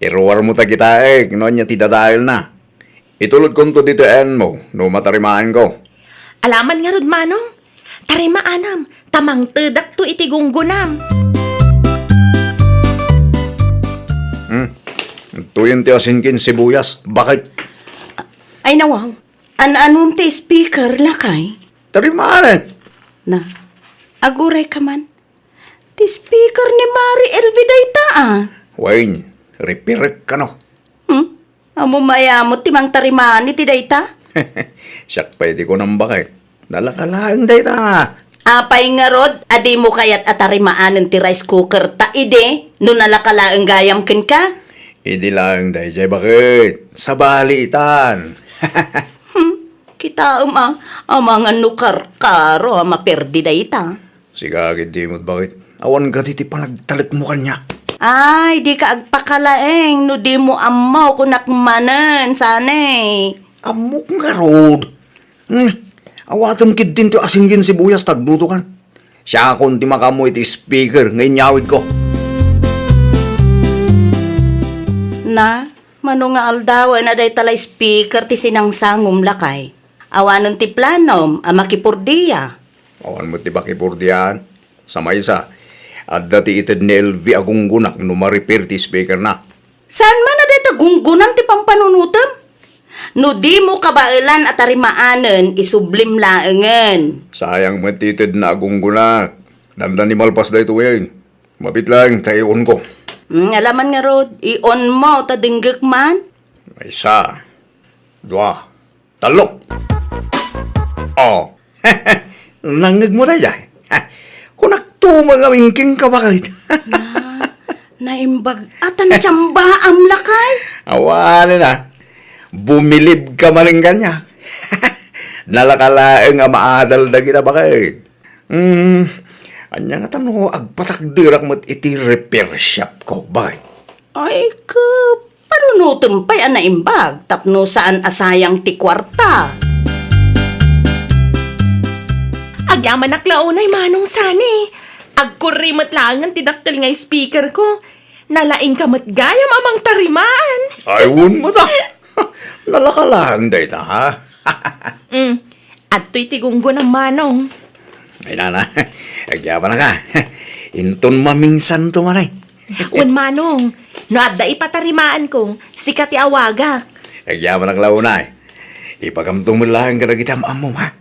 Irwar mo takitaag, no niya ti dadahil na. Itulod kong to dito mo, no matarimaan ko. Alaman nga rod manong. Tarimaanam, tamang tedak to iti gunggunam. Tuyin ti asinkin sibuyas, bakit? Ay nawaw. An-anong ti speaker lakay? Tarimaan Na, aguray ka man. Ti speaker ni Mari LV dayta ah. Wayne, repirik ka no. Amo mayamot ti mang tarimaan iti dayta? Siyak pwede ko nang bakit. Nalakalaang dayta. Apay nga rod, adi mo kayat atarimaanan ti rice cooker ta ide, no nalakalaang gayam ken ka? Hindi lang, Dayjay, bakit? Sa balitan. Kita mga nukar karo maperdi da ita. Sigagid di mo't bakit? Awan ka titi panagtalit mo kanya. Ay, di ka agpakalaeng, no di mo amaw kunakmanan, sanay. Amok nga rod. Awatam kid din to asinggin sibuyas tagduto kan. Siya akong ti makamoy ti speaker ngayon nyawid ko. Na, mano nga aldawa na day talay speaker ti sinangsangom lakay. Awanon ti planom, amakipurdiya. Awan mo ti bakipurdiyan. Sa maysa. At dati itad ni LV agong gunak no ma-repair ti speaker na. Saan man na day tagunggunan ti pampanunutam? No di mo kabailan at arimaanan, isublim laengen. Sayang matitid na agong gunak. Dandan ni malpas da ito ngayon. Mabit lang, tayon ko. Alaman nga rod, i-on mo, tadinggak man. May isa. Dua. Talo. Oh. Nangig mo na dyan. Kung nagtumang awingking ka bakit? Naimbag, atan tsamba am lakay. Awan na. Bumilib ka maling kanya. Nalakalaeng nga maadal na kita bakit? Anya nga tanong agpatakdirak mo't iti repair shop ko. Bakit? Ay ka, panunutom pa'y naimbag, tapno saan asayang ti kwarta. Agyaman naklaunay manong sani. Agkurimot lang ang tinaktil nga speaker ko. Nalaing kamot gayam amang tarimaan. Ayun mo ta. Nalakalang day ta, ha? At to'y tigunggo ng manong. Ay nana, agyapan na ka. Inton maminsan to manay. Un manong, no adda ipatarimaan kong sikat awagak. Agyapan na klaunay. Ipagamtong mo lang ka na kitam amom, ha?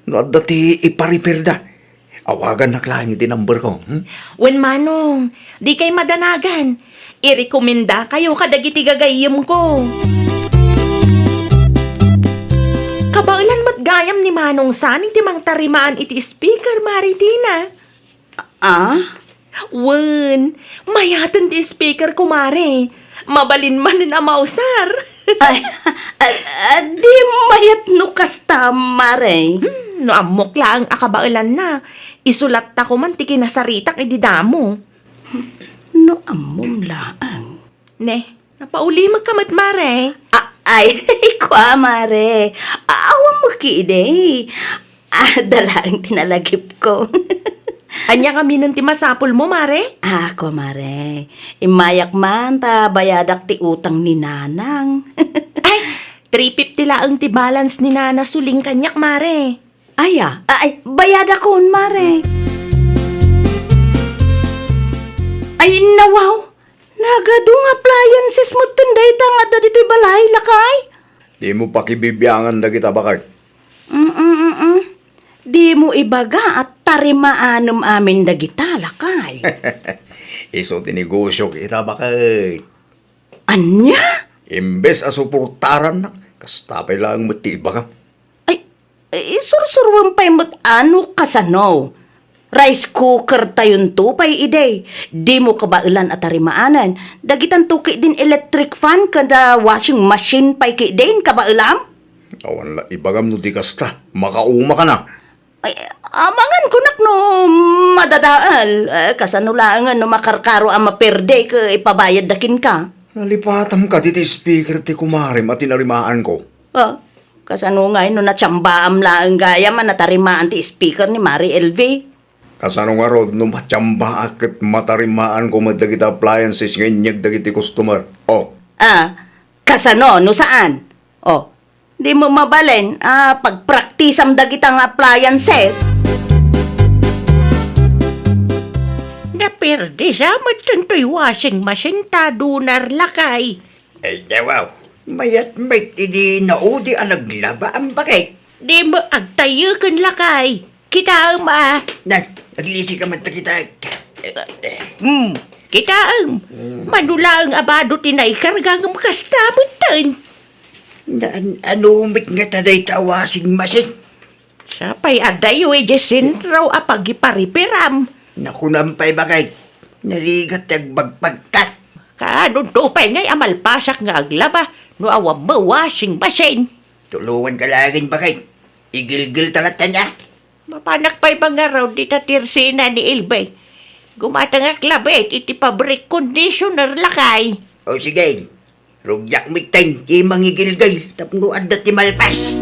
No at dati iparipir da. Awagan na klang iti number ko. Un manong, di kay madanagan. Irekomenda kayo kadagiti gagayim ko. Kabailan mat gayam ni manong sani timang tarimaan iti speaker Maritina. Ah? Wen, mayatan ti speaker kumare. Mabalin man na mausar. Ay, di mayat no kasta, mare. No amok lang akabailan na. Isulat ta ko man ti kinasaritak ididamo. No amom laang. Ne, napauli magkamat mare. Ay, kwa, mare. Awa mo kiide. Dala ang tinalagip ko. Anya kami ng timasapol mo, mare? Ako, mare. Imayak man, ta bayadak ti utang ni nanang. Ay, 350 laang ti balance ni Nana suling kanyak, mare. Ay, bayada ko, mare. Ay, nawaw. Nagadung appliances mo tunday tanga da dito'y balay, lakay. Di mo pakibibiyangan na kita bakit? Di mo ibaga at tarimaanam amin da gita, lakay. Iso tinegosyo kita bakit? Anya? Imbes asuportaran na, kastapay lang matiba ka. Ay, sursurwan pa'y mo't ano kasano? Rice cooker tayon to pa'y ide. Di mo kabailan at tarimaanan. Dagitan tuki din electric fan kada washing machine pa'y kidain kabailam? Awan la, ibagam no di kasta, makauma ka na. Ay, amangan kunak no madadaal. Kasano lang no makarkaro ang maperde ka ipabayad dakin ka. Nalipatam ka diti speaker ti kumarim at tinarimaan ko. Kasano nga no natsambaam lang gaya man natarimaan ti speaker ni Mari LV. Kasano nga rod, no matsamba akit matarimaan ko madagita appliances nganyag dagiti customer. Oh, Kasano? No saan? Di mo mabalin, pagpraktisam dagitang appliances. Naperde sa matuntoy washing machine ta dunar lakay. Ay, dawaw. Mayat may idi naudi ang naglaba ang bakit. Di mo agtayo kan lakay. Kita Naglisi ka man kita. Kita manula ang abado tinay kargang makastamutan. Anumit nga taday tawasing masin. Sapay adayo Jesin raw apagiparipiram. Nakunampay bagay. Narigat tagbagpagkat. Kaano tupay ngay amalpasak nga aglaba no awam mo washing machine. Tuluan ka laging bagay. Igilgil talatan niya. Mapanak pa'y mga raw di tatirsina ni Ilbay. Gumatang aklabet iti pabrik conditioner lakay. O sige. Rugyak miteng. Imang igilgil. Tapno adat ti malpas.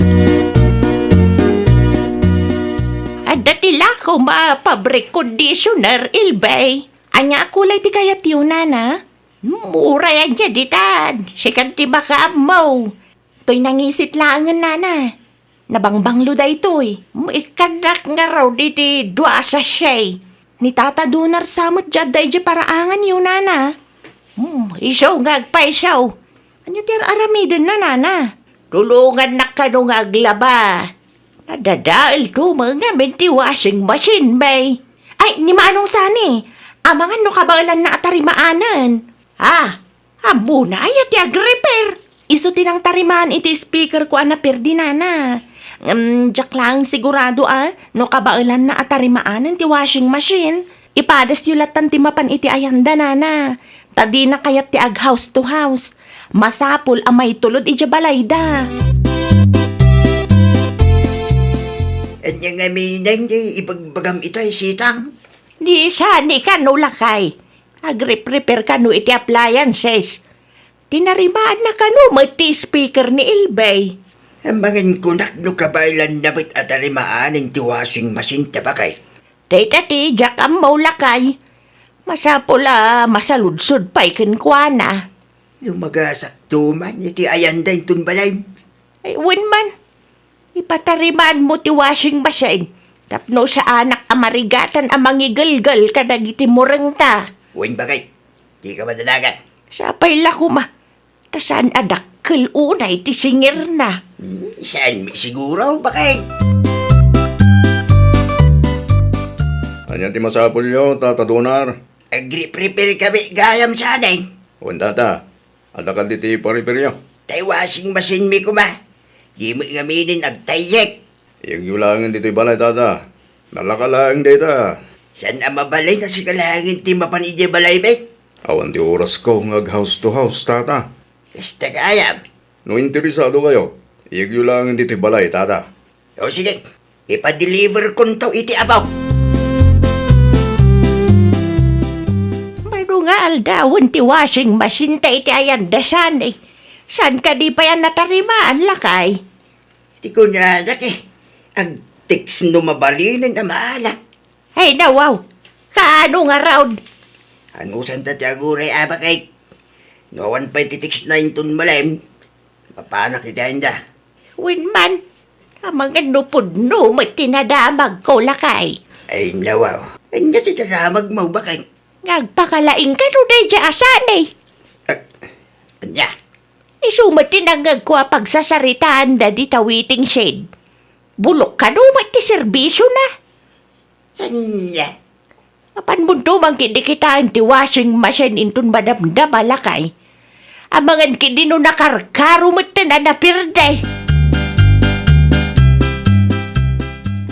At datila ko ma-pabrik conditioner, Ilbay. Anya kulay ti kayat yun, nana. Mura yan niya, ditad. Sikan ti baka mo. To'y nangisit lang, nana. Nabangbanglo da ito'y. Ikanak nga raw diti dua sa siyay. Ni Tata Donar samot dyan day di paraangan yun, nana. Isaw nga agpaisaw. Anya ti aramidin na, nana. Tulungan na ka nung aglaba. Nadadaal to mga minti washing machine, bay. Ay, ni manong sani. Amangan no kabalan na atarimaanan. Amo na ay ati agrepair. Iso tinang tarimaan iti speaker ko ana perdi nana. Diyak lang sigurado no kabalan na atarimaanan ti washing machine. Ipadas yulatan ti mapan iti ayanda nana. Tadi na kayat ti ag house to house. Masapul amay tulod iti balayda. At yung aminang ipagbagam ito'y sitang. Di sani ka no lakay. Agre-prepare ka no iti appliances. Tinarimaan na ka no mati speaker ni Ilbay. Ang mga kunak no kabaylan nabit at arimaan ng tiwasing masin tabakay. Data ti jak ang mau lakay. Masapula masaludsod pa'y kinkwana. Lumagasak tuman iti ayanday tunbalay. Ay, winman. Ipatarimaan mo ti washing machine. Tapno sa anak amarigatan amang igilgal kadag iti murang ta. Uwing bagay, di ka madalagan. Sapay lako ma. Tasan adakkel unay ti singir na. Saan mi siguro bakay? Anya ti masapul yo, Tata Donar. Agri-prepare kami gayam sanay. Wan tata, ada ka diti pariperyo. Tay washing machine mi kuma. Di mo gaminin agtayek. Iyag yulangan dito'y balay, Tata. Nalakalang data. Saan ang mabalay na si kalangin ti mapanidya balay be? Awan ti oras ko ngag house to house, Tata. Kasta kayam. No interesado kayo, iyag yulangan dito'y balay, Tata. O sige, ipa-deliver kun to iti abaw. Mayro nga aldawan ti washing machine ta iti ayan dasan eh. San ka di pa yan natarimaan lakay? Di ko na ang text no mabalinin na maala. Ay nawaw, kaano nga raw? Ano san tataguray abakay? Noan pa iti-text na intun malim. Mapanak iti handa. Winman, amang anupod no matinadamag ko lakay. Ay nawaw. Ay nga titasamag mo bakay? Nagpakalaing ka no day dya asan eh. Anya? Isumatinangag ko pagsasaritaan da di tawiting shade. Bulok ka no mati serbisyo na. Anya? Apan bunto mang kidikitaan ti washing machine intun madamdama lakay. Amangan kidi no nakarkaro matan na pirday.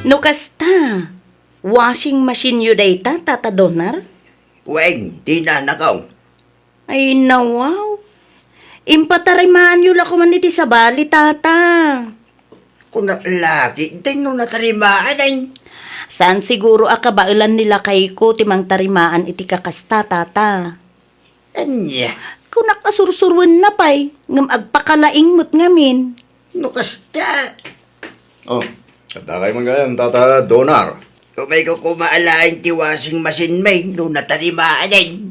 No kasta, washing machine yu dayta, Tata Donar? Weng, di na nakaw. Ay nawaw. Impatarimaan yu lako man iti sabali, Tata. Kung lagi, di no natarimaan ay. Saan siguro akabailan nila kay ko timang tarimaan iti kakasta, Tata? Anya? Kung nakasursurwan na pa'y, ngam agpakalaing mo't ngamin. No kasta. Oh, kata kayo manggayam, Tata Donar. Umay ko kumaalain ti washing machine may no natarimaan ay.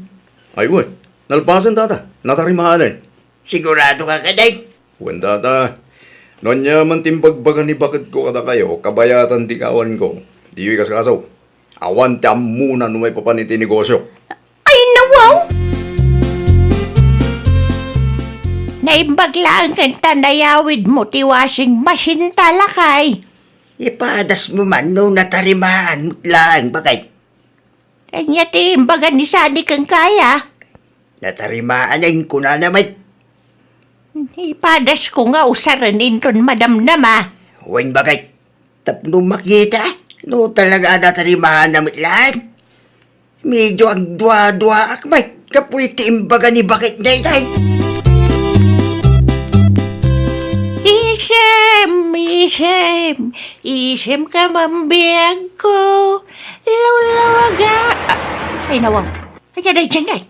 Ay, wan, nalpasan, Tata. Natarimahanan. Sigurado ka kaday. Wan, Tata. Noon niya man timbagbagan ni bakit ko kada kayo, kabayatan di kawan ko. Di yung kaskasaw. Awan ti muna no may papaniti negosyo. Ay nawaw! Naimbaglaan kang tanayawid mo ti washing machine talakay. Ipadas mo man no natarimaan mo lang bakay. Kanya ti imbagan ni Sani kang kaya. Natarimaan ay ko na naman. Ipadas ko nga usaran inton madamdama. Huwag bagay. Tapno makita, no talaga natarimahan na lahat. Medyo agdwa-dwa akmay, kapoy tiimbaga ni bakit na itay. Isem ka mambiyag ko. Lawlawaga. Ay, nawang. Ay, yan ay dyan ay.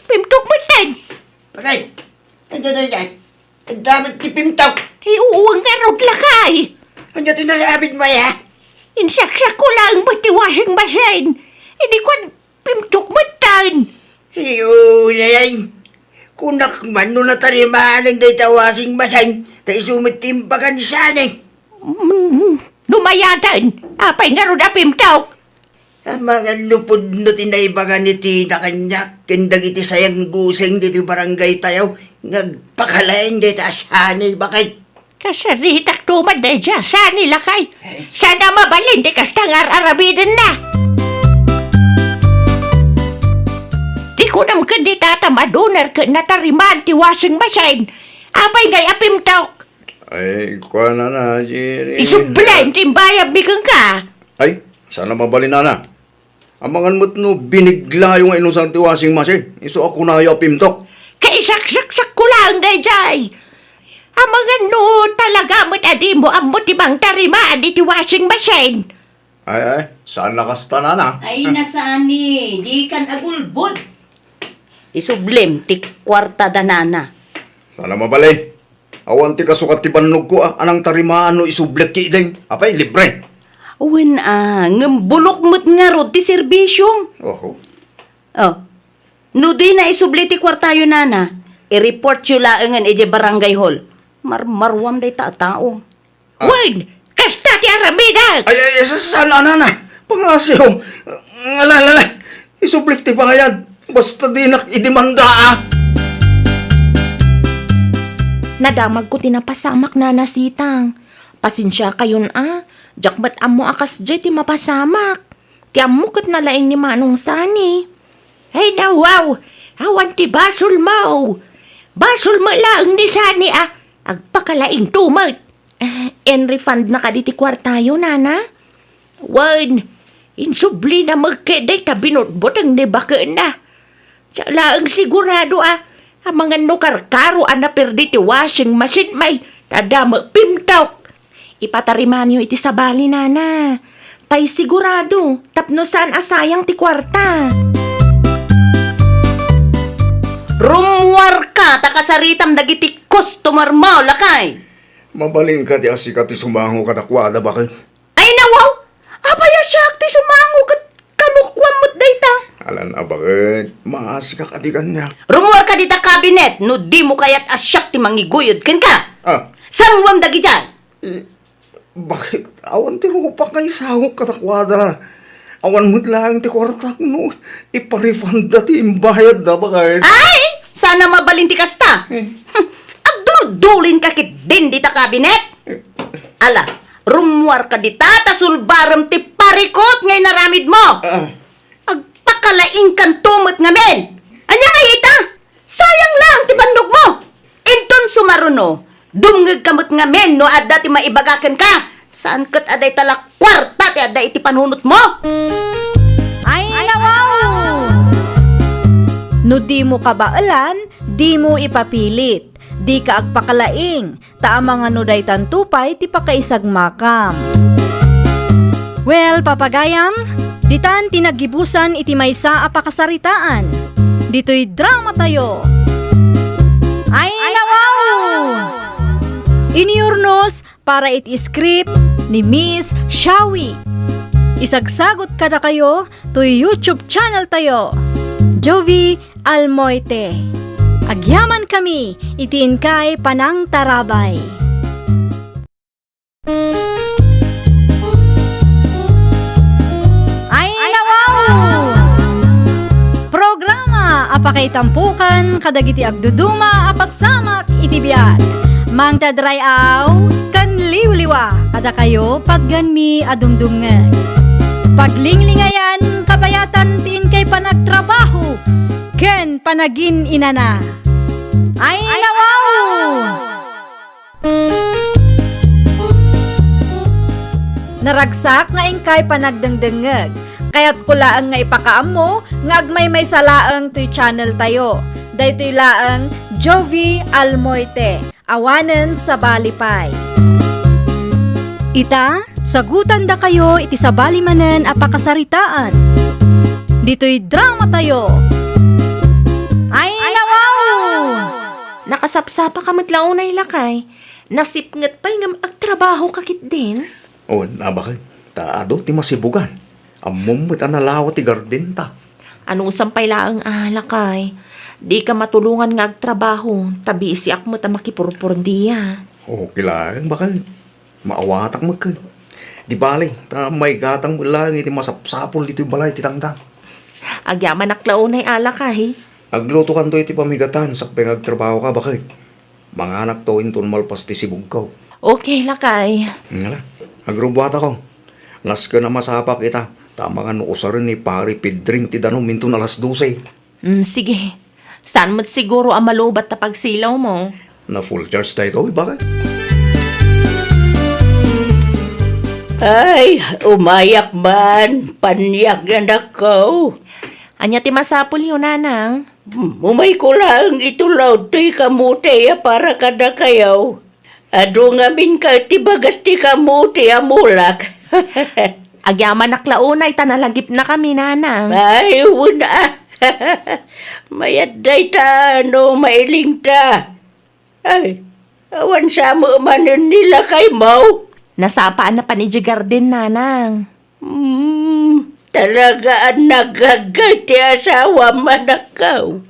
Pimtok mo tan. Bakit? Ano na yan? Ang daming tipimtaw. Ay, uwang nga rod lakay. Ano tinalabit mo ya? Insaksak ko lang pati washing machine. Hindi ko pimtok mo tan. Iyo na yan. Kunak man no natarimahan ng datawasing masang tayo sumitimbagan ni Sanay. Lumayatan. Apay nga rod pimtok. Ang mga lupod no tinaibagan ni Tina kanya, kindag iti sayang guseng dito barangay tayo, ngagpakalain dito Sanay bakit? Kasaritak tumad na dyan. Saan nila kay? Sana mabalin di kastangar arabidan na. Di ko naman kundi tatamadunar ka natariman ti washing machine. Apay ngay apimtok. Ay, kuha na, Jerry. Isublen timbayab bigang ka. Ay, sana mabalin na. Amangan mo't no, binigla yung inusang tiwasing machine. Iso ako na yung pimtok. Kaisaksak ko lang na dyan. Mga no talaga mo't adi mo ang mutibang tarimaan iti washing machine. Ay, saan nakasta na? Ay, nasani, di kan agulbod. Isublim, ti kwarta danana. Sana mabalin. Awan ti kasukat ti panog ko, anang tarimaan no isublek ki ideng. Apay, libre. Uwin ngembulok mo't nga rod ti serbisyong. Oho. Oh, no di na isubli ti kwarta yun nana, i-report yun laangan ije barangay hall. Marmarwam day tao. Wen, kasta ti aramidag. Ay, sana na. Pangasiw. Ngalalala. Isublik ti pangayan. Basta di nakidimanda. Nadamag ko tinapasamak na nasitang. Pasensya kayon Jakbat amo akas jay ti mapasamak. Ti amo kat nalaing ni Manong Sani. Hey na wow, awan ti basol mo. Basol mo lang ni Sani agpakalaing tumat. En-refund na ka di ti kwartayo, nana? Wan, insubli na magkeday tabinotbot ang nibaka na. Tsala ang sigurado ang mga nukarkaro na perdi ti washing machine may nadama pimtok. Ipatariman nyo iti sabali, nana. Tay sigurado, tapno saan asayang ti kwarta. Rumwar ka, takasaritam dagiti customer mo, lakay. Mabalin ka di asikat ti sumango katakwada bakit? Ay nawaw, apaya siya ti sumango kat kalukwam mo't dayta. Alan bakit? Maasika ka di kanya. Rumwar ka dita kabinet, no di mo kayat asyak ti mangiguyod ken ka. Samwam dagi dyan. Bakit? Awan ti rupak kay sahok katakwada. Awan mo't lang ti kwartak no. Iparefund da ti imbayad da bakit? Ay, sana mabalin ti kasta. Agdulin ka kit din dita kabinet. Ala, rumwar ka dita, tasulbaram ti parikot ngay naramid mo. Agpakalaing kan tumot nga men. Anya nga ita? Sayang lang ti bandog mo. Inton sumaruno, dumngeg kamot nga men no adda ti maibagaken ka. Saan kat aday talak kwarta ti adda iti panunot mo? Ay, nawaw! No di mo kabaalan, di mo ipapilit. Di ka agpakalaing, taamang ano day tantupay, ti pakaisag makam. Well, papagayam, ditan tinagibusan iti maysa a pakasaritaan. Dito'y drama tayo. Ay, nawaw! Iniurnos para iti script ni Miss Shawi. Isagsagot kada kayo to YouTube channel tayo, Jovi Almoite. Agyaman kami, itiin kay Panang Tarabay. Ay, nawaw! Programa apakay tampukan kadagiti agduduma apasamak iti biag. Mang tadrayaw kan liwliwa kada kayo padganmi adumdumngeg. Paglinglingayan kabayatan tiin kay panagtrabaho ken panagin inana. Ay, nawaw! Naragsak nga ingkay panagdengdengeg. Kaya't kulaang nga ipakaamo nga agmay may salaang to'y channel tayo. Daytoy laang Jovi Almoite. Awanen sa Balipay. Ita, sagutan da kayo iti sabali manen a pakasaritaan. Dito'y drama tayo. Ay, nawaw! Nakasapsapa ka matlaunay lakay. Nasipngat pa'y nga agtrabaho kakit din. O, nabakit. Taado ti masibugan. Amom mo't analawa ti garden ta. Anong sampay laang lakay? Di ka matulungan nga agtrabaho. Tabi siak mo ta makipurpurdiya. O, kilaang bakit. Maawatak mo ka. Di bali, ta may gatang mo lang iti masapsapol dito yung balay ti tangtang. Agyaman naklaunay alakay. Agluto kan to iti pamigatan sakpeng agtrabaho ka bakit. Mga anak to inton malpas ti sibugkaw. Okay lakay. Ngala, agrubwata ko. Las ka na masapak kita. Tama nga nuusarin ni pari pidring ti danom minton alas 12. Sige. Saan mo't siguro ang malubat na pagsilaw mo? Na full charge tayo to, bakit? Ay, umayak man. Panyak na ako. Anya ti masapol yun, nanang? Umay ko lang itulaw to'y kamuti para kada kayaw. Ado nga min ka ti bagas ti kamuti amulak. Agyaman naklaunay, tanalagip na kami, nanang. Ay, una. Mayat day ta, no mailing ta. Ay, awan sa mo manin nila kay Mau. Nasapaan na pa ni Garden, nanang. Talaga ang nagagay ti asawa manakaw.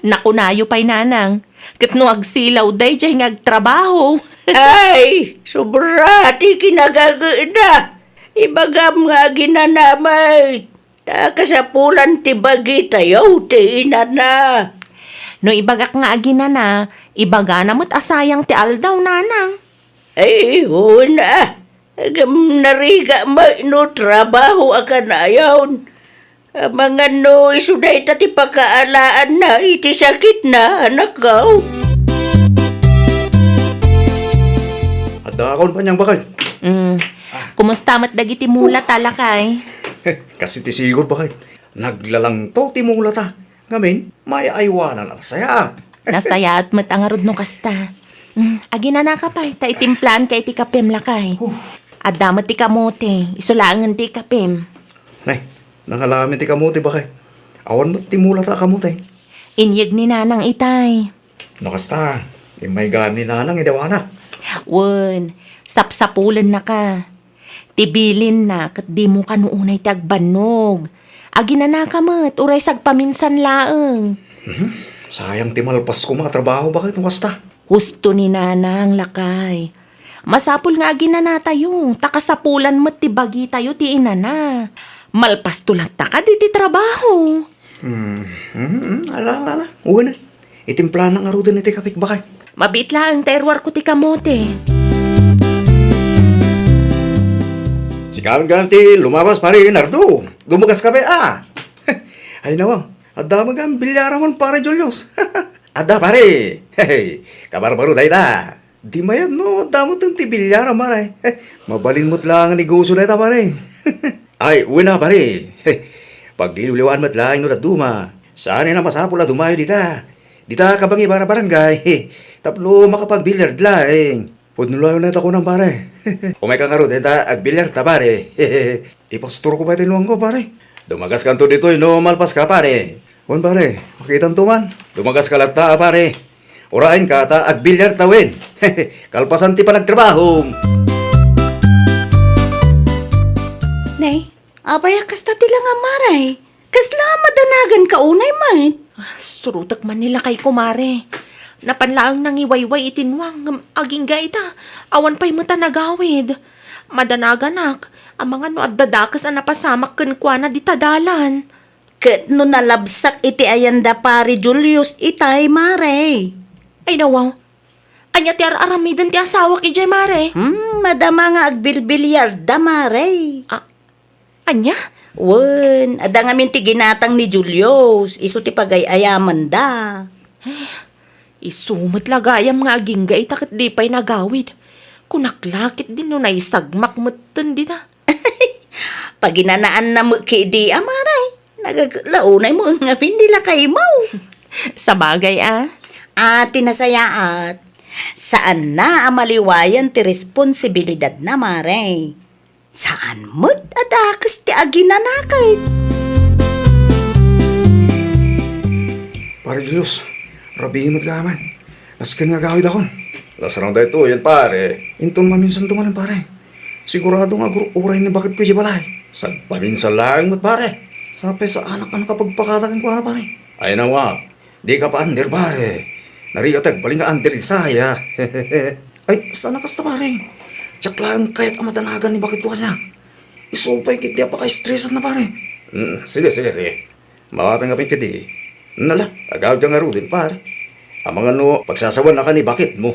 Nakunayo pa'y nanang. Katno agsilaw day, dyan agtrabaho. Ay, sobra ti kinagagay na. Ibagam nga ginanamay. Kasapulan ti bagi tayo, ti ina na. No ibagak nga agina na, ibaga na mo't asayang ti aldaw, nanang. Ay, una. Agam nariga no trabaho akan ayaw. Mga no isuday ta ti pakaalaan na iti sakit na anak ko. Adakon pa niyang bakit? Kumusta mat dagiti mula talakay? Kasi ti sigod bakit? Naglalang to ti mula ta. Ngamin, may aywanan ang saya. Nasaya at mat ang arod no kasta. Agina na ka pa, ta itimplan kay ti kapim lakay. Adamat ti kamote, isulangan ti kapim. Nay, nangalami ti kamuti bakit? Awan mo ti mula ta kamuti. Inyeg ni nanang itay. Nakasta, may gani nanang idawanak. Wen, sapsapulan na ka. Tibilin na, kat di mo kanuunay ti agbanog. Agina na ka mat, uray sagpaminsan laeng. Sayang ti malpas ko mga trabaho bakit nakasta? Husto ni nanang lakay. Masapul nga ginana tayo, takasapulan mo't ti bagi tayo ti inana. Malpas tulat ta ka di ti trabaho. Ala. Uwi na. Itimpla ng arudan ni ti kapik bakit? Mabit lang ang terwar ko ti kamote. Si ganti lumabas pare Nardo. Dumugas ka ba Ay nawang, adda magang bilyaraman pare Julius. Adda pare. Hey, kabar baru day da. Di mayan no, adda mo tong tibilyara maray. Mabalin mo't lang ang negosyo na ita pare. Ay, uwi na pare. Pagliliwan mo't lang no duma. Saan na masapula dumayo dita. Dita kabang ibara barangay. Tapno makapag-billiard lang. Pudnulayo na ito ko ng pare. Umay kang arod, ita ag-billiard ta pare. Ipastor ko ba tinuang ko pare? Dumagas kanto dito, no malpas ka pare. Wan pare, makitan tuman. Dumagas ka lata pare. Urain ka ta ag-billiard tawin. Kalpasan ti pa nagtrabaho. Nay, apaya kasta tila nga maray. Kasla madanagan ka unay man. Surutak man nila kay kumare. Napanlaang nang iwayway itinwang aging gaita. Awan pa'y mata nagawid. Madanaganak, ang mga no adadakas ang napasamak kenkwana di tadalan. Ket no nalabsak iti ayanda pari Julius itay mare. Ay nawaw, anya ti aramidan ti asawa ki Jay mare. Madama nga agbilbilyar da mare. Anya? Wen, ada nga min ti ginatang ni Julius, iso ti pagayayaman da. Isumot lagayam nga aging gaita kat di pa'y nagawid. Kunaklakit din no na isagmak mo dita. Pag ginanaan na mo kidi amaray, naglaunay mo nga nila kay mo. Sa bagay Tinasayaat, saan na ang maliwayan ti responsibilidad na mare? Saan mo't adakas ti aginanakay? Pare Julius, rabihin mo't gaman. Naskin nga gawid akon. Lasarang da ito, yan pare. Inton maminsan tumanin pare. Sigurado nga uray ni bakit ko di balay. Paminsan lang mo't pare. Sabi sa anak kapag pakatagan ko pare. Ay nawa, di ka pa under pare. Nariyatag baling nga under di saya. Ay, sana kasta pare. Tsak lang kaya't amadanagan ni bakit ko kanya. Isupay kit di pa ka-stressan na pare. Sige. Mawatang nga kiti. Nala, agaw dyan nga din pare. Ang mga pagsasawan na ka ni bakit mo.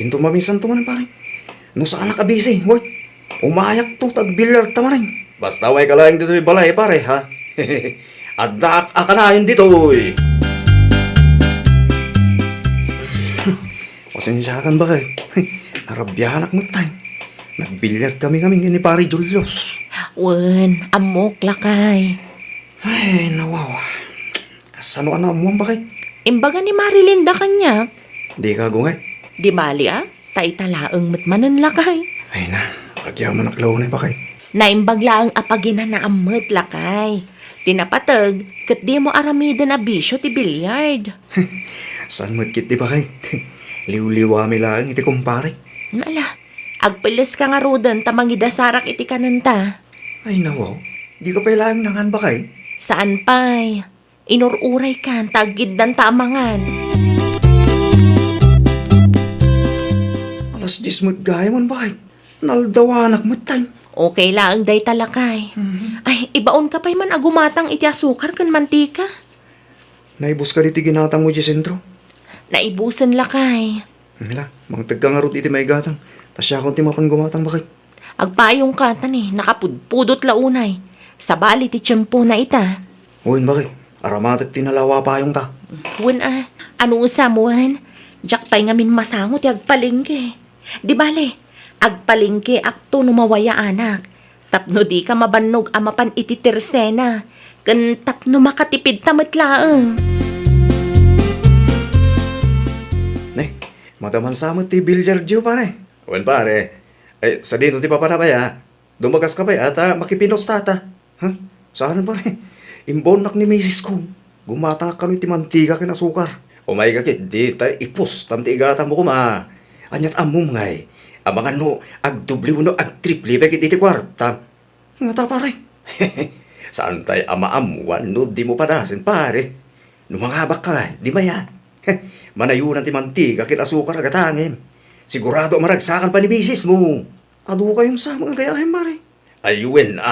Into maminsan tumanin pare. No saan nakabisi, hoy. Umayak to, tagbilyar tamarin. Basta way ka lang dito balay pare, ha? At akanayon dito, oy. Pasensyakan bakit? Narabyanak mo tayo. Nagbilyar kami ni pare Julius. Wen, amok lakay. Ay, nawawa. Sano ka na amuang bakit? Imbaga ni Marilinda kanya. Di ka gungay. Di bali taitalaang matmanon lakay. Ay na, pagyaman naklaw na bakit? Naimbagla ang apagina na amot lakay. Tinapatag, kat di mo aramida na bisyo ti bilyard. Saan magkit di bakit? Liw-liwami lang iti kumpare. Nala, agpilis ka nga rodan tamangida sarak iti kananta. Ay nawaw, di ka pa ilang nangan bakay? Saan pa'y? Inururay ka, tagid dan tamangan. Alas 10 mo't gaya man bakit? Naldawanak mo't tayo. Okay lang day talakay. Ay, ibaon ka pa'y man agumatang iti asukar kan mantika. Naibus ka diti ginatang mo di sentro. Naibusan lakay. Hala, mga tagkangarot iti may gatang. Tasya akong timapan gumatang bakit? Agpayong katan nakapudpudot launay. Sa bali ti tiyempo na ita. Uwin bakit? Aramatat tinalawa pa yung ta. Wen ano usamuhan? Jak pa'y ngamin masangot ti agpalingke. Di bale, agpalingke akto numawaya anak. Tapno di ka mabannog amapan iti tersena. Kan tapno makatipid tamatlaang. Madaman samot ti bilyard diyo pare. Uwin pare. Ay, sa dito ti papanapaya. Dumagas ka pa at makipinos tata. Ha? Saan pare? Imbonak ni misis ko. Gumata ka ti mantiga kinasukar. Umay ka kit, di tayo ipos. Tamti igata mo kuma. Anyat amum ngay. Ang mga agdubli uno, agtripli, bekit iti kwarta. Nga ta pare. Saan tayo amaamuan, di mo padasin pare. Numangabak ka, di maya. Manayunan ti mantiga kinasukar agatangin. Sigurado maragsakan pa ni misis mo. Ado kayong sa mga gayahin pare. Ayuin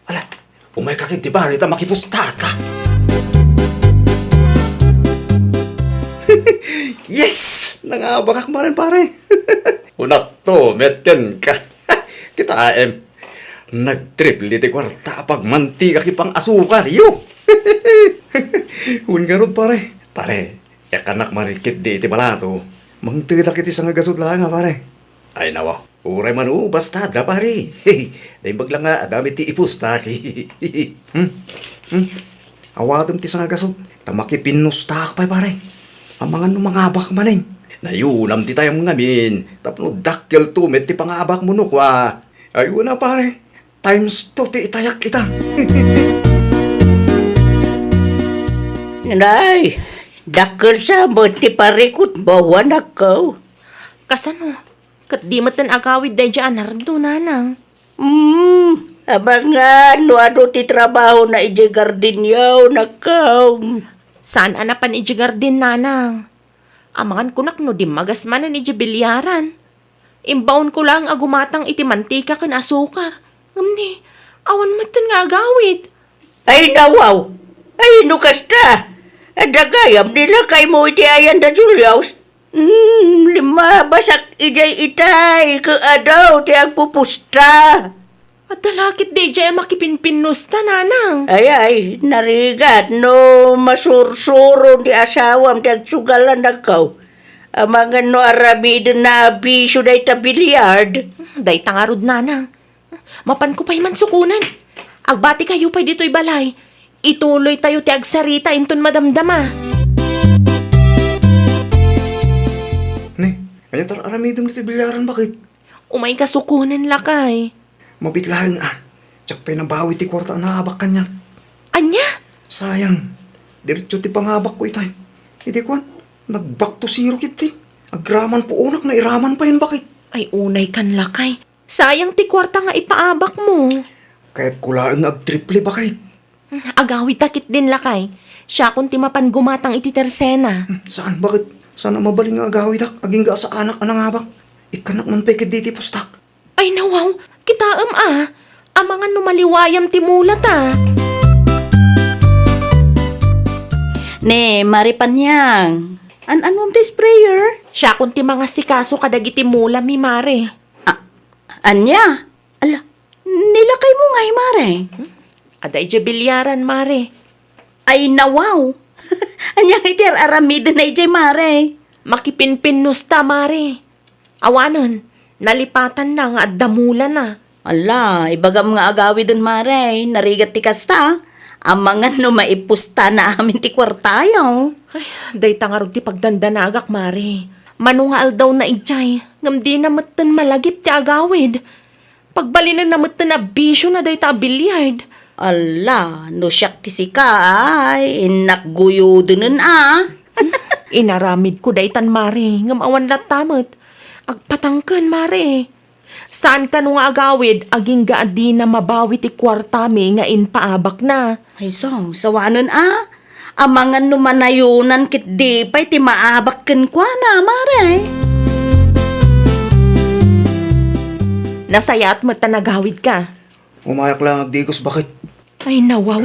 Ala, umay kakit ti pare ta makipustata. Yes! Nangabakak mo rin, pare. Unak to, metken ka. Kita nagtriple ti kwarta pag mantika kipang asukar, yo. Hungarod, pare. Pare, kanak marikit di iti balato. Mangtida kiti sa nga gasot lang, pare. Ay nawa, uray man basta da, pare. Dahil baglang nga, dami ti ipusta. Awadam ti sa nga gasot. Tamaki pinustak pa, pare. Ang mga numangabak manin. Nayunam ti tayong ngamin. Tapno dakkel tumet ti pangabak mo nukwa. Ayun na pare. Times 2 ti itayak kita. Nay, dakkel sa mo ti parikot bawan ako. Kasano? Kat di matan agawid day dyan nardo nanang. Abangan, ano ti trabaho na iji gardinyaw nakaw. Saan anapan iji gardin nanang? Amangan kunak no di magasmanan iji bilyaran. Imbaon ko lang agumatang iti mantika kan asukar. Ngamni, awan matan nga agawid. Ay nawaw, ay nukasta. Adagayam nila kay mo iti ayan da Julius. Lima basak ijay itay, kaadaw ti agpupusta. At dalakit di dyan makipinpinusta nanang. Ay, narigat no masursuro ti asawam ti agsugalan nakaw. Ang mga no aramido na bisyo na ita bilyard. Day tangarod nanang. Mapan ko pa'y man sukunan. Agbati kayo pa'y dito'y balay. Ituloy tayo ti agsarita inton madamdama. Ne, kanya tar aramidong nito bilyaran bakit? Umay kasukunan lakay. Mabitlahan Tsak pa nabawi ti kwarta na habak kanya. Anya? Sayang. Diretso ti panghabak ko itay. Hindi ko nagbak to zero kiti. Agraman po unak na iraman pa yun bakit? Ay unay kan lakay. Sayang ti kwarta nga ipaabak mo. Kaya't kulaan ag-triple bakit? Agawi takit din lakay. Siya kung timapan gumatang iti tersena. Saan bakit? Sana mabaling nga agawid aging ga sa anak anang habak. Ikanak man peke diti pustak. Ay nawaw, kitaam Ang mga numaliwayam ti mulat Ne, Maripanyang. Anong ti sprayer? Siya kung ti mga sikaso kadagiti mula mi mare. Anya? Ala, nilakay mo nga, Mare. Aday dya bilyaran mare. Ay, nawaw. Anya iti aramida na ijay, Mare. Makipinpinnos ta mare. Awanon, nalipatan na nga at damula na. Ala, ibagam nga agawi dun, Mare. Narigat ti kasta. Ang mga no maipusta na amin ti kwartayaw. Ay, day tangarog ti pagdandanagak mare. Manungal daw na ijay. Ngam di na matan malagip ti agawid. Pagbalinan na matan na bisyo na day ta bilyard. Ala, no siyak ti sika ay. Inakguyo dunun Inaramid ko day tan mare. Ngam awan latamot. Agpatangkan mare. Saan ka nung agawid, aging gaadi na mabawi ti kwartami nga inpaabak na. Ay, so, sawanon Ang mga numanayunan kit di pa'y ti maabak ken kwa na, Mare. Nasayat mo tanagawid ka. Umayak lang agdigos bakit? Ay nawaw.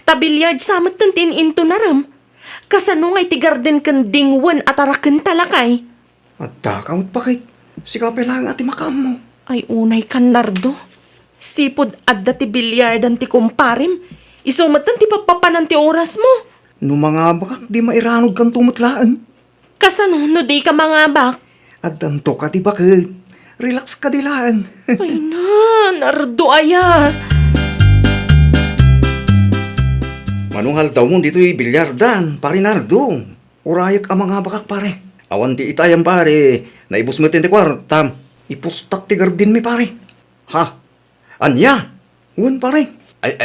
Tabilyard samot tantin into naram. Kasano nga'y ti garden kan dingwan at arakan talakay. At takamot bakit? Sikapin lang ati makam mo. Ay unay kan nardo. Sipod adda ti bilyaran ti kumparim. Isumatan ti papapanan ti oras mo. No mga bakak di mairanog kang tumutlaan. Kasano no di ka mangabak. Agdanto ka di bakit? Relax ka di lang. Ay na, nardo aya. Manunghal daw mo dito'y bilyardan, pare Nardo. Urayak ang mga bakak pare. Awan di itayang pare. Naibus mo tinti kwartam. Ipustak ti gardin mi pare. Ha? Anya? Uwan pare. Ay,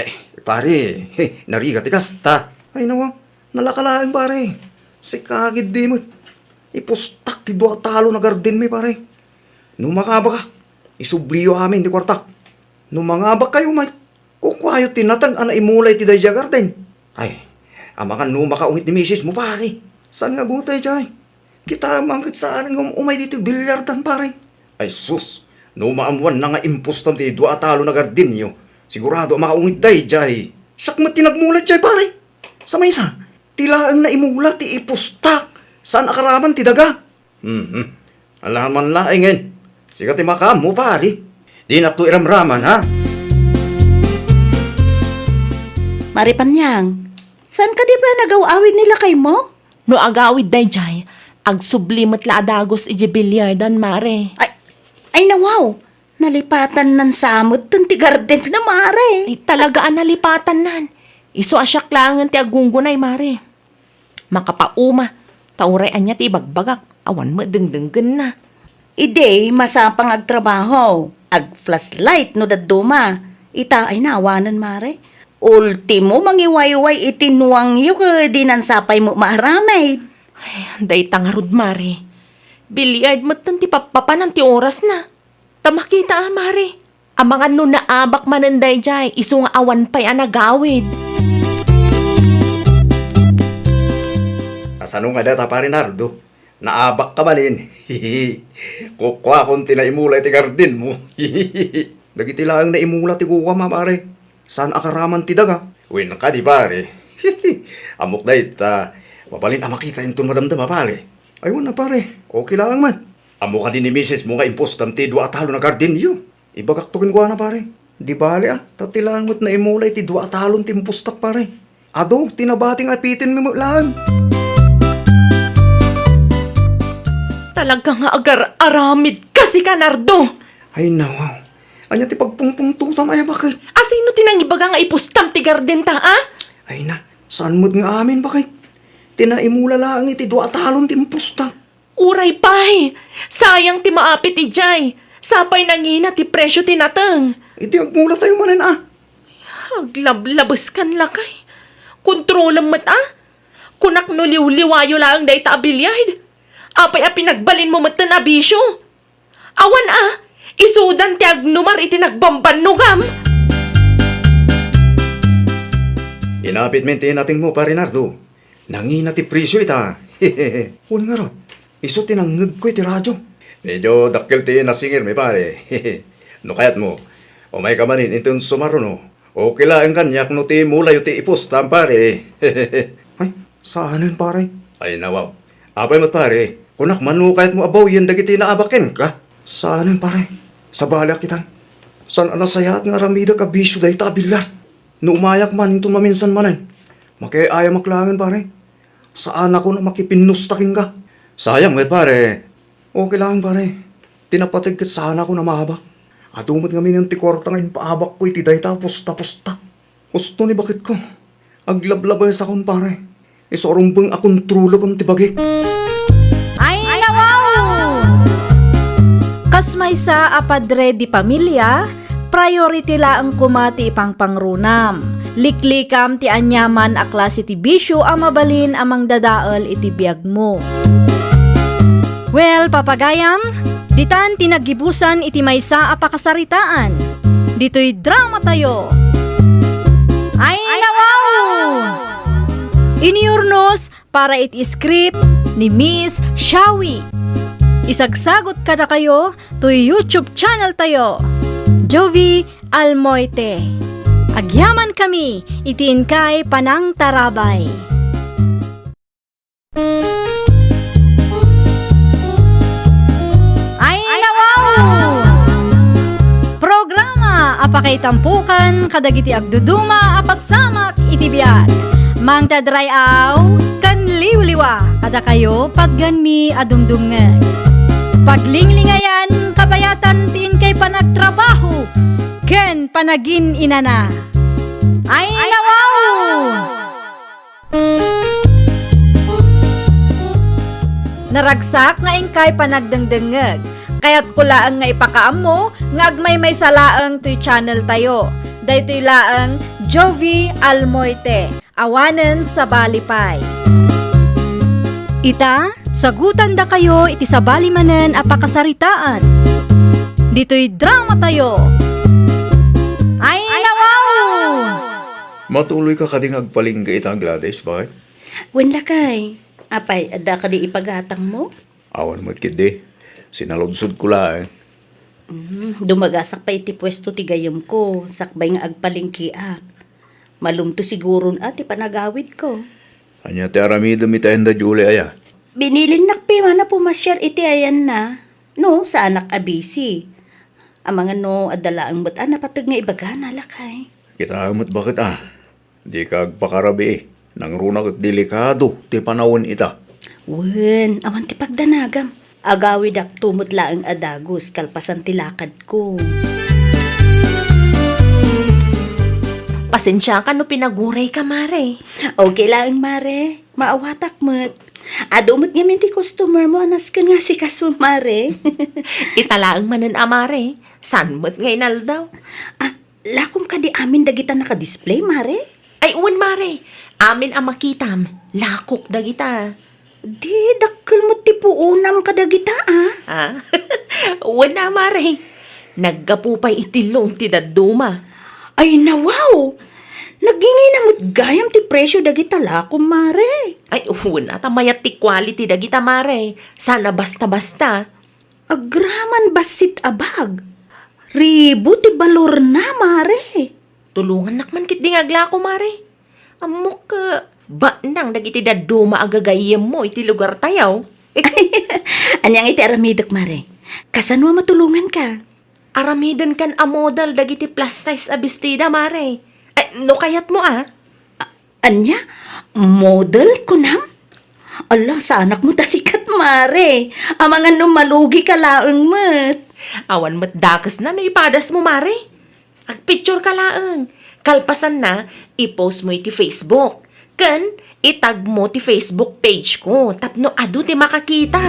pare. Narigat ti kasta. Ay nawa, nalakalaan pare. Sikagid di mo. Ipustak ti dua talo na gardin mi pare. Numakabak. Isubliyo amin ti kwarta. Numangabak kayo may. Kukwayo tinatang ana imulay ti dayja garden. Ay, amakan numakaungit ni misis mo pare. Saan nga gutay jay? Kita mangkit saan ng umay dito bilyardan pare. Ay sus, numaamuan na nga impustan ti dua talo na gardin nyo. Sigurado makaungit dayjay. Sakmat tinagmulat jay pare. Sa maysa, tilaang na imula ti ipustak. Saan akaraman ti daga? Alaman laingen. Siga ti makam mo pare. Di na to iramraman ha. Maripanyang, saan ka di ba nagaw-awid nila kay mo? No agawid dayjay, agsublimat la adagos iji bilyardan mare. Ay nawaw, nalipatan ng samot tun ti garden na, Mare. Ay talagaan nalipatan nan. Iso asyak langan ti agunggunay mare. Makapauma, tauray anya ti bagbagak, awan mo dengdenggen na. Ide, masapang agtrabaho. Ag-flashlight no daduma. Ita ay naawanan, Mare. Ultimo, mangiwayway itinuang yu di nansapay mo maaramay. Ay, day tangarod mare. Bilyard mo ti papapanan ti oras na. Tamakita mare. Ang mga naabak mananday jay, iso nga awan pa'y anagawid. Asano nga data pare Nardo? Naabak ka balin. Kukwa kung tinaimula ti gardin mo. Dagiti lang na imula ti kuwa pare. Saan akaraman ti daga? Win ka di pare. Amok na ita. Mabalin na makita yung madamdama pare. Ayun na pare. Okay lang man. Amo ka din ni misis mo nga impostam ti dua talo na gardin yun. Ibagaktukin ko na pare. Di bali tatilangot na imulay ti dua talon ti impustak pare. Ado, tinabating apitin mo lang. Talaga nga agar-aramid kasi ka, Nardo. Ay nawaw. Anya ti pagpungpung tutam ay bakit? Asino tinangibaga nga ipustam ti garden ta, ah? Ay na, saan mo't nga amin bakit? Tinaimula lang iti do atalon timpusta. Uray pay. Sayang ti maapit ijay. Sapay nangina ti presyo tinateng. Iti agmula tayo manin ah. Aglablabas kan lakay. Kontrolam mat ah. Kunak no liw-liwayo lang day ta bilyard. Apay a pinagbalin mo mat na bisyo. Awan ah. Isudan ti agnumar iti nagbambanugam. Inapit menti nating mo pa Rinardo. Nangina ti presyo ita. Un nga ro. Iso tinangag ko iti radyo. Medyo dakkel ti nasingir mi pare. No kayat mo. O may kamanin itong sumaro no. O kilaang kanyak no ti mulay ti ipustam pare. Ay, saanin pare? Ay nawaw. Apay mo't pare. Kunak man no kahit mo abaw yan dagiti naabaken ka. Saanin pare? Sa balak kitan. San anasayat nga ramida ka bisyo day tabilat. No umayak man ito maminsan manan. Makiaya maklangan pare. Saan ako na makipinustakin ka? Sayang met pare. Okay lang pare. Tinapatig kat sana ako na mahabak. At umad nga minang tikorta ngayon paabak ko iti dayta pusta-pusta. Gusto ni bakit ko? Aglablabay sa kon pare. Isorumbang akong trulo kong tibagik. Ay nawaw! Kas may sa apadre di pamilya, priority laang kumati ipang pangrunam. Liklikam ti anyaman a klase ti bisyo a mabalin amang dadaal iti biyag mo. Well, papagayam, ditan tinagibusan iti maysa a pakasaritaan. Dito'y drama tayo. Ay nawaw! Iniurnos para iti script ni Miss Shawi. Isagsagot kada kayo to YouTube channel tayo, Jovi Almoite. Agyaman kami, itiin kay Panang Tarabay. Ay nawaw! Programa apakay tampukan kadagiti agduduma apasamak itibiyag. Mang tadray aw kan liwliwa kada kayo pagganmi adumdumngeg. Paglinglingayan kabayatan tin kay panagtrabaho ken panagin inana. Ay nawaw! Naragsak nga ingkay panagdengdengeg. Kaya't kulaang nga ipakaam mo nga agmay may salaang to'y channel tayo. Daytoy laang Jovi Almoite. Awanen sa Balipay. Ita, sagutan da kayo iti sabali manen a pakasaritaan. Dito'y drama tayo. Ay nawaw! Matuloy ka kading agpalingga itang Gladys, bakit? Wen lakay. Apay, adda ka di ipagatang mo? Awan mo't kidi. Sinalodsod ko lang. Dumagasak pa iti pwesto ti gayom ko. Sakbay nga agpalingkiak. Malumto siguro ati panagawid ko. Anya ti aramida mi tayo da Julie aya. Binilin nakpi man na pumasyar iti ayan na. No, sa anak abisi. Ang mga no, adala ang bataan na patag nga ibaga na lakay. Kita mo't bakit Di ka agpakarabi Nang runak at delikado ti panawon ita. Wen, awan ti pagdanagam. Agawid ak tumot laang adagos kalpasan ti lakad ko. Pasensya ka no pinaguray ka, Mare. Okay lang, Mare. Maawatak mo't. Adumot nga min ti customer mo, anas ka nga si Kaso, Mare. Italaang manan Mare. San mo't nga inaldaw? Lakom ka di amin dagita naka-display, Mare? Ay, uwan, Mare. Amin ang makitam. Lakok dagita. Di, dakkel mo ti puunam ka dagita, Ha? Uwan na, Mare. Nagkapupay itilong ti daduma. Ay, nawaw! Nagingi na mo't gayam ti presyo dagita lakom, Mare. Ay, uwan na. Tamayat ti quality dagita, Mare. Sana basta-basta. Agraman basit abag. Ribo ti balor na, Mare. Tulungan nakman kit dingagla ko, Mare. Amok ka. Ba nang dagiti daduma agagayam mo iti lugar tayaw? Anyang iti aramidok, Mare. Kasanwa matulungan ka? Aramidan kan a model dagiti plus size a bestida, Mare. Ay, no kayat mo Anya? Model ko nam? Ala, sa anak mo tasikat, Mare, amangan nung malugi ka laang mat. Awan mat dakas na no ipadas mo, Mare. Agpicture ka laang. Kalpasan na, i-post mo iti Facebook. Kan, itag mo ti Facebook page ko. Tapno adu ti makakita.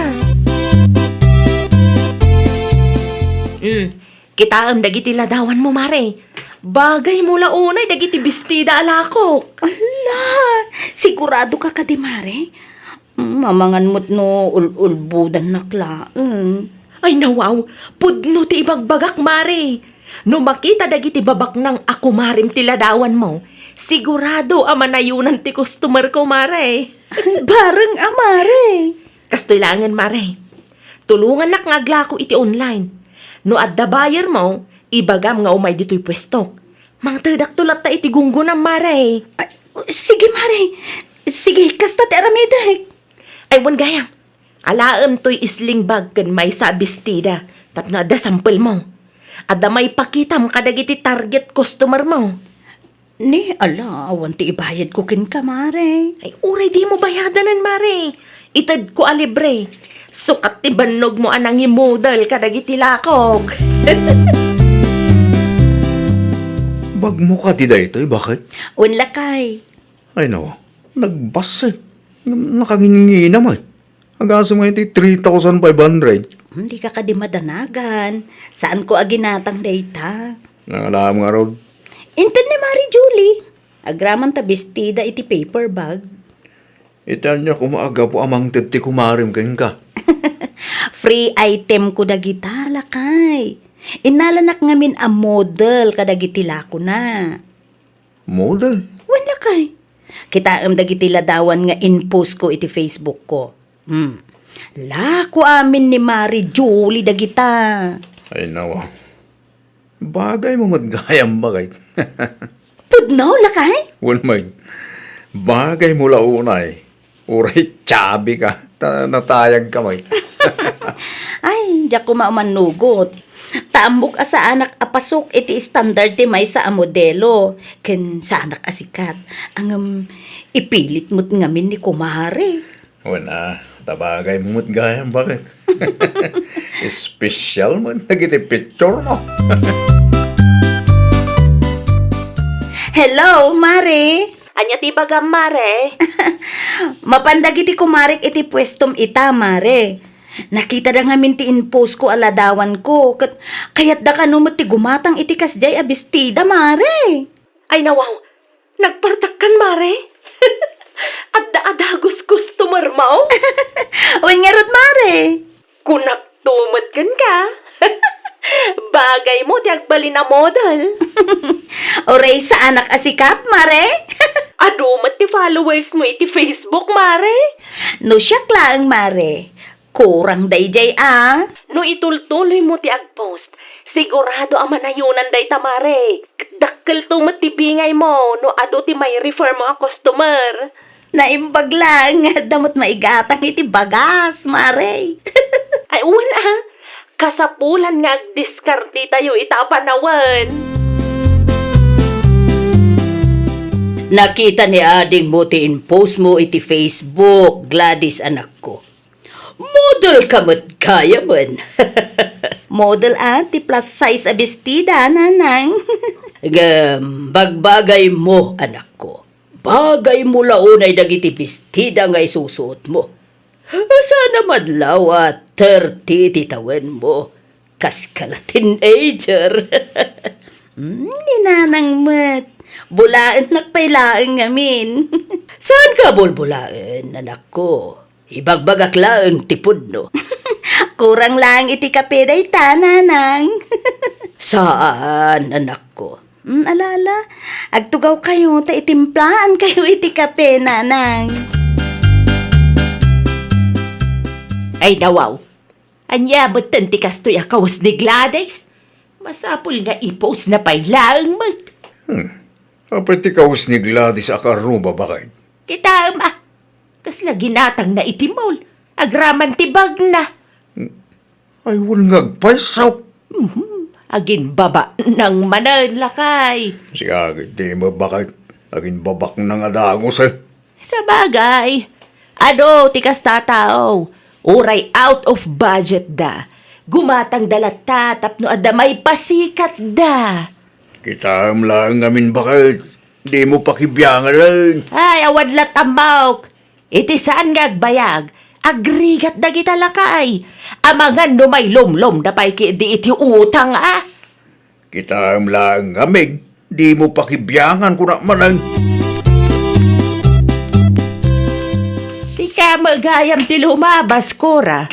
Kita dagiti ladawan mo, Mare. Bagay mo launay, dagiti bestida alakok. Ala, sigurado ka ka di, Mare? Mamangan mo't no ulbudan na klaang. Ay nawaw, pudno ti ibagbagak, Mare. No makita dagiti babak ng ako marim ti ladawan mo, sigurado amanayunan ti customer ko, Mare. Bareng Mare. Kastoylangan, Mare. Tulungan nak ngagla ko iti online. No adda buyer mo, ibagam nga umay dito'y pwesto. Mang tadak tulat ta iti gunggo ng, Mare. Ay, sige, Mare. Sige, kasta ti aramidek. Ay, wan gayam. Alaam to'y isling bag kan may sa bestida. Tapno adda sample mo. Adda may pakitam kadagiti target customer mo. Ni, ala, awan ti ibayad ko kin ka, Mare. Ay, uray di mo bayadanan, Mare. Itad ko alibre. Sukat ti banog mo anang imodal kadagiti lakok. Bag mo ka di daytoy, bakit? Unlakay. Ay no, nagbas eh. Nakagingi naman. Hanggang mo iti 3,500. Hindi ka di madanagan. Saan ko aginatang data? Nangalam nga ron. Intan ni Mari Julie. Agraman ta bestida iti paper bag. Itan niya kumaaga po amang titi kumarim kain ka. Free item ko dagita, lakay. Inalanak ngamin a model kadagiti lako na. Model? Wala kay. Kita dagiti ladawan nga in-post ko iti Facebook ko. Lako amin ni Mari Julie dagita. Ay nawa. Bagay mo madgayam bagay. Pudnaw, lakay? Walmag. Bagay mo launay. Uray tsabi ka. Natayag kamay. Ay, diyak ko maamanugot. Taambok sa anak apasok iti standard ti may sa modelo. Ken sa anak asikat. Ang ipilit mo't ngamin ni kumare. Wala. Tabagay mo madgayam bagay. Special mo. Nagiti picture mo. Hello, Mare. Anya ti bagam, Mare. Mapandag iti kumarik iti pwestom ita, Mare. Nakita da ngamin ti in-post ko aladawan ko. Kayat da kanumot ti gumatang iti kasjay abistida, Mare. Ay nawaw, nagpartakkan, Mare. Adda-adagos customer mo. Uwan nga rod, Mare. Kunaptumot kan ka. Bagay mo, ti agbali na model. Oray sa anak asikat, Mare. Adumat ti followers mo iti Facebook, Mare. No siya klaang, Mare. Kurang dayjay No itultuloy mo ti agpost, sigurado amanayunan day tamare. Dakkel to matibingay mo, no ado ti may refer mo a customer. Naimbag lang, damot maigatang iti bagas, Mare. Ay, wala. Kasapulan nga agdiskarte tayo itapanawan. Nakita ni ading mo ti in-post mo iti Facebook, Gladys anak ko. Model ka mat kaya man. Model ti plus size abistida, nanang. Bagbagay mo, anak ko. Bagay mo launay dagiti bestida nga isusuot mo. Sana madlaw 30 titawan mo. Kas kala teenager. Ninanang mat. Bulaan nagpailaan ngamin. Saan ka bulbulaan, anak ko? Ibagbagak lang tipod, no? Kurang lang iti kape day tananang. Saan, anak ko? Alala, agtugaw kayo, ta itimplaan kayo iti kape, nanang. Ay nawaw, anya batan ti kastoy akawas ni Gladys? Masapul nga i-post na pailang mat. Apet ikaws ni Gladys akaruba bakay. Kita kasla ginatang na itimol. Agraman ti bag na. Ay wulngag paisaw. Agin baba ng manan lakay. Siya di mo bakay. Agin babak na nga dagos eh. Sa bagay. Ano, tikas tatao. Uray out of budget da. Gumatang dalata tapno adamay pasikat da. Kita lang ngamin bakit. Di mo pakibiyangan rin. Ay, awadlat ambawk. Iti saan nga agbayag? Agrigat da kita lakay. Amangan no may lom-lom da pa'y di iti utang Kita lang ngamin. Di mo pakibiyangan ko na manang. Di ka magayam ti lumabas, Cora.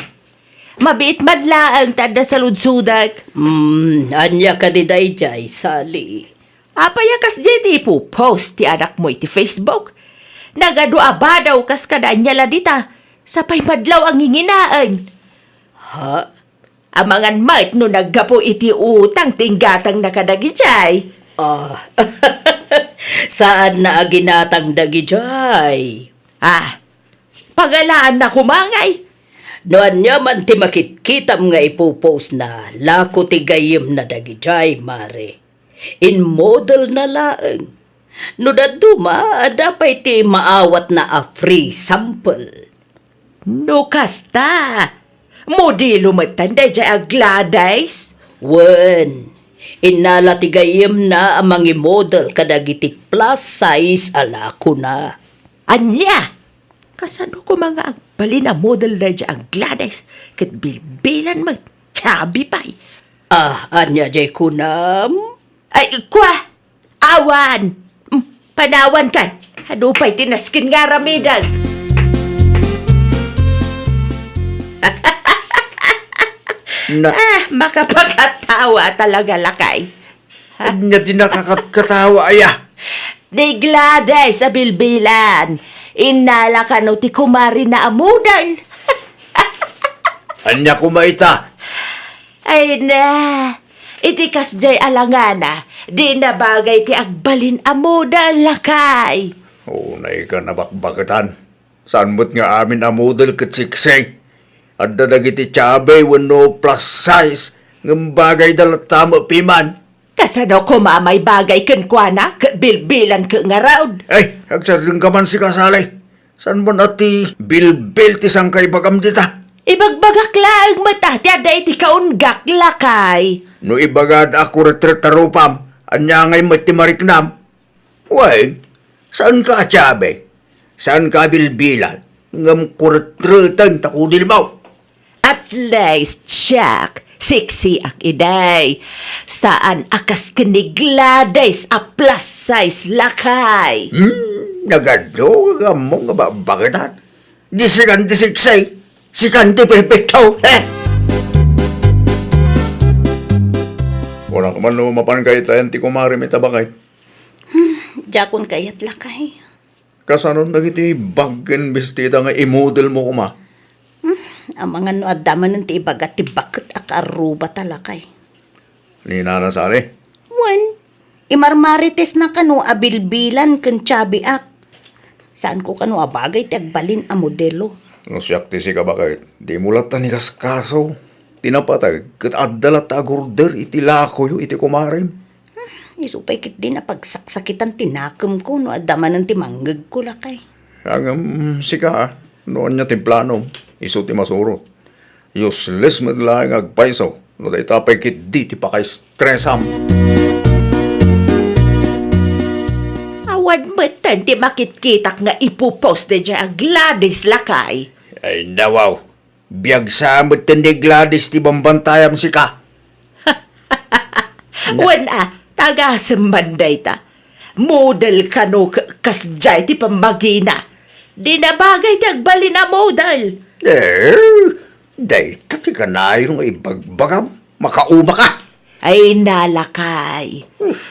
Mabiit madlaang tada sa ludsudak. Anya ka di dayjay, Sally. Apayakas di po post ti anak mo iti Facebook. Nagadua ba daw kas kadanya la dita. Sapay madlaw ang inginaan. Ha? Amangan mait no naggapo iti utang tinggatang nakadagijay. Saan na aginatang dagijay? Pagalaan na kumangay. Noan niya man ti makitkitam nga ipopost na lako ti gayem na dagijay, mare. In model na laeng. No daduma, dapay ti maawat na a free sample. No kasta. Modelo matanda dya agladais. Wen, inala ti gayem na amang model kadagiti plus size alako na. Anya! Kasano ko mga agbalin na model na dya agladais kat bilbilan magtabi pa'y. Anya jay kunam? Ay, kwa! Awan! Panawan kan! Ano pa'y tinaskin nga ramidag? Makapagkatawa talaga lakay. Anya di nakakatawa aya. Di gladay sa bilbilan. Inala ka no ti kumari na amudan. Anya kumaita. Ay na, itikas jay alangana. Di na bagay ti agbalin amudan lakay. Unay ka nabakbakatan. Saan mo't nga amin amudal katsikseng. At dadagiti tsabe wano plus size. Ng bagay dalatama piman. Kasano kumamay bagay kenkwana, bilbilan ke nga raud. Ay, agsarling ka man si kasalay. Saan mo nati bilbil ti sangkay bagam dita? Ibagbagak laang mata, ti ada iti kaunggak lakay. No ibagad ako retretarupam, anya ngay matimariknam. Way, saan ka tsabe? Saan ka bilbilan? Ngam kuretretan takudil mo. At least, Jack, sexy ak iday. Saan akas kinigladays a plus size lakay. Nagado ka mo nga babakitan. Di sikanti siksay, sikanti pepektaw. Wala ka man lumapan kayo tayo ti kumari may tabakay. Jakon kayat lakay. Kasanon nagiti bagan bestida nga imodel mo kuma. Ang mga no adaman ng tibagat ti bakit akaruba talakay. Ni Nana Sali. Wen, imarmarites na kano abilbilan kan tsabiak. Saan ko kano abagay ti agbalin a modelo. No siyak ti si kabakit. Di mulat ta ni kaskaso. Tinapatag kat addalat ta agurder iti lako yu iti kumarim. Isupay kit din na pagsaksakitan tinakam ko no adaman ng timanggag ko lakay. Ang sika noon niya ti plano. Iso ti masurot. Useless madlaing agpaiso. No day tapay kit di ti pakay stressam. Awad matan ti makitkitak nga ipupost na dya agladis lakay. Ay nawaw. Biyag sa amot tindi Gladys ti bambantayam sika. Wan taga sembanday ta. Model kano kasjay ti pambagina. Di na bagay ti agbalin na model. Day ti kanayo nga ibagbagam. Makauba ka. Ay nalakay.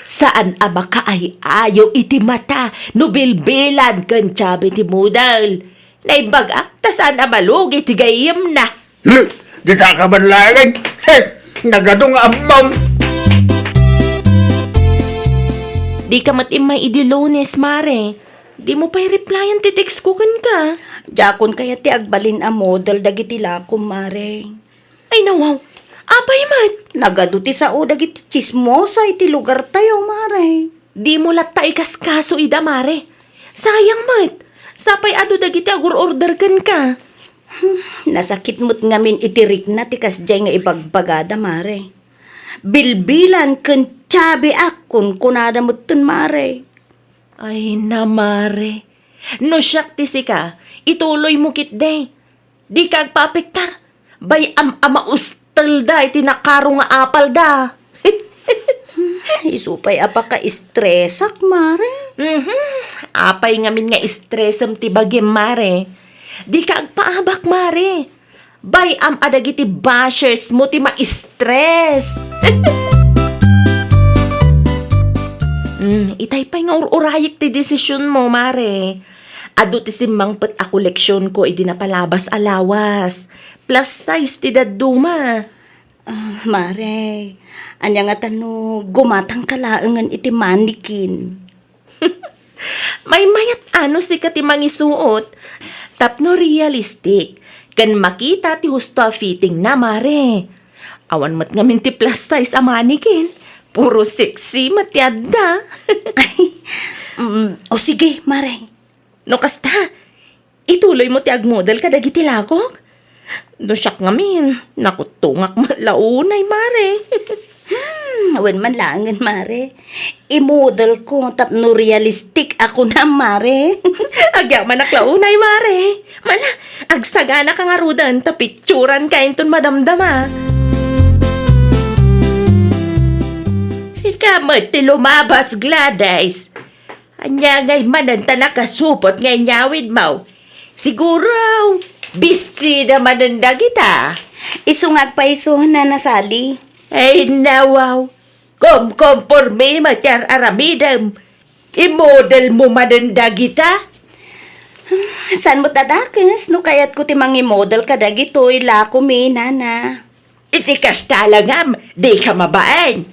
Saan ama ka ay ayaw iti mata no bilbilan kan tsabi ti model. Naibaga, ta saan malugi ti gayem na. Di ta ka man langin. Nagadong amam. Di ka matimay idilones, mare. Di mo pa'y replyan ti text ko kan ka. Jakon kaya ti agbalin a model dagiti lakom mare. Ay nawaw, apay mat. Nagaduti sa o dagiti chismosa iti lugar tayo mare. Di mo latta ikaskaso ida, mare. Sayang mat. Sapay ado dagiti agur order kan ka. Nasakit mo't ngamin itirik na tikas jay nga ibagbagada, mare. Bilbilan kun tsabi akon kunada mo't tun, mare. Ay na, Mare. No siyak ti sika, ituloy mo kit day. Di ka agpapiktar. Bay ama ustal da, itinakaro nga apal da. Isupay apa ka istresak, mare. Apay ngamin nga istresam ti bagim, Mare. Di ka agpaabak, Mare. Bay adagiti bashers mo ti ma-stress. Itay pa'y nga urayik ti desisyon mo, Mare. Ado ti simmangpet a koleksyon ko idi napalabas alawas. Plus size ti daduma. Mare, anya nga tano, gumatang kalaangan iti manikin. May mayat ano si katimang isuot. Tapno realistic. Kan makita ti husto a fitting na, Mare. Awan mat ngamin ti plus size a manikin. Puro sexy matyada. O sige, mare. No kasta, ituloy mo ti agmodel kadagiti lagok. No siyak ngamin, nakutungak malaunay, Mare. Awan man langan, mare. I-model ko, tapno realistic ako na, mare. Agya man naklaunay, Mare. Mala, agsagana ka nga rudan, tapitsuran ka inton madamdama. Ikamat ti lumabas, Gladys. Anya ngay mananta nakasupot ngay nyawid mo. Siguro, bistri na mananda kita. Isungag pa iso na nasali. Ay nawaw, komporme matyar aramidam. I-model mo mananda kita? San mo tadakas? No kayat ko ti mangi model kadagitoy lako mi, nana. Iti kastalangam, di ka mabaan.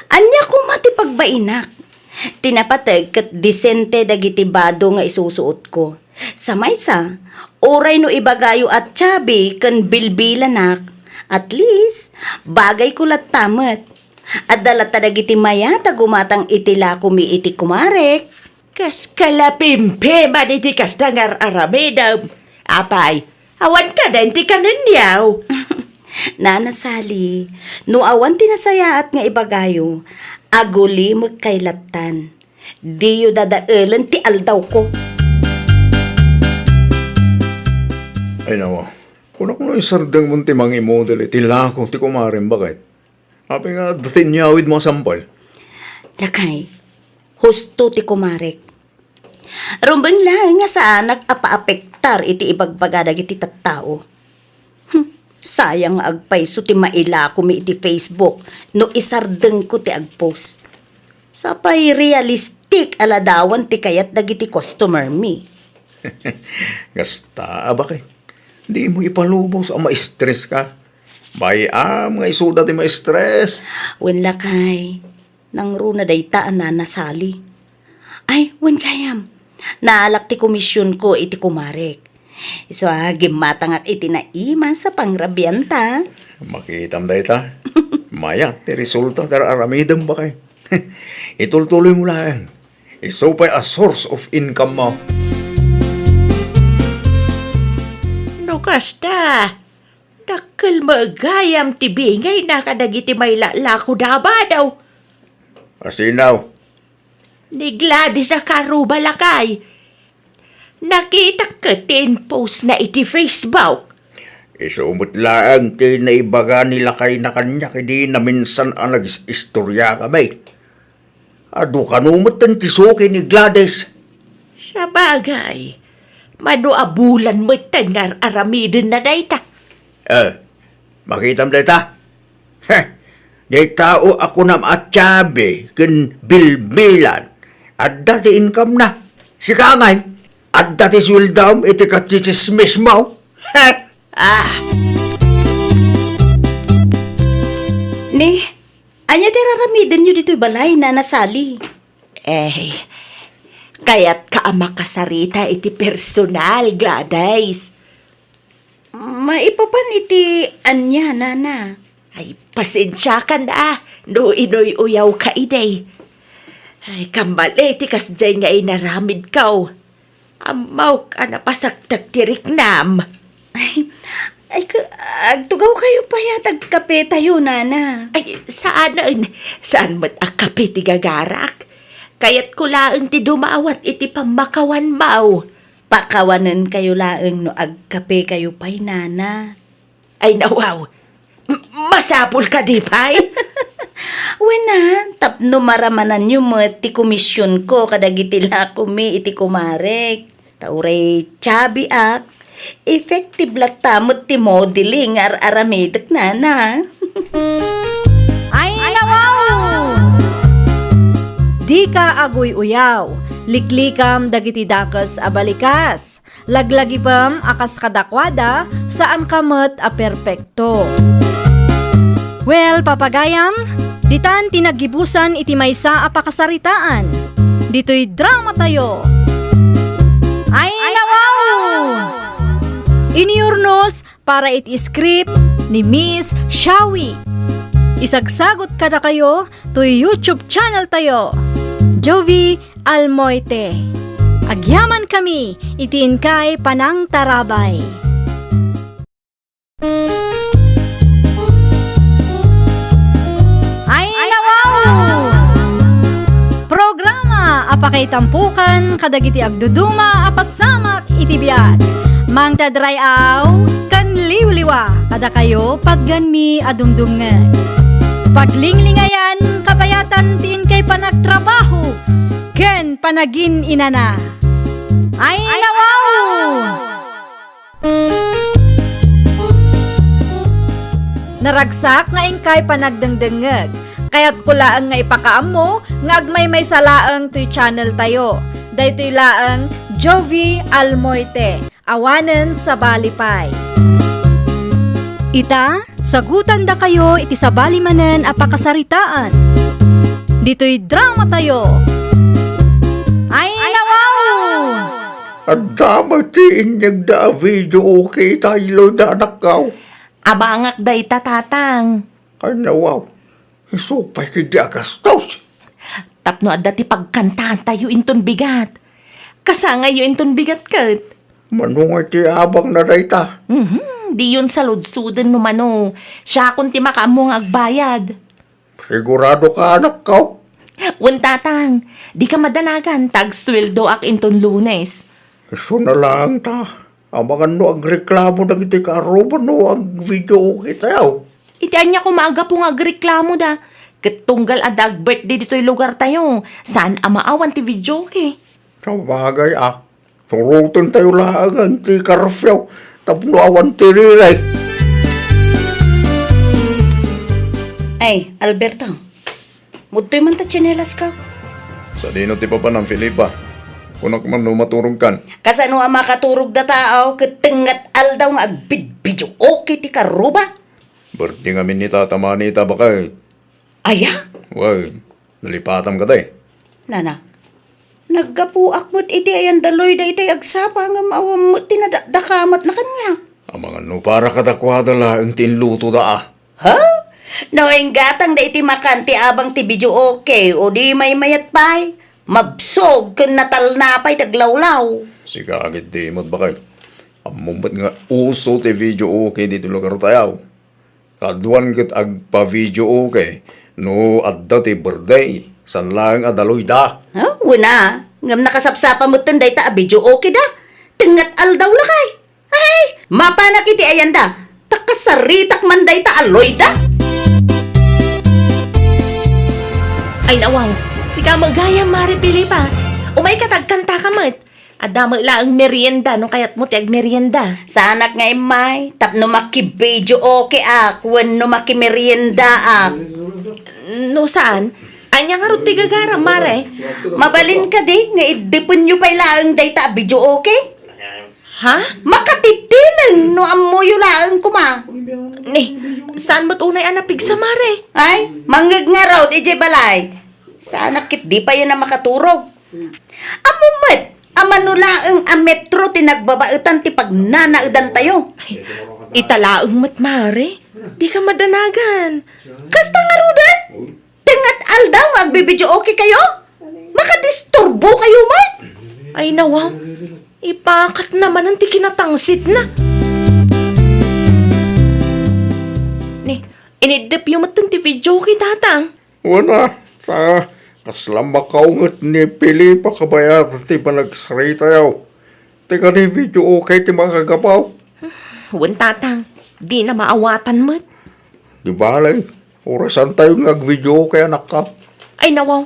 Anya ko matipagbainak. Tinapatag kat disente dagiti bado nga isusuot ko. Sa maysa, oray no ibagayo at tsabi kan bilbilanak. At least, bagay ko lat tamat. At dalata dagiti mayata gumatang itila kumi iti kumarek. Kas kalapimpe man iti kastangar aramidam. Apay, awan ka din ti kanunyaw. Nana Sally, no awan tinasayaat nga ibagayo, aguli magkailatan. Diyo dadaalan ti aldaw ko. Ay nawa, kunak no isardang mong timang i-model iti lako ti kumarin bakit? Api nga datin nyawid mo sampal. Lakay, husto ti kumarek. Rumbang lang nga sa anak apa-apektar iti ibagbagadag iti tattao. Sayang nga agpayso ti maila ko mi iti Facebook no isardeng ko ti agpost. Sapay realistic aladawan ti kayat dagiti customer mi. Gasta, bakit? Di mo ipalubos ang ma-stress ka. Bayam nga isuda ti ma-stress. Wen lakay, nang runa daytaan na nasali. Ay, wen kayam, naalak ti komisyon ko iti kumarek. So, gimatangak iti naiman sa pangrabiyanta. Makitam da ita. Maya, ti resulta dara aramidam ba kay? Itultuloy mo lang. Iso pa'y a source of income mo. No kasta, dakkel magayam ti bingay na kadagiti may lako daba daw. Asinaw. Ni Gladys a karuba lakay. Nakita ka tin post na iti Facebook. Isumot lang ti naibaga nila kay na kanya kadi na minsan ang nag-istorya kami. Ado kanumot ang tisuki ni Gladys. Sa bagay, manuabulan mo tangar aramidin na dayta. Makitam data. Day tao ako na maatsabi kin bilbilan. At dati income na. Si Kangay. At dati swildam iti katsitsismis mo. Ni, anya tiraramidin nyo dito'y balay na nasali. Kaya't kaama kasarita iti personal, Gladys. Maipapan iti anya, nana. Ay, pasensya ka na. No inoy uyaw ka iday. Ay, kambal iti kasjay nga inaramid kaw. Amaw ka na pasagtag tirik nam. Agtugaw kayo pa yatag kape tayo, nana. Ay, saan mo't akape ti gagarak? Kaya't kulaan ti dumaawat iti pamakawan mau. Pakawanan kayo laeng no agkape kayo pa'y, nana. Ay nawaw, masapul ka di pa'y? Wena, tapno maramanan nyo mo ti komisyon ko kadagiti la kumi iti kumarek. Tauray chabi ak, effective lak tamot ti modeling aramidek, nana. Ay, nawaw! Di ka agoy uyaw, liklikam dagiti dakas abalikas, laglagipam akas kadakwada, saan kamet a perpekto. Well, papagayam, ditan tinagibusan iti maysa a pakasaritaan. Dito'y drama tayo. Ay, nawaw! Iniurnos para iti script ni Miss Shawi. Isagsagot kada kayo to YouTube channel tayo, Jovi Almoite. Agyaman kami, itiin kay Panang Tarabay. Ay, nawaw! Programa apakay tampukan kadagiti agduduma apasamak iti biag. Mang tadrayaw kan liwliwa kada kayo padganmi adumdumngan. Paglinglingayan kapayatan tiin kay panagtrabaho ken panagin inana. Ay, nawaw! Naragsak nga ingkay panagdengdengeg. Kaya't kulaan nga ipakaam mo nga agmay may salaang to'y channel tayo. Daytoy laang Jovi Almoite. Awanen sa balipay. Ita, sagutan da kayo iti sabali manen a pakasaritaan. Dito'y drama tayo. Ay, nawaw! At damay ti inyag da video okay tayo da anak kao. Abangak day tatang. Ay nawaw, isupay kiti agastos. Tapno adda ti pagkantaan tayo inton bigat. Kasangay yo inton bigat kat. Manungay ti abang na rayta. Di yun sa ludsudan no mano. Siya kung ti makaamong agbayad. Sigurado ka anak kao. Tatang, di ka madanagan tag-sweldo ak inton Lunes. Iso na lang ta. Amangan no agreklamo na iti karuban no ag video okay tayo. Itian niya kumaga pong agreklamo da. Katunggal adag birthday dito'y lugar tayo. Saan amaawan ti video ke? Sa bagay surutin tayo lang ti karfyaw. Tapno awan ti rilay. Ay, Alberto, mutoy man ta tsinelas ka. Sa dino ti papa ng Filipa. Kunak man no maturong kan. Kasano ang makaturog da tao katingat aldaw nga agbidbidyo okay ti karuba? Berti nga min ni tata manita bakay. Aya, Way, nalipatam ka day. nana, naggapuak mo't iti ayan daloy da iti agsapa nga maawam mo tinadakamat na kanya. Amangan no para kadakwada lang tinluto da Ha? Nawing gatang da iti makanti abang ti video okay o di may mayat pay. Mabsog kun natal na pay taglawlaw. Sika agad di mo't bakay. Amumbat nga uso ti video okay dito lugar tayo. Kaduan kit agpa-video okay. No adda ti birthday. San lang adaloy da. Ha? Wala. Ngam nakasapsapa mo tanday ta video okay da. Tingat aldaw lakay. Ay, mapanak iti ayan da. Takasaritak manday ta aloy da. Ay nawang, sika magaya Mari Pilipa. Umay katagkanta ka mat. Adamo lang merienda no kayat mo tiag merienda. Sa anak nga imay, tapno maki-video okay ak, when no maki-merienda ak. No saan? Anya nga ruti gagara, Mare. Mabalin ka di, nga idipon nyo pa ilaang dayta video okay? Ha? Makatitilang no amoyo laang kuma. Ni, saan mo't unay anapig sa Mare? Ay, manggag nga raw, ije balay. Sa anak kit di pa yun na makaturog. Amumat, amanulaang ametro tinagbabautan ti pagnanaudan tayo. Italaang mo't Mare. Di ka madanagan. Kasta nga rudan? Tingat aldaw agbibidyo okay kayo? Makadisturbo kayo, Mike? Ay nawaw, Ipakat naman ang ti kinatangsit na. Ni, inidap yung matan ti video kay tatang. Wala, sa kaslang makaungat ni Pilipa kabayat ti panagsarita yaw. Tika ni video okay ti mga kagapaw. Wan tatang, di na maawatan mo't. Di balay, orasan tayo nag-video kay anak ka. Ay nawaw,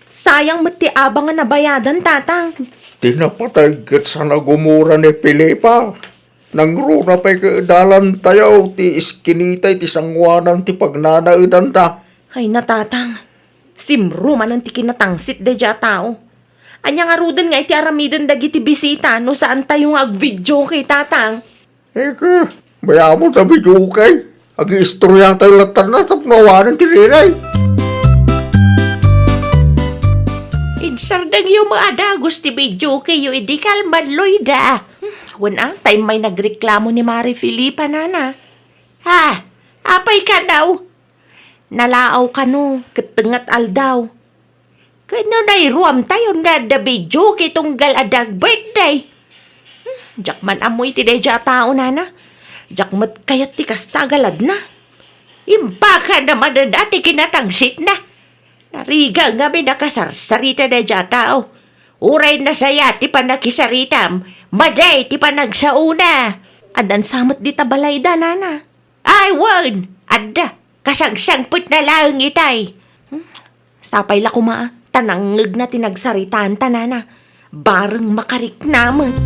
sayang mo't ti abang nga nabayadan tatang. Tinapatay kat sa nagumura ni Pilipa. Nangruna pa'y kadalan tayo, ti iskinitay, ti sangwanan, ti pagnanaidan ta. Ay natatang, simruman ang ti kinatangsit de dya tao. Anya nga rudan nga iti aramidan dagiti bisita no saan tayo nga ag-video kay tatang. Eka, baya mo na video kay. Ag-istorya tayo latan na sa pnawanan ti Riray. Idsardag yung mga adagos ti video kayo idi kalmadloy da. Wana, time may nagreklamo ni Mari Filipa nana. Ha, apay ka daw. Nalaaw ka no, katengat aldaw. Kano na iruam tayo na da video kay tunggal adag birthday. Jak man amoy ti deja tao nana. Jak mat kayat ti kastagalad na. Impaka na madadati kinatangsit na. Nariga nga may nakasarsarita na dya tao. Uray na saya ti panakisaritam. Maday ti panagsauna. Adan samot di tabalay da nana. Ay wan! Adda! Kasangsangput na lang itay. Sapay la kumaa. Tanangag na tinagsaritaan ta nana. Bareng makarik naman.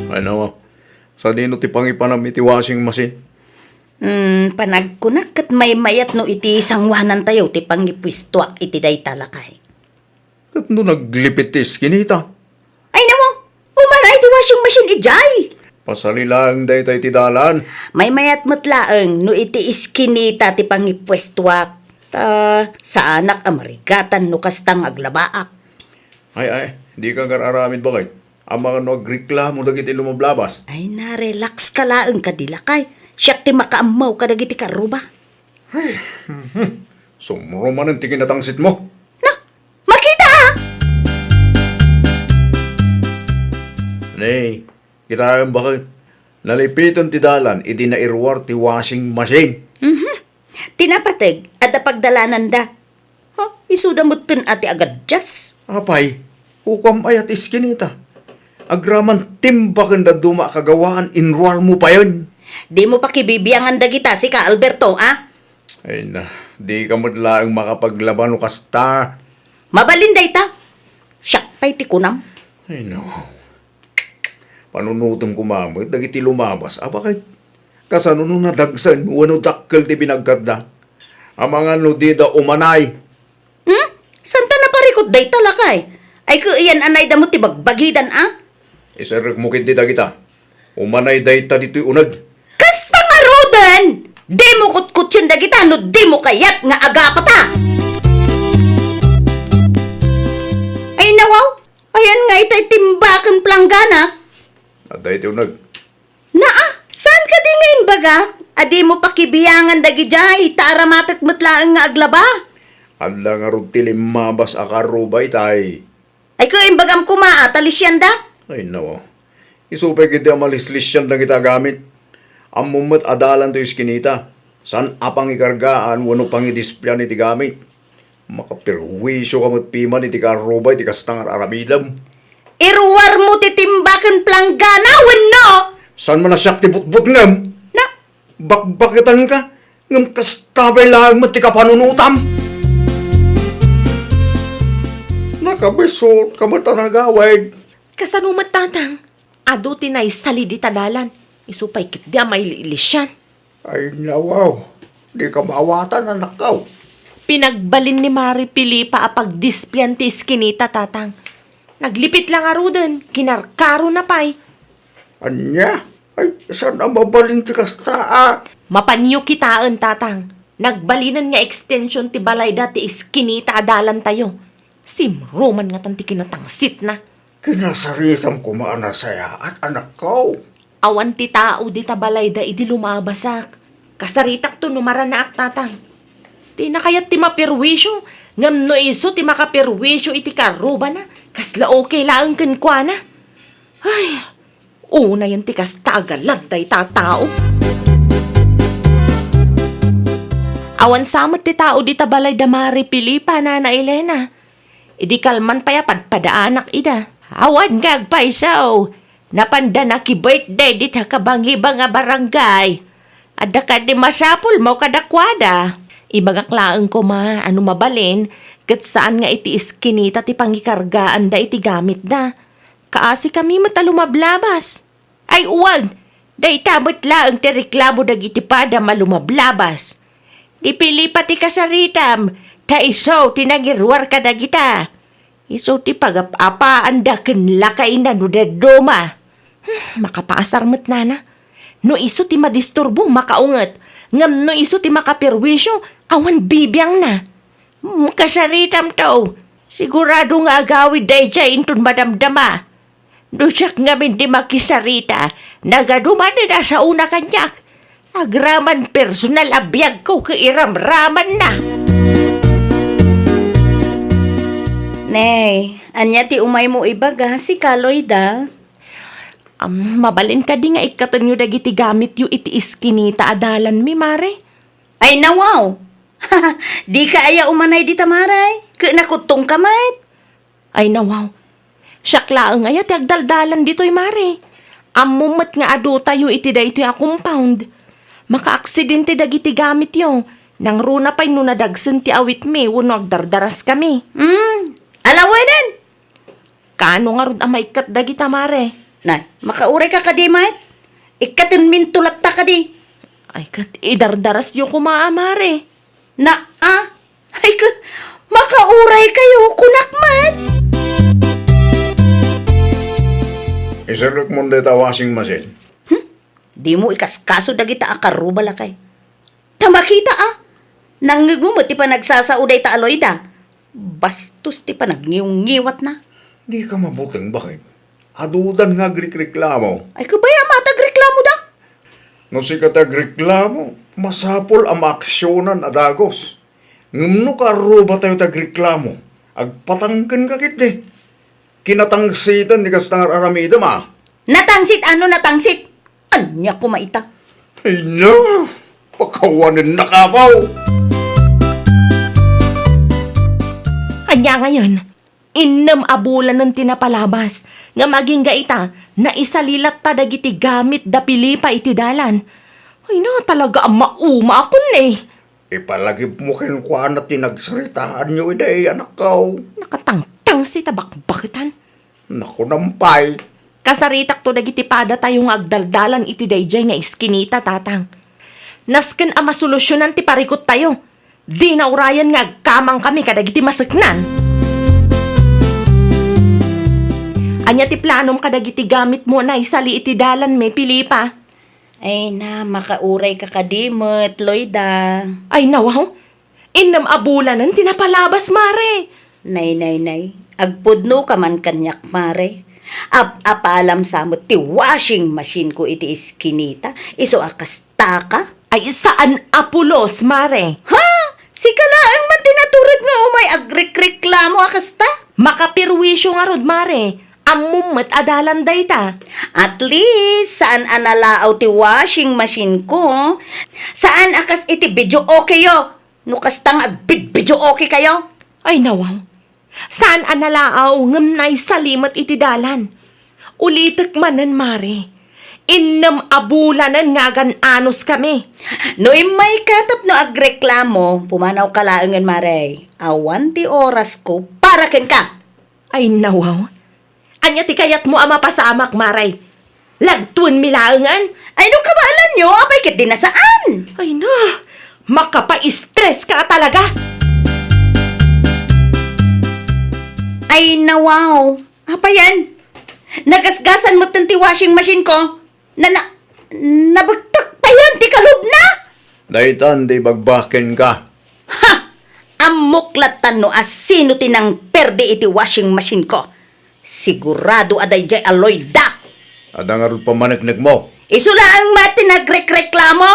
Ano, sa dino ti pangipanam iti washing machine? Panagkunak kat may mayat no iti sangwanan tayo ti pangipwistuak iti day talakay. Kat no naglipit ti iskinita. Ay naman, umanay ti washing machine ijay. Pasalilang day tayo ti dalan. May mayat matlaeng no iti iskinita ti pangipwestuak. Ta sa anak amarigatan no kastang aglabaak. Ay, di ka kararamid bakit? Ang mga nagreklamo dagiti lumablabas. Ay na-relax ka laeng kadilakay. Siyak ti makaamaw ka dagiti karuba. Sumruman ang tikinatangsit mo. Na, makita ah! Nay, kita ang bakit? Nalipitan ti dalan, iti nairwar ti washing machine. Tinapateg at pagdalanan da. Isuda mo tin ati agad jas. Apay, hukam ayat iskinita. Agraman timbakan da duma kagawaan, inruar mo pa yun. Di mo pa kibibiyangan da kita si ka Alberto, ah? Ay na, di ka madlaang makapaglaban o kasta. Mabalinday ta. Siyak pa'y ti kunam. Ay no. Panunutong kumamit, dagiti lumabas. Bakit? Kasano nung nadagsan, wano dakkel ti binagkada. Ang mga nudida umanay. Santa na parikot day talakay. Ay ko iyan anay da mo ti bagbagidan, ah? Isarek mo kiti kita. Umanay day ta dito'y unag. Kas pangarodan! Di mo kutkutsin da kita, no di mo kayat nga agapata! Ay nawaw, ayan nga itay timbakan planggana. Aday ti unag. Saan ka di ngayon baga? Adi mo pakibiyangan dagi jay, taaramatak mutlaang nga aglaba. Anda nga ron tilimabas akarubay tay. Ay ko imbagam kumaa, talisyan da? Ay no. Isupay kiti amalislis yan na kita gamit. Ang mumat adalan to iskinita. San apang ikargaan, wano pang idisplyan iti gamit. Makapirwisyo kamot piman iti karubay, iti kastangar aramidam. Iruwar mo titimbakan planggana, wano? San man nasyak ti butbut ngam? Na, Bakbakitan ka? Ngam kastabay lang mo ti kapanunutam. Nakabesot ka matanagawid. Kasanumat tatang. Ado tinay salidi tadalan. Isupay kit di may lilisyan. Ay nawaw, di ka maawatan anak ka. Pinagbalin ni Mari Pilipa apag dispyan ti iskinita tatang. Naglipit lang arudan, kinarkaro na pay. Anya? Ay, saan ang mabalin ti kastaa? Mapanyo kitaan tatang. Nagbalinan nga extension ti balay dati iskinita adalan tayo. Simruman nga tanti kinatangsit na. Kinasaritam ko maana saya at anak ko. Awan ti tao di tabalay da idi lumabasak. Kasaritak to numara na ak tatang. Di na kayat ti mapirwisyo. Ngam no iso ti makapirwisyo iti karuba na. Kasla okay lang kan kwa na. Ay, una yan tikas tagalan tay tatao. Awan samot ti tao di tabalay damari Pilipa na Elena. Idi kalman pa ya padpadaanak ida. Awan gagpaisaw. Napanda na ki birthday di ta kabangi nga barangay. Ada ka di masapul mo kadakwada. Ibagaklaan ko ano mabalin, kat saan nga iti iskinita ti pangikargaan da iti gamit na. Kaasi kami matalumablabas. Ay uwag, da itamot laang ti reklamo dagiti pada malumablabas. Di pili pati kasaritam, ta iso tinagirwar ka dagita. Iso ti pagapapaan da kenlakay na no dadoma. Makapaasar mo't nana. No iso ti madisturbo makaunget. Ngam no iso ti makapirwisyo, awan bibiyang na. Kasaritam to. Sigurado nga agawid day siya intun madamdama. Dusyak ngamin di makisarita. Nagaduman na sa una kanyak. Agraman personal abiyag ko kairamraman na. Nay, anya ti umay mo ibaga si Kaloy da. Mabalin ka di nga ikatan nyo dagiti gamit yu iti iskinita adalan mi, mare. Ay nawaw! Di ka aya umanay di tamaray. Nakutong kamay. Ay nawaw. Siyaklaang aya ti agdaldalan dito'y mare. Amumat nga adu tayo iti da ito'y compound. Maka-aksidente dagiti gamit yo. Nang runa pa'y nunadagsan ti awit mi, wano agdardaras kami. Alawanan! Kano nga rod amaikat dagita mare? Nay, makauray ka kadi, mate. Ikatin mintulat ta kadi. Ay kat, idardaras yo kumaa mare. Ay ka, makauray kayo, kunak, mate. Isarok mo na washing machine. Di mo ikaskaso dagita akarubala kay. Tamakita Nangig mo ti pa nagsasauday ta aloy da. Bastos ti pa nagngiwat na. Di ka mabuting bakit? Adudan nga reklamo. Ay kabaya matagreklamo da. No si katagreklamo, masapol ang aksyonan adagos. Ngumno ka aruba tayo tagreklamo. Agpatangkan ka kiti. Kinatangsitan di kastangar aramida ma. Natangsit? Anya ko maita. Ay no, pakawanin na kapaw. Anya ngayon, inam abulan ng tinapalabas, nga maging gaita, na isalilat ta dagiti gamit da Pilipa iti dalan. Ay na, talaga ang mauma akon eh. Ipalagip mo kinukuha na tinagsaritaan nyo iday, anak ko. Nakatangtang si tabakbakitan. Naku nampay. Kasaritak to dagiti pada tayong agdaldalan iti dayjay nga iskinita tatang. Nasken ang masolusyonan ti parikot tayo. Di na urayan nga agkamang kami kadagiti masaknan. Anya ti planom kadagiti gamit mo na isali iti dalan may Pilipa. Ay na, makauray ka kadimot, Loida. Ay nawaw, inam abulanan tinapalabas mare. Nay. Agpudno ka man kanyak, mare. Apaalam samot ti washing machine ko iti iskinita. Iso akasta ka? Ay saan apulos mare? Ha? Si kalaang man tinaturid nga umay agrekreklamo akasta? Makapirwisyo nga rod mare. Amumat adalan dayta. At least, saan analaaw ti washing machine ko? Saan akas iti video okay yo? Nukastang agbid-video okay kayo? Ay nawaw. Saan analaaw ngam na isalimat iti dalan? Ulitek manan mare. Innam abulanan nga anos kami. No may katap no agreklamo, pumanaw kalaangan mare. Awan ti oras ko para ken ka. Ay nawaw. Anya ti kayat mo ama pasamak maray. Lagtun milaangan. Ay no kabaalan nyo, apay kit din na saan? Ay na. Makapa-stress ka talaga. Ay nawaw. Apa yan? Nagasgasan mo ti washing machine ko? Nabagtak pa yan, ti kalub na? Daitan di bagbakin ka. Ha! Amuklatan no asino tinang perde iti washing machine ko. Sigurado aday jay aloy da. Adangarod pamanagnig mo. Isula ang mati nagrekreklamo.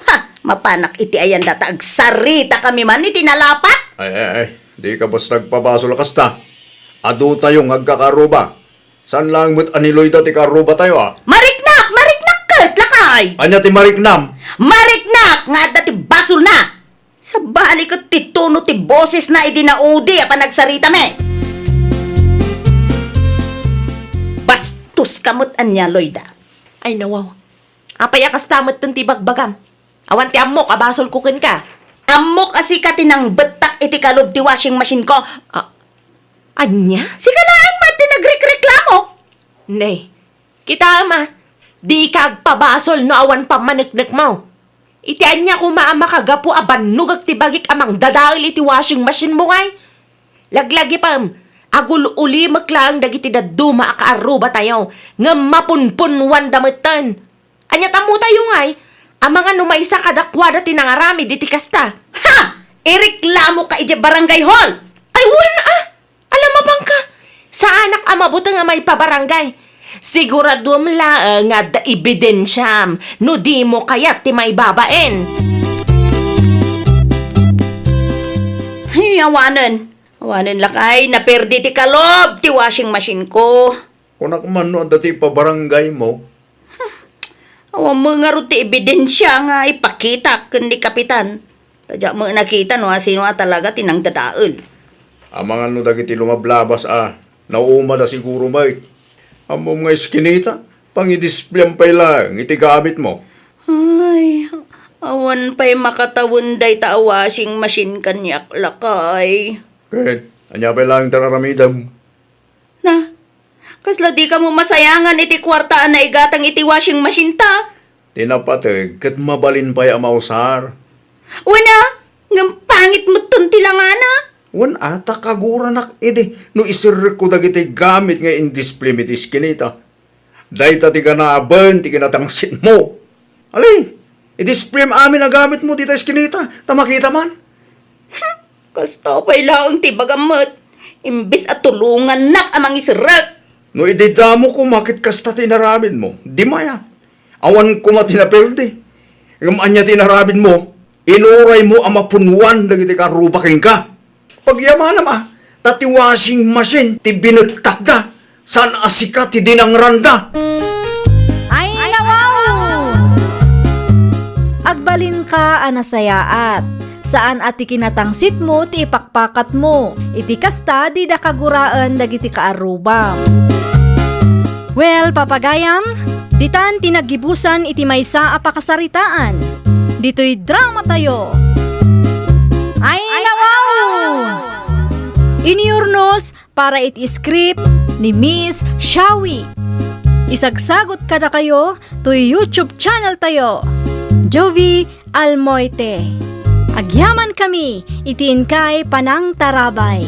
Ha! Mapanak iti ayan data agsarita kami man iti nalapat. Ay, di ka basta nagpabasol kasta. Ado tayong agkakaruba. Saan lang mo't aniloy dati karuba tayo Mariknak! Mariknak kat, lakay! Anya ti mariknam. Mariknak! Nga dati basol na! Sa balik at tituno ti boses na idinaudi apa nagsarita me. Bastos kamot anya, Loida. Ay nawaw. Apay akas tamot ng tibagbagam. Awan ti amok, abasol kukin ka. Amok asi ka tinang betak iti kalob ti washing machine ko. Anya? Sikalaan mo ti nagreklamo. Nay, kita ama. Di kag pabasol no awan pa maniknik mo. Iti anya kumaama kagapu abanugag ti bagik amang dadail iti washing machine mo ngay. Laglagi pam. Agul uli maklang dagiti daduma akaaruba tayo. Nga mapunpunwan damutan. Anya tamo tayo ngay. Ang mga numaysa kadakwada tinangarami diti kasta. Ha! Ireklamo ka iti barangay hall. Ay, wala Alam mo bang ka? Sa anak amabuta nga may pabarangay. Sigurado mla nga da ebidensyam. No di mo kayat ti may babaen. Ay, awanan. Awanan lakay, naperdi ti kalob ti washing machine ko. Kunak man no dati pa barangay mo. Awan mo nga ro ti ebidensya nga ipakita kun ni kapitan. Tadya mo nakita no sino talaga tinang dadaol. Amangan no dagiti lumablabas Nauma da siguro may. Amo mga iskinita, pang-i-display pay lang, iti gamit mo. Ay, awan pa'y makatawon day ta washing machine kanyak lakay. Kahit, anya pay lang tararamidam. Na, kasla di ka mo masayangan iti kwartaan na igatang iti washing machine ta. Tinapateg, kat mabalin pa'y amausar. Wana, ngam pangit mo tuntilangana. Wan ata kagura nak no isir ko dagiti gamit nga in-display mit iskinita. Day ta ti kanaban, ti kinatangsit mo. Alay, i-display amin ang gamit mo dito iskinita, tamakita man. Kasta pa'y laong ti bagamot. Imbis at tulungan nak amang isirak. No ididamo ko makit kasta tinaramin mo, di maya. Awan ko matinaperde. Ngam anya tinaramin mo, inuray mo ang mapunwan dagiti karubaking ka. Pagyaman ama, tati washing machine, ti binagtak da, san asika ti dinangranda. Ay, nawaw! Agbalin ka anasayaat. Saan ati kinatangsit mo ti ipakpakat mo. Iti kasta di da kaguraan dagiti kaarubam. Well, papagayam, ditan tinagibusan iti maysa a pakasaritaan. Dito'y drama tayo. Ay, nawaw! Iniurnos para iti-script ni Miss Shawi. Isagsagot kada kayo to YouTube channel tayo, Jovi Almoite. Agyaman kami, itiin kay Panang Tarabay.